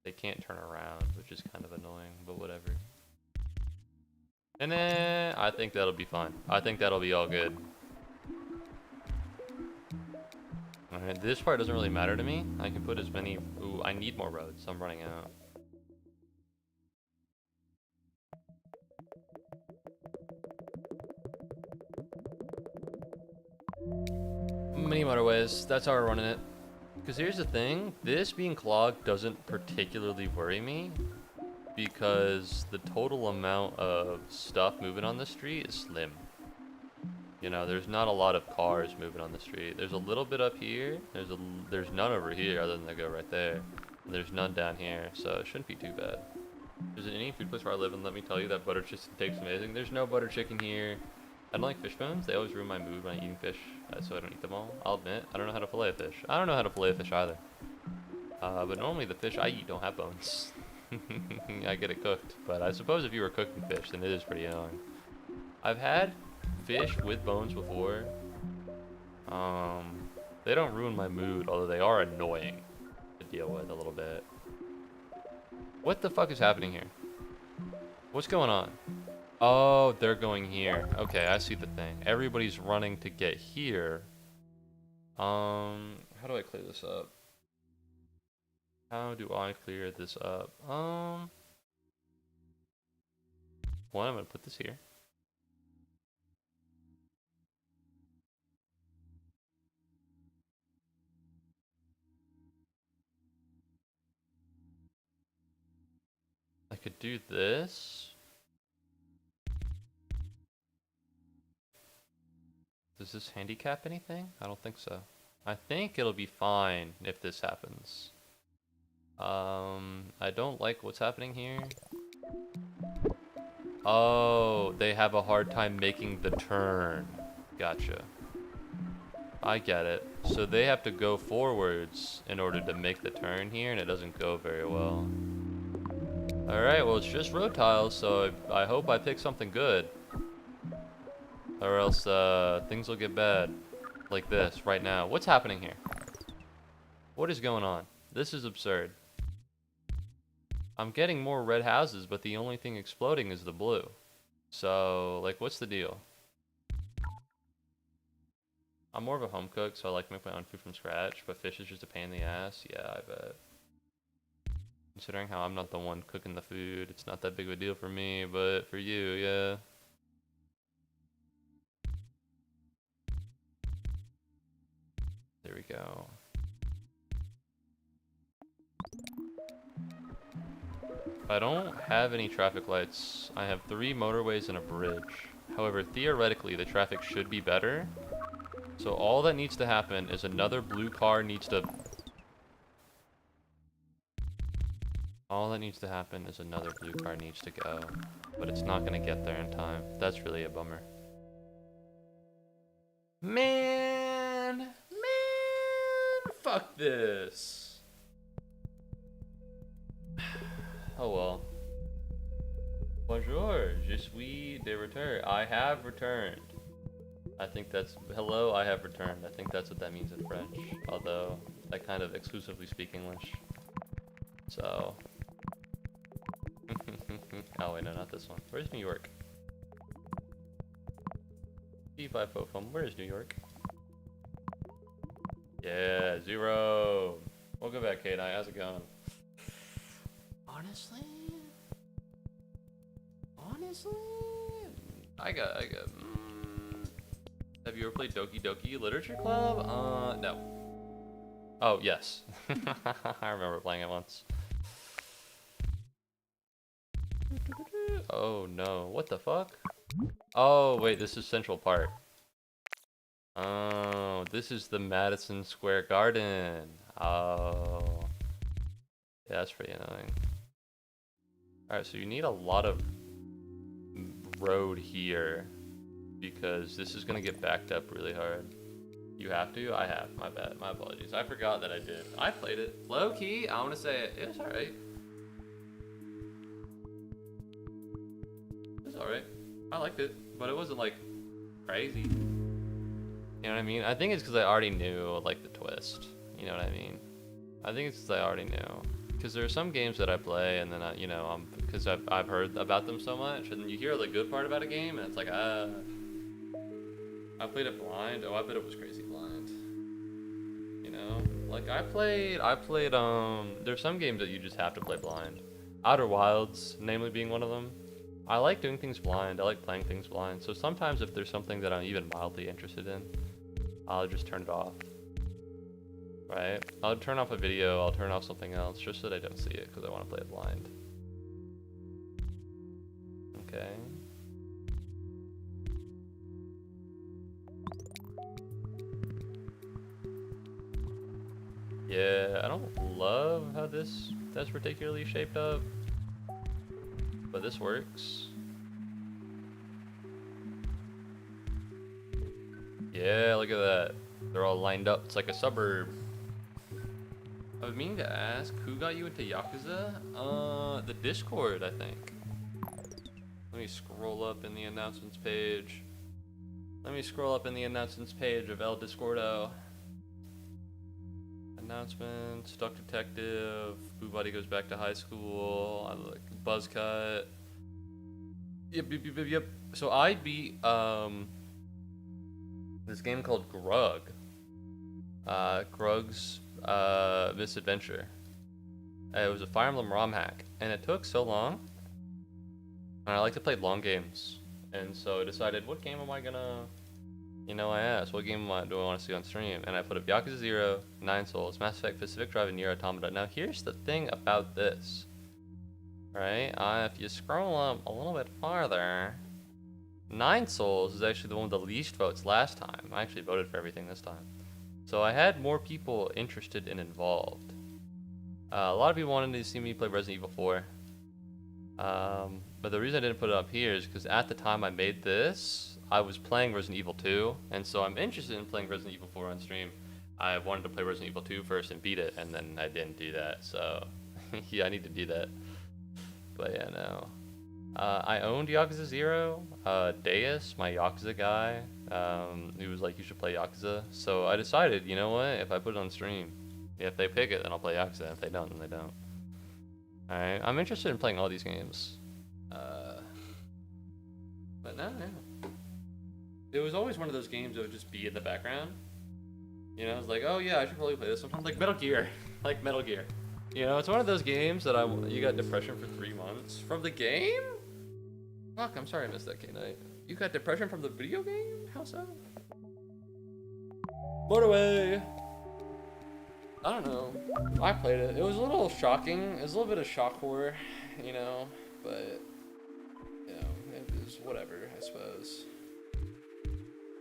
They can't turn around, which is kind of annoying, but whatever. And then I think that'll be fine. I think that'll be all good. Alright, this part doesn't really matter to me. I can put as many... Ooh, I need more roads. I'm running out. Mini motorways. That's how we're running it. Because here's the thing. This being clogged doesn't particularly worry me. Because the total amount of stuff moving on the street is slim. You know, there's not a lot of cars moving on the street. There's a little bit up here. There's none over here other than they go right there. And there's none down here, so it shouldn't be too bad. There's any food place where I live, and let me tell you that butter chicken tastes amazing. There's no butter chicken here. I don't like fish bones. They always ruin my mood when I'm eating fish, so I don't eat them all. I'll admit, I don't know how to fillet a fish. I don't know how to fillet a fish either. But normally the fish I eat don't have bones. I get it cooked. But I suppose if you were cooking fish, then it is pretty annoying. I've had fish with bones before. They don't ruin my mood, although they are annoying to deal with a little bit. What the fuck is happening here? What's going on? Oh, they're going here. Okay, I see the thing. Everybody's running to get here. How do I clear this up? How do I clear this up? One, I'm gonna put this here. I could do this. Does this handicap anything? I don't think so. I think it'll be fine if this happens. I don't like what's happening here. Oh, they have a hard time making the turn. Gotcha. I get it. So they have to go forwards in order to make the turn here, and it doesn't go very well. Alright, well, it's just road tiles, so I hope I pick something good. Or else things will get bad. Like this, right now. What's happening here? What is going on? This is absurd. I'm getting more red houses, but the only thing exploding is the blue. So, like, what's the deal? I'm more of a home cook, so I like to make my own food from scratch, but fish is just a pain in the ass. Yeah, I bet. Considering how I'm not the one cooking the food, it's not that big of a deal for me, but for you, yeah. There we go. I don't have any traffic lights. I have 3 motorways and a bridge. However, theoretically, the traffic should be better. So all that needs to happen is another blue car needs to... All that needs to happen is another blue car needs to go. But it's not going to get there in time. That's really a bummer. Man! Fuck this! Oh well. Bonjour, je suis de retour. I have returned. I think that's... Hello, I have returned. I think that's what that means in French. Although, I kind of exclusively speak English. So, Oh wait, no, not this one. Where's New York? E5 Fofum, where's New York? Yeah, 0. Welcome back, K9. How's it going? Honestly, I got. Have you ever played Doki Doki Literature Club? No. Oh, yes. I remember playing it once. Oh no, what the fuck? Oh wait, this is Central Park. Oh, this is the Madison Square Garden. Oh. Yeah, that's pretty annoying. Alright, so you need a lot of road here because this is gonna get backed up really hard. You have to? I have. My bad. My apologies. I forgot that I did. I played it. Low key, I want to say it was alright. It was alright. I liked it, but it wasn't like crazy. You know what I mean? I think it's because I already knew like the twist. You know what I mean? I think it's because I already knew. Because there are some games that I play and then because I've heard about them so much, and then you hear the good part about a game, and it's like I played it blind. Oh, I bet it was crazy blind. You know, like I played. There's some games that you just have to play blind. Outer Wilds, namely being one of them. I like doing things blind. I like playing things blind. So sometimes if there's something that I'm even mildly interested in, I'll just turn it off. Right? I'll turn off a video, I'll turn off something else just so that I don't see it because I want to play it blind. Okay. Yeah, I don't love how that's particularly shaped up, but this works. Yeah, look at that. They're all lined up. It's like a suburb. I was meaning to ask, who got you into Yakuza? The Discord, I think. Let me scroll up in the announcements page. Let me scroll up in the announcements page of El Discordo. Announcements, Duck Detective, Muubody goes back to high school, I like Buzzcut. Yep. So I beat this game called Grug. Grug's Misadventure. It was a Fire Emblem ROM hack, and it took so long. And I like to play long games, and so I decided, what game am I gonna? I asked, what game do I want to see on stream? And I put up Yakuza 0, 9 Souls, Mass Effect, Pacific Drive, and Nier Automata. Now here's the thing about this, right? If you scroll up a little bit farther, 9 Souls is actually the one with the least votes last time. I actually voted for everything this time. So I had more people interested and involved. A lot of people wanted to see me play Resident Evil 4. But the reason I didn't put it up here is because at the time I made this, I was playing Resident Evil 2, and so I'm interested in playing Resident Evil 4 on stream. I wanted to play Resident Evil 2 first and beat it, and then I didn't do that, so yeah, I need to do that. But yeah, no. I owned Yakuza 0. Deus, my Yakuza guy, he was like, you should play Yakuza. So I decided, you know what, if I put it on stream, if they pick it, then I'll play Yakuza. If they don't, then they don't. Alright, I'm interested in playing all these games. But no. It was always one of those games that would just be in the background. I was like, oh yeah, I should probably play this. Sometimes like Metal Gear. Like Metal Gear. It's one of those games that you got depression for 3 months. From the game? Fuck, I'm sorry I missed that, K-Night. You got depression from the video game? How so? Motorway! I don't know. I played it. It was a little shocking. It was a little bit of shock horror, but, it was whatever, I suppose.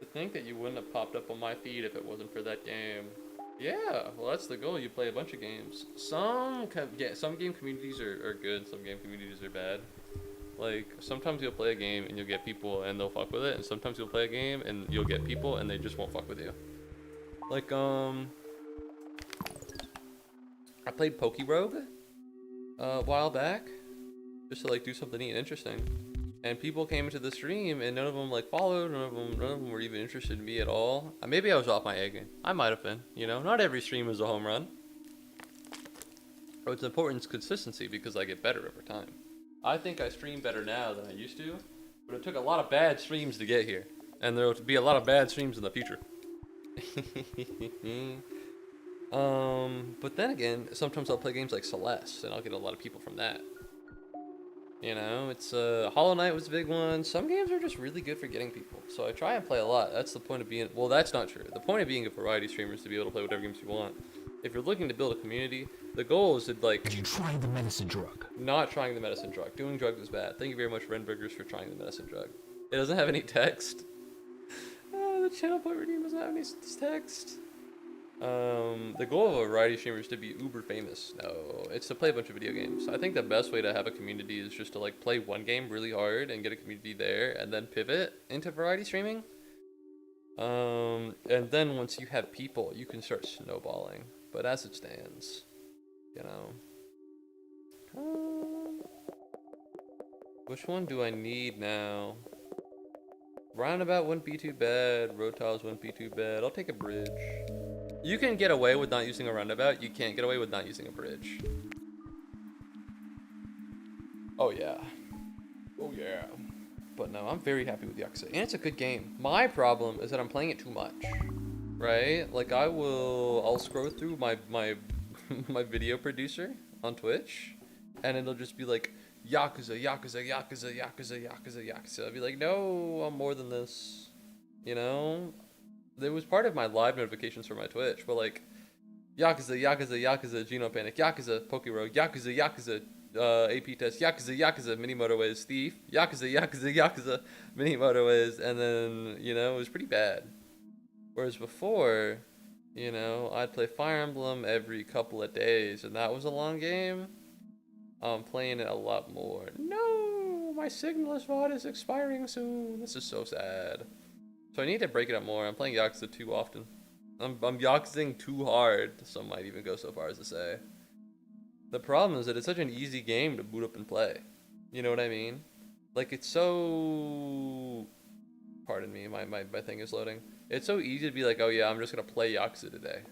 To think that you wouldn't have popped up on my feed if it wasn't for that game. Yeah, well, that's the goal. You play a bunch of games. Some game communities are good, some game communities are bad. Like, sometimes you'll play a game and you'll get people and they'll fuck with it, and sometimes you'll play a game and you'll get people and they just won't fuck with you. Like, I played Pokerogue a while back, just to like do something neat and interesting. And people came into the stream and none of them like followed, none of them were even interested in me at all. Maybe I was off my A game. I might have been, not every stream is a home run. What's important is consistency because I get better over time. I think I stream better now than I used to, but it took a lot of bad streams to get here, and there will be a lot of bad streams in the future. But then again, sometimes I'll play games like Celeste, and I'll get a lot of people from that. You know, it's Hollow Knight was a big one. Some games are just really good for getting people, so I try and play a lot. That's the point of being. Well, that's not true. The point of being a variety streamer is to be able to play whatever games you want. If you're looking to build a community, the goal is to like. Did you try the medicine drug? Not trying the medicine drug. Doing drugs is bad. Thank you very much, Renburgers, for trying the medicine drug. It doesn't have any text. The channel point redeem doesn't have any text. The goal of a variety streamer is to be uber famous. No, it's to play a bunch of video games. I think the best way to have a community is just to like play one game really hard and get a community there, and then pivot into variety streaming. And then once you have people, you can start snowballing. But as it stands, you know. Which one do I need now? Roundabout wouldn't be too bad. Road tiles wouldn't be too bad. I'll take a bridge. You can get away with not using a roundabout. You can't get away with not using a bridge. Oh yeah. Oh yeah. But no, I'm very happy with Yakuza. And it's a good game. My problem is that I'm playing it too much. Right? Like I'll scroll through my my video producer on Twitch, and it'll just be like Yakuza, Yakuza, Yakuza, Yakuza, Yakuza, Yakuza. I'll be like, no, I'm more than this. You know? There was part of my live notifications for my Twitch, but like Yakuza, Yakuza, Yakuza, Genome Panic, Yakuza, Poke Rogue, Yakuza, Yakuza, AP Test, Yakuza, Yakuza, Mini Motorways, Thief, Yakuza, Yakuza, Yakuza, Mini Motorways, and then, you know, it was pretty bad. Whereas before, you know, I'd play Fire Emblem every couple of days, and that was a long game. I'm playing it a lot more. No, my Signalist VOD is expiring soon. This is so sad. So I need to break it up more. I'm playing Yakuza too often. I'm Yakuzing too hard. Some might even go so far as to say. The problem is that it's such an easy game to boot up and play. You know what I mean? Like it's so... Pardon me, my thing is loading. It's so easy to be like, oh yeah, I'm just gonna play Yakuza today.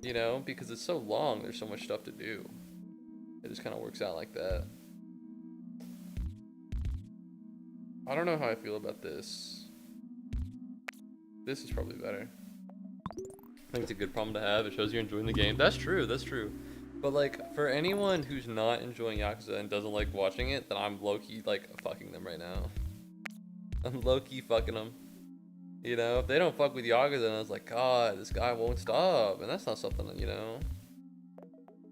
You know? Because it's so long, there's so much stuff to do. It just kind of works out like that. I don't know how I feel about this. This is probably better. I think it's a good problem to have. It shows you're enjoying the game. That's true, that's true. But like, for anyone who's not enjoying Yakuza and doesn't like watching it, then I'm low-key like fucking them right now. I'm low-key fucking them. You know, if they don't fuck with Yakuza, then I was like, God, this guy won't stop. And that's not something that, you know.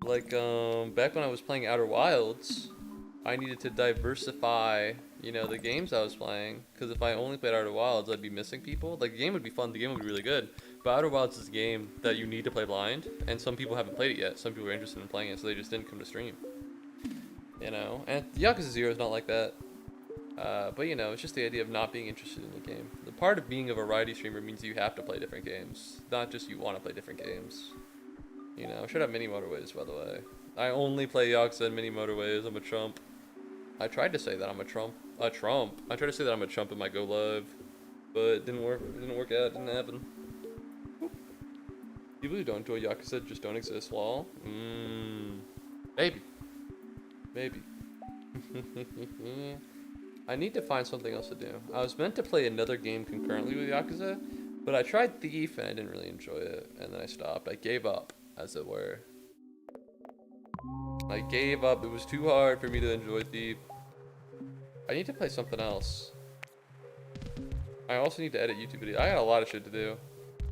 Like, back when I was playing Outer Wilds, I needed to diversify, you know, the games I was playing. Because if I only played Outer Wilds, I'd be missing people. Like, the game would be fun, the game would be really good. But Outer Wilds is a game that you need to play blind. And some people haven't played it yet. Some people are interested in playing it, so they just didn't come to stream. You know, and Yakuza 0 is not like that. But, you know, it's just the idea of not being interested in the game. The part of being a variety streamer means you have to play different games. Not just you want to play different games. You know, should have Mini Motorways, by the way. I only play Yakuza and Mini Motorways. I'm a chump. I tried to say that I'm a trump. I tried to say that I'm a chump in my Go Live, but it didn't work. It didn't work out. It didn't happen. People who don't enjoy Yakuza just don't exist. Lol. Maybe. Maybe. I need to find something else to do. I was meant to play another game concurrently with Yakuza, but I tried Thief and I didn't really enjoy it, and then I stopped. I gave up, as it were. I gave up. It was too hard for me to enjoy Thief. I need to play something else. I also need to edit YouTube videos. I got a lot of shit to do.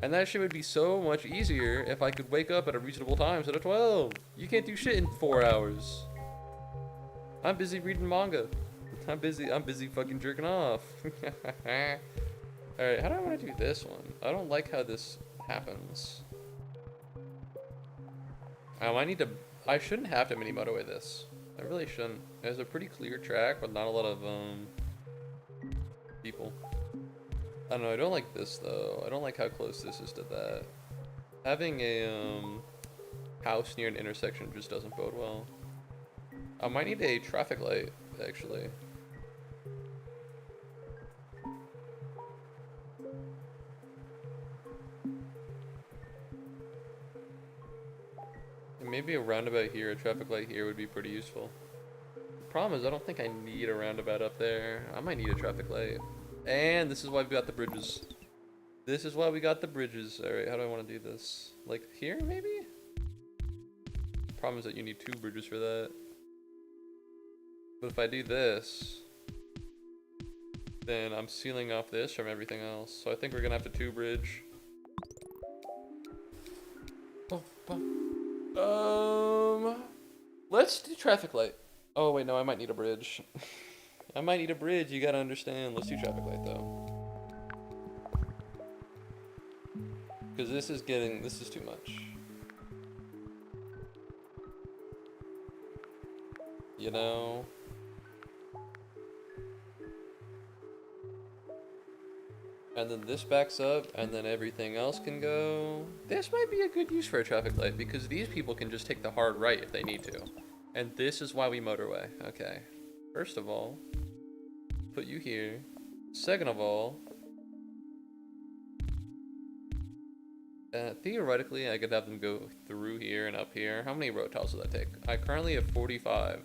And that shit would be so much easier if I could wake up at a reasonable time instead of 12. You can't do shit in 4 hours. I'm busy reading manga. I'm busy fucking jerking off. Alright, how do I want to do this one? I don't like how this happens. I shouldn't have to Mini Motorway this. I really shouldn't. It has a pretty clear track with not a lot of, people. I don't know, I don't like this though. I don't like how close this is to that. Having a, house near an intersection just doesn't bode well. I might need a traffic light, actually. Maybe a roundabout here, a traffic light here would be pretty useful. problem is I don't think I need a roundabout up there. I might need a traffic light. And this is why we got the bridges. This is why we got the bridges. Alright, how do I want to do this? Like here, maybe? Problem is that you need 2 bridges for that. But if I do this, then I'm sealing off this from everything else. So I think we're gonna have to 2 bridge. Let's do traffic light. Oh wait, no, I might need a bridge. I might need a bridge, you gotta understand. Let's do traffic light though. Because this is too much. You know? And then this backs up, and then everything else can go. This might be a good use for a traffic light, because these people can just take the hard right if they need to. And this is why we motorway. Okay. First of all, put you here. Second of all, theoretically, I could have them go through here and up here. How many road tiles would that take? I currently have 45.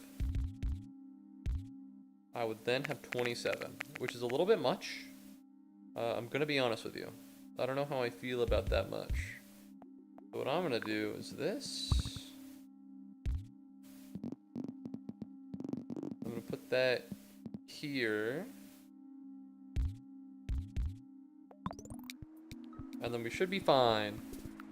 I would then have 27, which is a little bit much. I'm gonna be honest with you. I don't know how I feel about that much. So what I'm gonna do is this. I'm gonna put that here. And then we should be fine.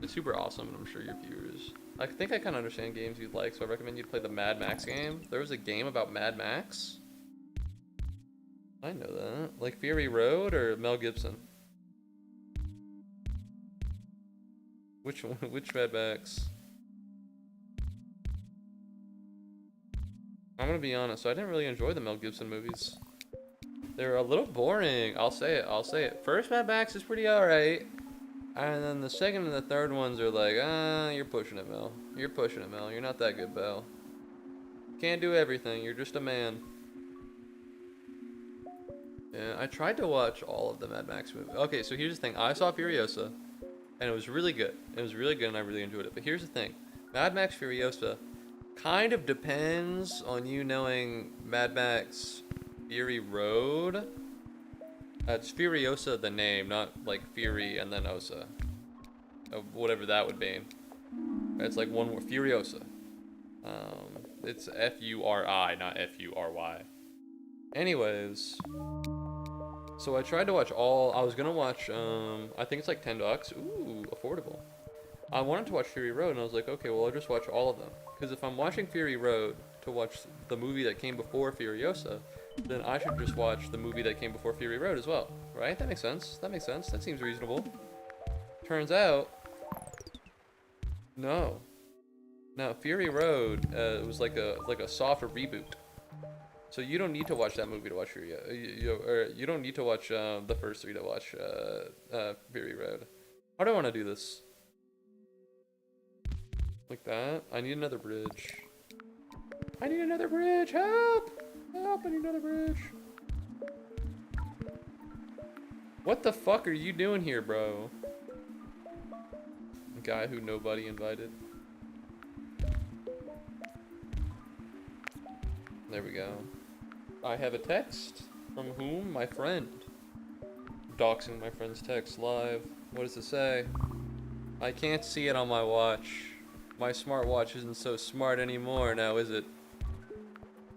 It's super awesome, and I'm sure your viewers. I think I kind of understand games you'd like, so I recommend you play the Mad Max game. There was a game about Mad Max. I know that. Like Fury Road or Mel Gibson? Which one? Which Mad Max? I'm gonna be honest, I didn't really enjoy the Mel Gibson movies. They were a little boring. I'll say it. First Mad Max is pretty alright. And then the second and the third ones are like, you're pushing it, Mel. You're pushing it, Mel. You're not that good, Belle. Can't do everything. You're just a man. Yeah, I tried to watch all of the Mad Max movies. Okay, so here's the thing. I saw Furiosa, and it was really good. It was really good, and I really enjoyed it. But here's the thing. Mad Max Furiosa kind of depends on you knowing Mad Max Fury Road. It's Furiosa the name, not like Fury and then Osa. Whatever that would be. It's like one word, Furiosa. It's F-U-R-I, not F-U-R-Y. Anyways, so I tried to watch I was gonna watch, I think it's like $10. Ooh, affordable. I wanted to watch Fury Road, and I was like, okay, well, I'll just watch all of them. Because if I'm watching Fury Road to watch the movie that came before Furiosa, then I should just watch the movie that came before Fury Road as well, right? That makes sense. That makes sense. That seems reasonable. Turns out, no. Now, Fury Road was like a softer reboot. So you don't need to watch that movie to watch Fury. You don't need to watch the first 3 to watch Fury Road. How do I want to do this? Like that? I need another bridge. I need another bridge! Help! Help! I need another bridge. What the fuck are you doing here, bro? Guy who nobody invited. There we go. I have a text. From whom? My friend. Doxing my friend's text live. What does it say? I can't see it on my watch. My smartwatch isn't so smart anymore now, is it?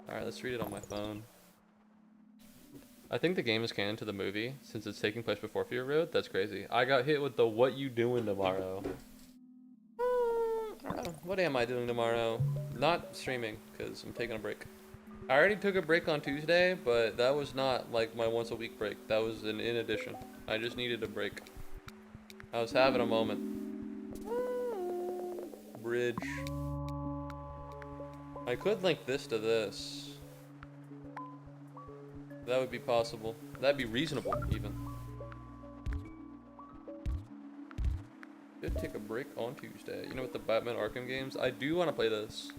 Alright, let's read it on my phone. I think the game is canon to the movie, since it's taking place before Fury Road. That's crazy. I got hit with the what you doing tomorrow. I don't know. What am I doing tomorrow? Not streaming, because I'm taking a break. I already took a break on Tuesday, but that was not like my once a week break. That was in addition. I just needed a break. I was having a moment. Bridge. I could link this to this. That would be possible. That'd be reasonable, even. Did take a break on Tuesday. You know, with the Batman Arkham games, I do want to play this.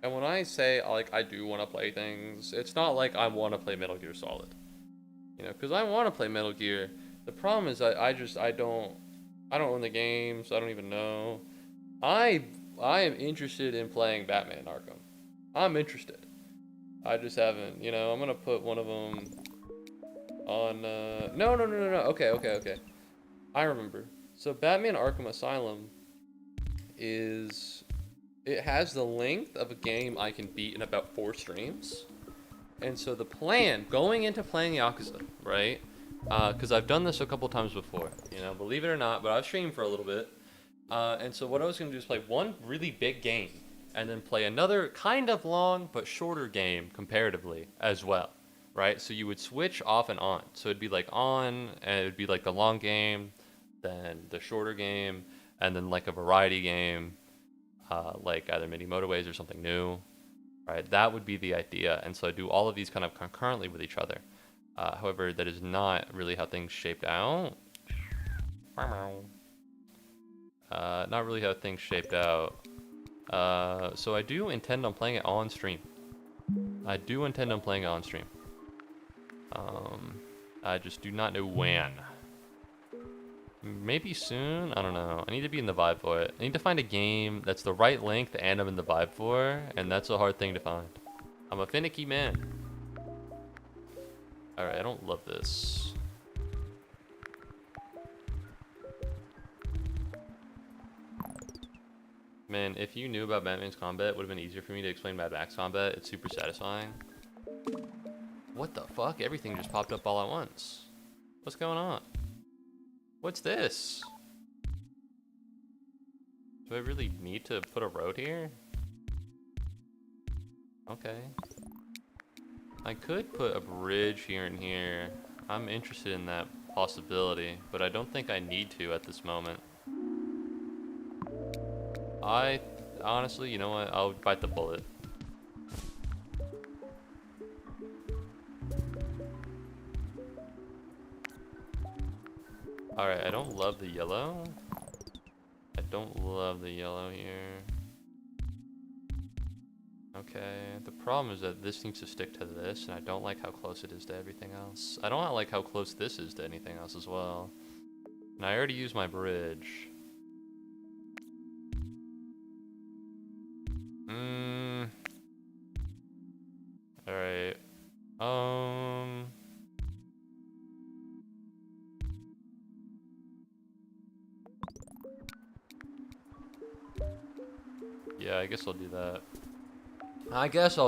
And when I say, like, I do want to play things, it's not like I want to play Metal Gear Solid. You know, because I want to play Metal Gear. The problem is I don't own the games. I don't even know. I am interested in playing Batman Arkham. I'm interested. I just haven't, you know, I'm gonna put one of them on, no. Okay. I remember. So Batman Arkham Asylum it has the length of a game I can beat in about 4 streams. And so the plan, going into playing Yakuza, right? Because I've done this a couple times before, you know, believe it or not, but I've streamed for a little bit. And so what I was going to do is play one really big game, and then play another kind of long but shorter game comparatively as well, right? So you would switch off and on. So it'd be like on, and it would be like the long game, then the shorter game, and then like a variety game, like either mini Motorways or something new, right? That would be the idea. And so I do all of these kind of concurrently with each other. However, that is not really how things shaped out. Not really how things shaped out. So I do intend on playing it on stream. I just do not know when. Maybe soon? I don't know. I need to be in the vibe for it. I need to find a game that's the right length and I'm in the vibe for, and that's a hard thing to find. I'm a finicky man. Alright, I don't love this. Man, if you knew about Batman's combat, it would have been easier for me to explain Mad Max combat. It's super satisfying. What the fuck? Everything just popped up all at once. What's going on? What's this? Do I really need to put a road here? Okay. I could put a bridge here and here. I'm interested in that possibility, but I don't think I need to at this moment. I honestly, you know what? I'll bite the bullet. Alright, I don't love the yellow. I don't love the yellow here. Okay, the problem is that this needs to stick to this, and I don't like how close it is to everything else. I don't like how close this is to anything else as well. And I already used my bridge. Alright. Yeah, I guess I'll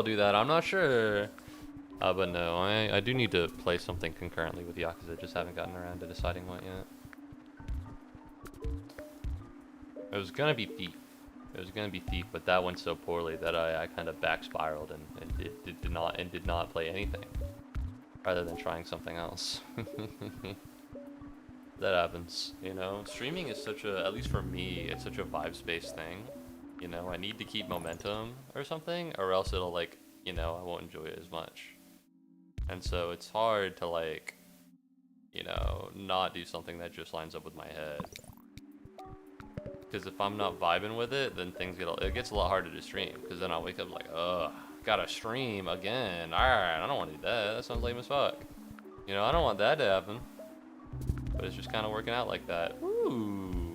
do that. I'm not sure. But no, I do need to play something concurrently with Yakuza. Just haven't gotten around to deciding what yet. It was gonna be Thief. But that went so poorly that I kind of back spiraled and did not play anything rather than trying something else. That happens, you know. Streaming is such a, at least for me, it's such a vibes-based thing. You know, I need to keep momentum or something, or else it'll, like, you know, I won't enjoy it as much. And so it's hard to, like, you know, not do something that just lines up with my head. Because if I'm not vibing with it, then it gets a lot harder to stream. Because then I'll wake up like, ugh, gotta stream again. Alright, I don't want to do that. That sounds lame as fuck. You know, I don't want that to happen. But it's just kind of working out like that. Ooh.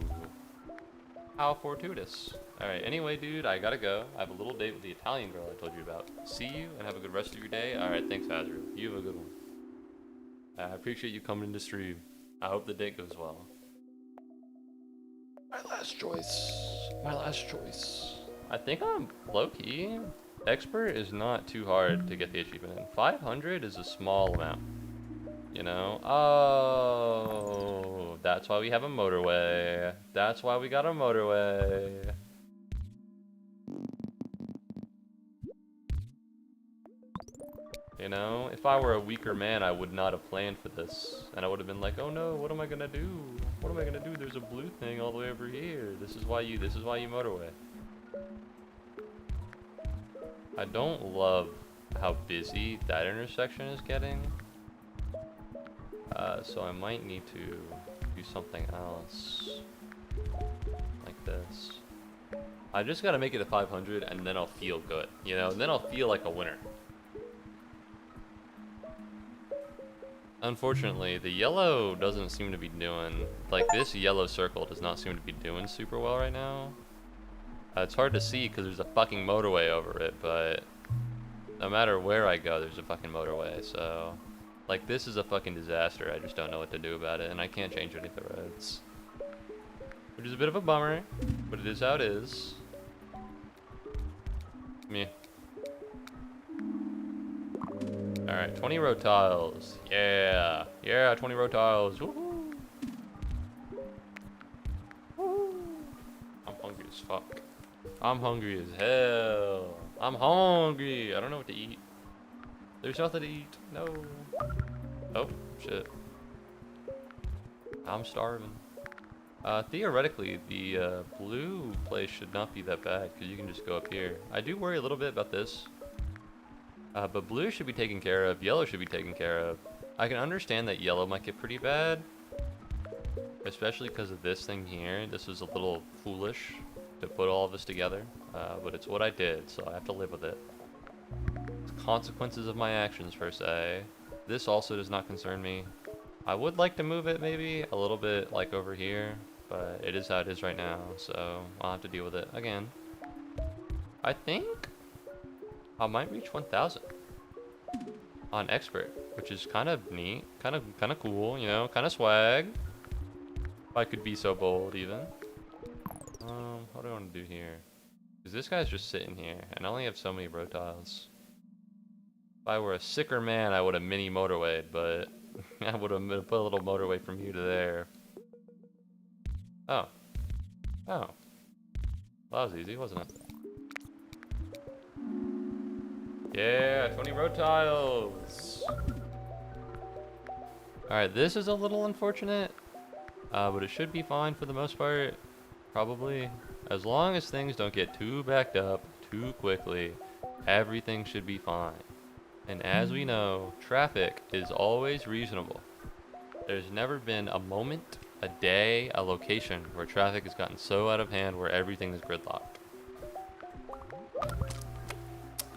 How fortuitous. Alright, anyway, dude, I gotta go. I have a little date with the Italian girl I told you about. See you, and have a good rest of your day. Alright, thanks, Hazard. You have a good one. I appreciate you coming to stream. I hope the date goes well. My last choice. I think I'm low-key. Expert is not too hard to get the achievement in. 500 is a small amount. You know? Oh, that's why we have a motorway. That's why we got a motorway. You know? If I were a weaker man, I would not have planned for this. And I would have been like, oh no, what am I gonna do? What am I gonna do? There's a blue thing all the way over here. This is why you motorway. I don't love how busy that intersection is getting. So I might need to do something else. Like this. I just gotta make it a 500 and then I'll feel good, you know? And then I'll feel like a winner. Unfortunately, the yellow doesn't seem to be doing, like this yellow circle does not seem to be doing super well right now. It's hard to see because there's a fucking motorway over it, but No matter where I go, there's a fucking motorway, so... Like, this is a fucking disaster. I just don't know what to do about it, and I can't change any of the roads. Which is a bit of a bummer, but it is how it is. Meh. Alright, 20 road tiles. Yeah. Yeah, 20 road tiles. Woohoo. Woo. I'm hungry as fuck. I'm hungry as hell. I'm hungry. I don't know what to eat. There's nothing to eat. No. Oh, shit. I'm starving. Theoretically, the blue place should not be that bad because you can just go up here. I do worry a little bit about this. But blue should be taken care of. Yellow should be taken care of. I can understand that yellow might get pretty bad. Especially because of this thing here. This was a little foolish to put all of this together. But it's what I did, so I have to live with it. It's consequences of my actions, per se. This also does not concern me. I would like to move it maybe a little bit like over here. But it is how it is right now, so I'll have to deal with it again. I think I might reach 1,000 on expert, which is kind of neat, kind of cool, you know, kind of swag. If I could be so bold, even. What do I want to do here? Because this guy's just sitting here, and I only have so many road tiles. If I were a sicker man, I would have mini motorwayed, but I would have put a little motorway from here to there. Oh. Oh. Well, that was easy, wasn't it? Yeah, 20 road tiles. Alright, this is a little unfortunate. But it should be fine for the most part. Probably. As long as things don't get too backed up too quickly, everything should be fine. And as we know, traffic is always reasonable. There's never been a moment, a day, a location where traffic has gotten so out of hand where everything is gridlocked.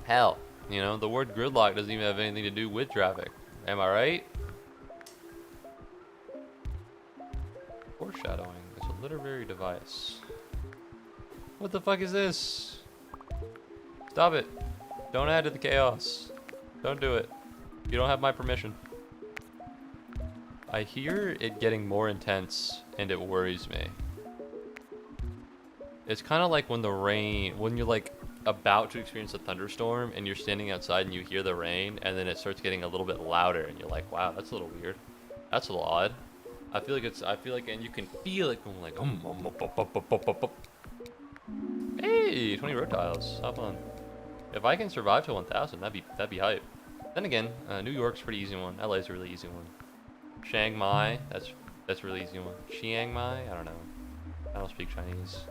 Hell, you know, the word gridlock doesn't even have anything to do with traffic. Am I right? Foreshadowing is a literary device. What the fuck is this? Stop it. Don't add to the chaos. Don't do it. You don't have my permission. I hear it getting more intense, and it worries me. It's kind of like when the rain, when you're like about to experience a thunderstorm, and you're standing outside and you hear the rain, and then it starts getting a little bit louder, and you're like, wow, that's a little weird. That's a little odd. I feel like, and you can feel it going like, hey, 20 road tiles, how fun. If I can survive to 1,000, that'd be hype. Then again, New York's a pretty easy one. LA's a really easy one. Chiang Mai, that's a really easy one. Chiang Mai, I don't know. I don't speak Chinese.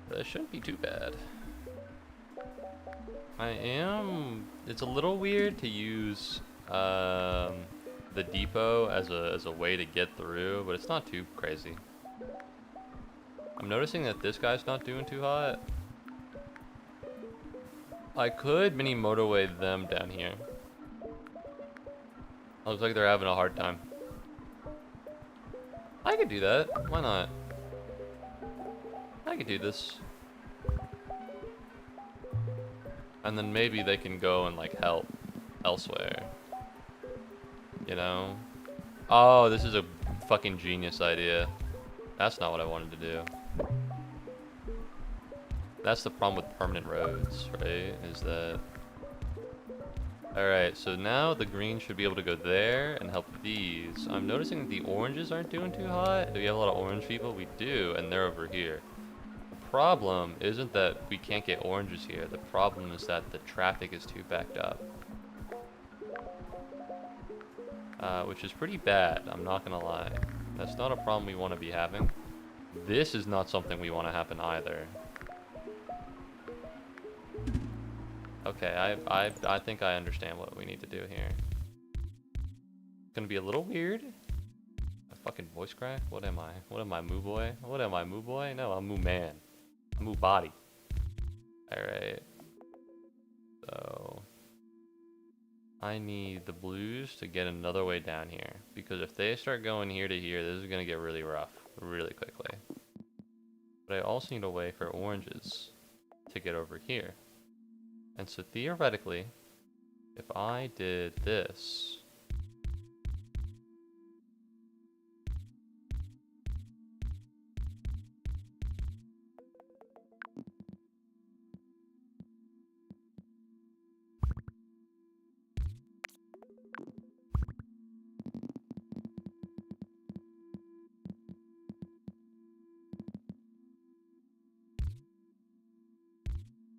But it shouldn't be too bad. It's a little weird to use the depot as a way to get through, but it's not too crazy. I'm noticing that this guy's not doing too hot. I could mini motorway them down here. Looks like they're having a hard time. I could do that. Why not? I could do this. And then maybe they can go and like help elsewhere. You know? Oh, this is a fucking genius idea. That's not what I wanted to do. That's the problem with permanent roads, right? Is that... Alright, so now the green should be able to go there and help these. I'm noticing that the oranges aren't doing too hot. Do we have a lot of orange people? We do, and they're over here. The problem isn't that we can't get oranges here. The problem is that the traffic is too backed up. Which is pretty bad, I'm not gonna lie. That's not a problem we want to be having. This is not something we want to happen either. Okay, I think I understand what we need to do here. It's gonna be a little weird. A fucking voice crack? What am I? What am I, Muubody? What am I, Muubody? No, I'm Mooman. I'm Muubody. Alright. So... I need the blues to get another way down here. Because if they start going here to here, this is gonna get really rough. Really quickly. But I also need a way for oranges to get over here. And so theoretically, if I did this,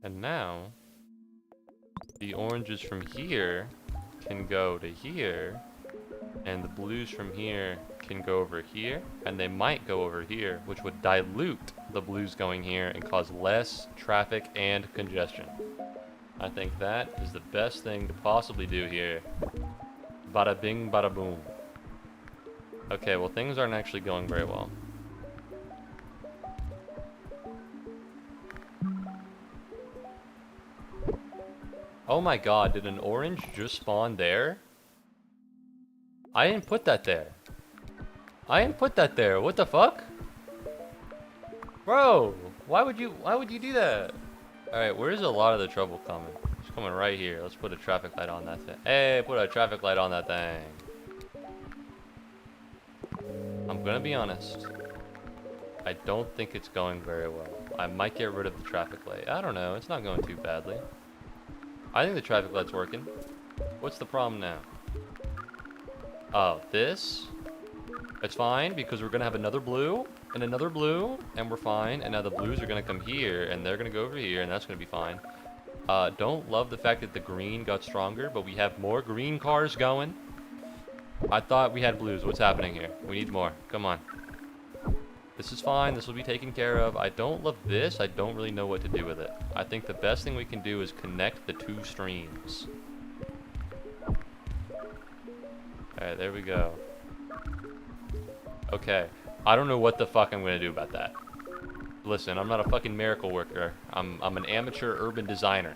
and now the oranges from here can go to here, and the blues from here can go over here, and they might go over here, which would dilute the blues going here and cause less traffic and congestion. I think that is the best thing to possibly do here. Bada bing, bada boom. Okay, well, things aren't actually going very well. Oh my god, did an orange just spawn there? I didn't put that there. I didn't put that there. What the fuck? Bro, why would you do that? Alright, where's a lot of the trouble coming? It's coming right here. Let's put a traffic light on that thing. Hey, put a traffic light on that thing. I'm gonna be honest. I don't think it's going very well. I might get rid of the traffic light. I don't know. It's not going too badly. I think the traffic light's working. What's the problem now? Oh, this? It's fine because we're gonna have another blue and we're fine. And now the blues are gonna come here and they're gonna go over here and that's gonna be fine. Don't love the fact that the green got stronger, but we have more green cars going. I thought we had blues. What's happening here? We need more. Come on. This is fine. This will be taken care of. I don't love this. I don't really know what to do with it. I think the best thing we can do is connect the two streams. Alright, there we go. Okay. I don't know what the fuck I'm gonna do about that. Listen, I'm not a fucking miracle worker. I'm an amateur urban designer.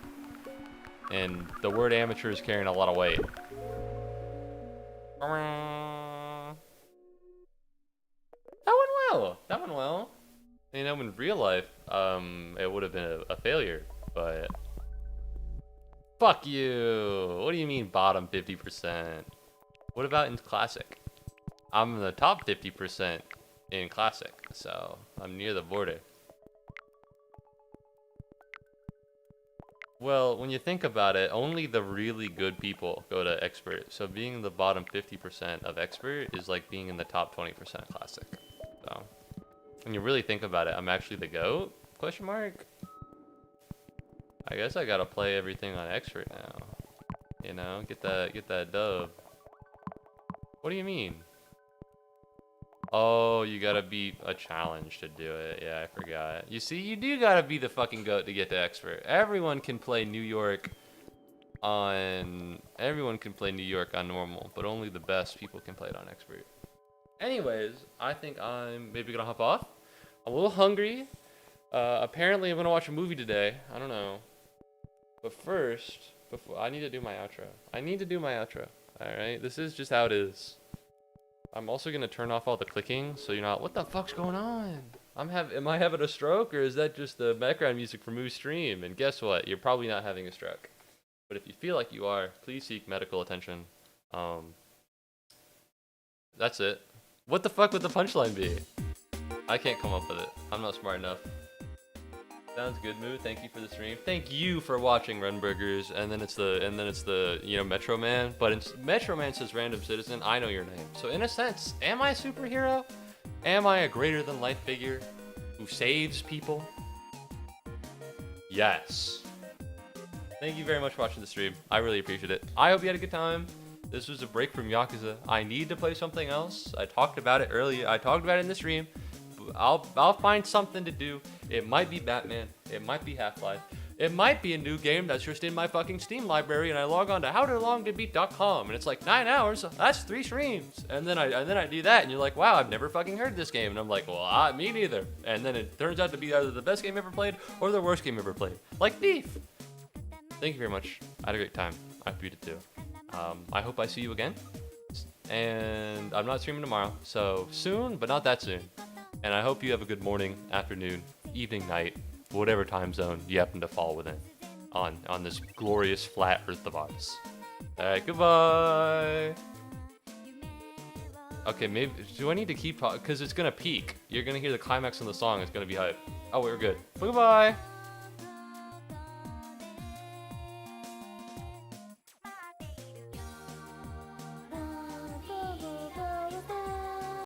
And the word amateur is carrying a lot of weight. That went well. You know, in real life, it would have been a failure, but... Fuck you! What do you mean bottom 50%? What about in Classic? I'm in the top 50% in Classic, so I'm near the border. Well, when you think about it, only the really good people go to Expert, so being in the bottom 50% of Expert is like being in the top 20% Classic. So... when you really think about it, I'm actually the GOAT? Question mark? I guess I gotta play everything on expert now. You know, get that dub. What do you mean? Oh, you gotta beat a challenge to do it. Yeah, I forgot. You see, you do gotta be the fucking GOAT to get to expert. Everyone can play New York on normal, but only the best people can play it on expert. Anyways, I think I'm maybe gonna hop off. I'm a little hungry. Apparently I'm gonna watch a movie today. I don't know. But first, before I need to do my outro. Alright, this is just how it is. I'm also gonna turn off all the clicking so you're not, what the fuck's going on? Am I having a stroke, or is that just the background music from Moo's stream? And guess what? You're probably not having a stroke. But if you feel like you are, please seek medical attention. That's it. What the fuck would the punchline be? I can't come up with it. I'm not smart enough. Sounds good, Moo. Thank you for the stream. Thank you for watching Runburgers. And then it's the you know, Metro Man. But it's, Metro Man says random citizen. I know your name. So in a sense, am I a superhero? Am I a greater than life figure who saves people? Yes. Thank you very much for watching the stream. I really appreciate it. I hope you had a good time. This was a break from Yakuza. I need to play something else. I talked about it earlier. I talked about it in the stream. I'll find something to do. It might be Batman. It might be Half-Life. It might be a new game that's just in my fucking Steam library, and I log on to howtolongtobeat.com, and it's like 9 hours. That's 3 streams. And then I do that, and you're like, wow, I've never fucking heard this game. And I'm like, well, me neither. And then it turns out to be either the best game ever played or the worst game ever played, like Thief. Thank you very much. I had a great time. I hope you did too. I hope I see you again. And I'm not streaming tomorrow, so soon, but not that soon. And I hope you have a good morning, afternoon, evening, night, whatever time zone you happen to fall within on this glorious flat Earth of ours. Alright, goodbye! Okay, maybe, do I need to keep talking? Because it's gonna peak. You're gonna hear the climax of the song, it's gonna be hype. Oh, we're good. Goodbye!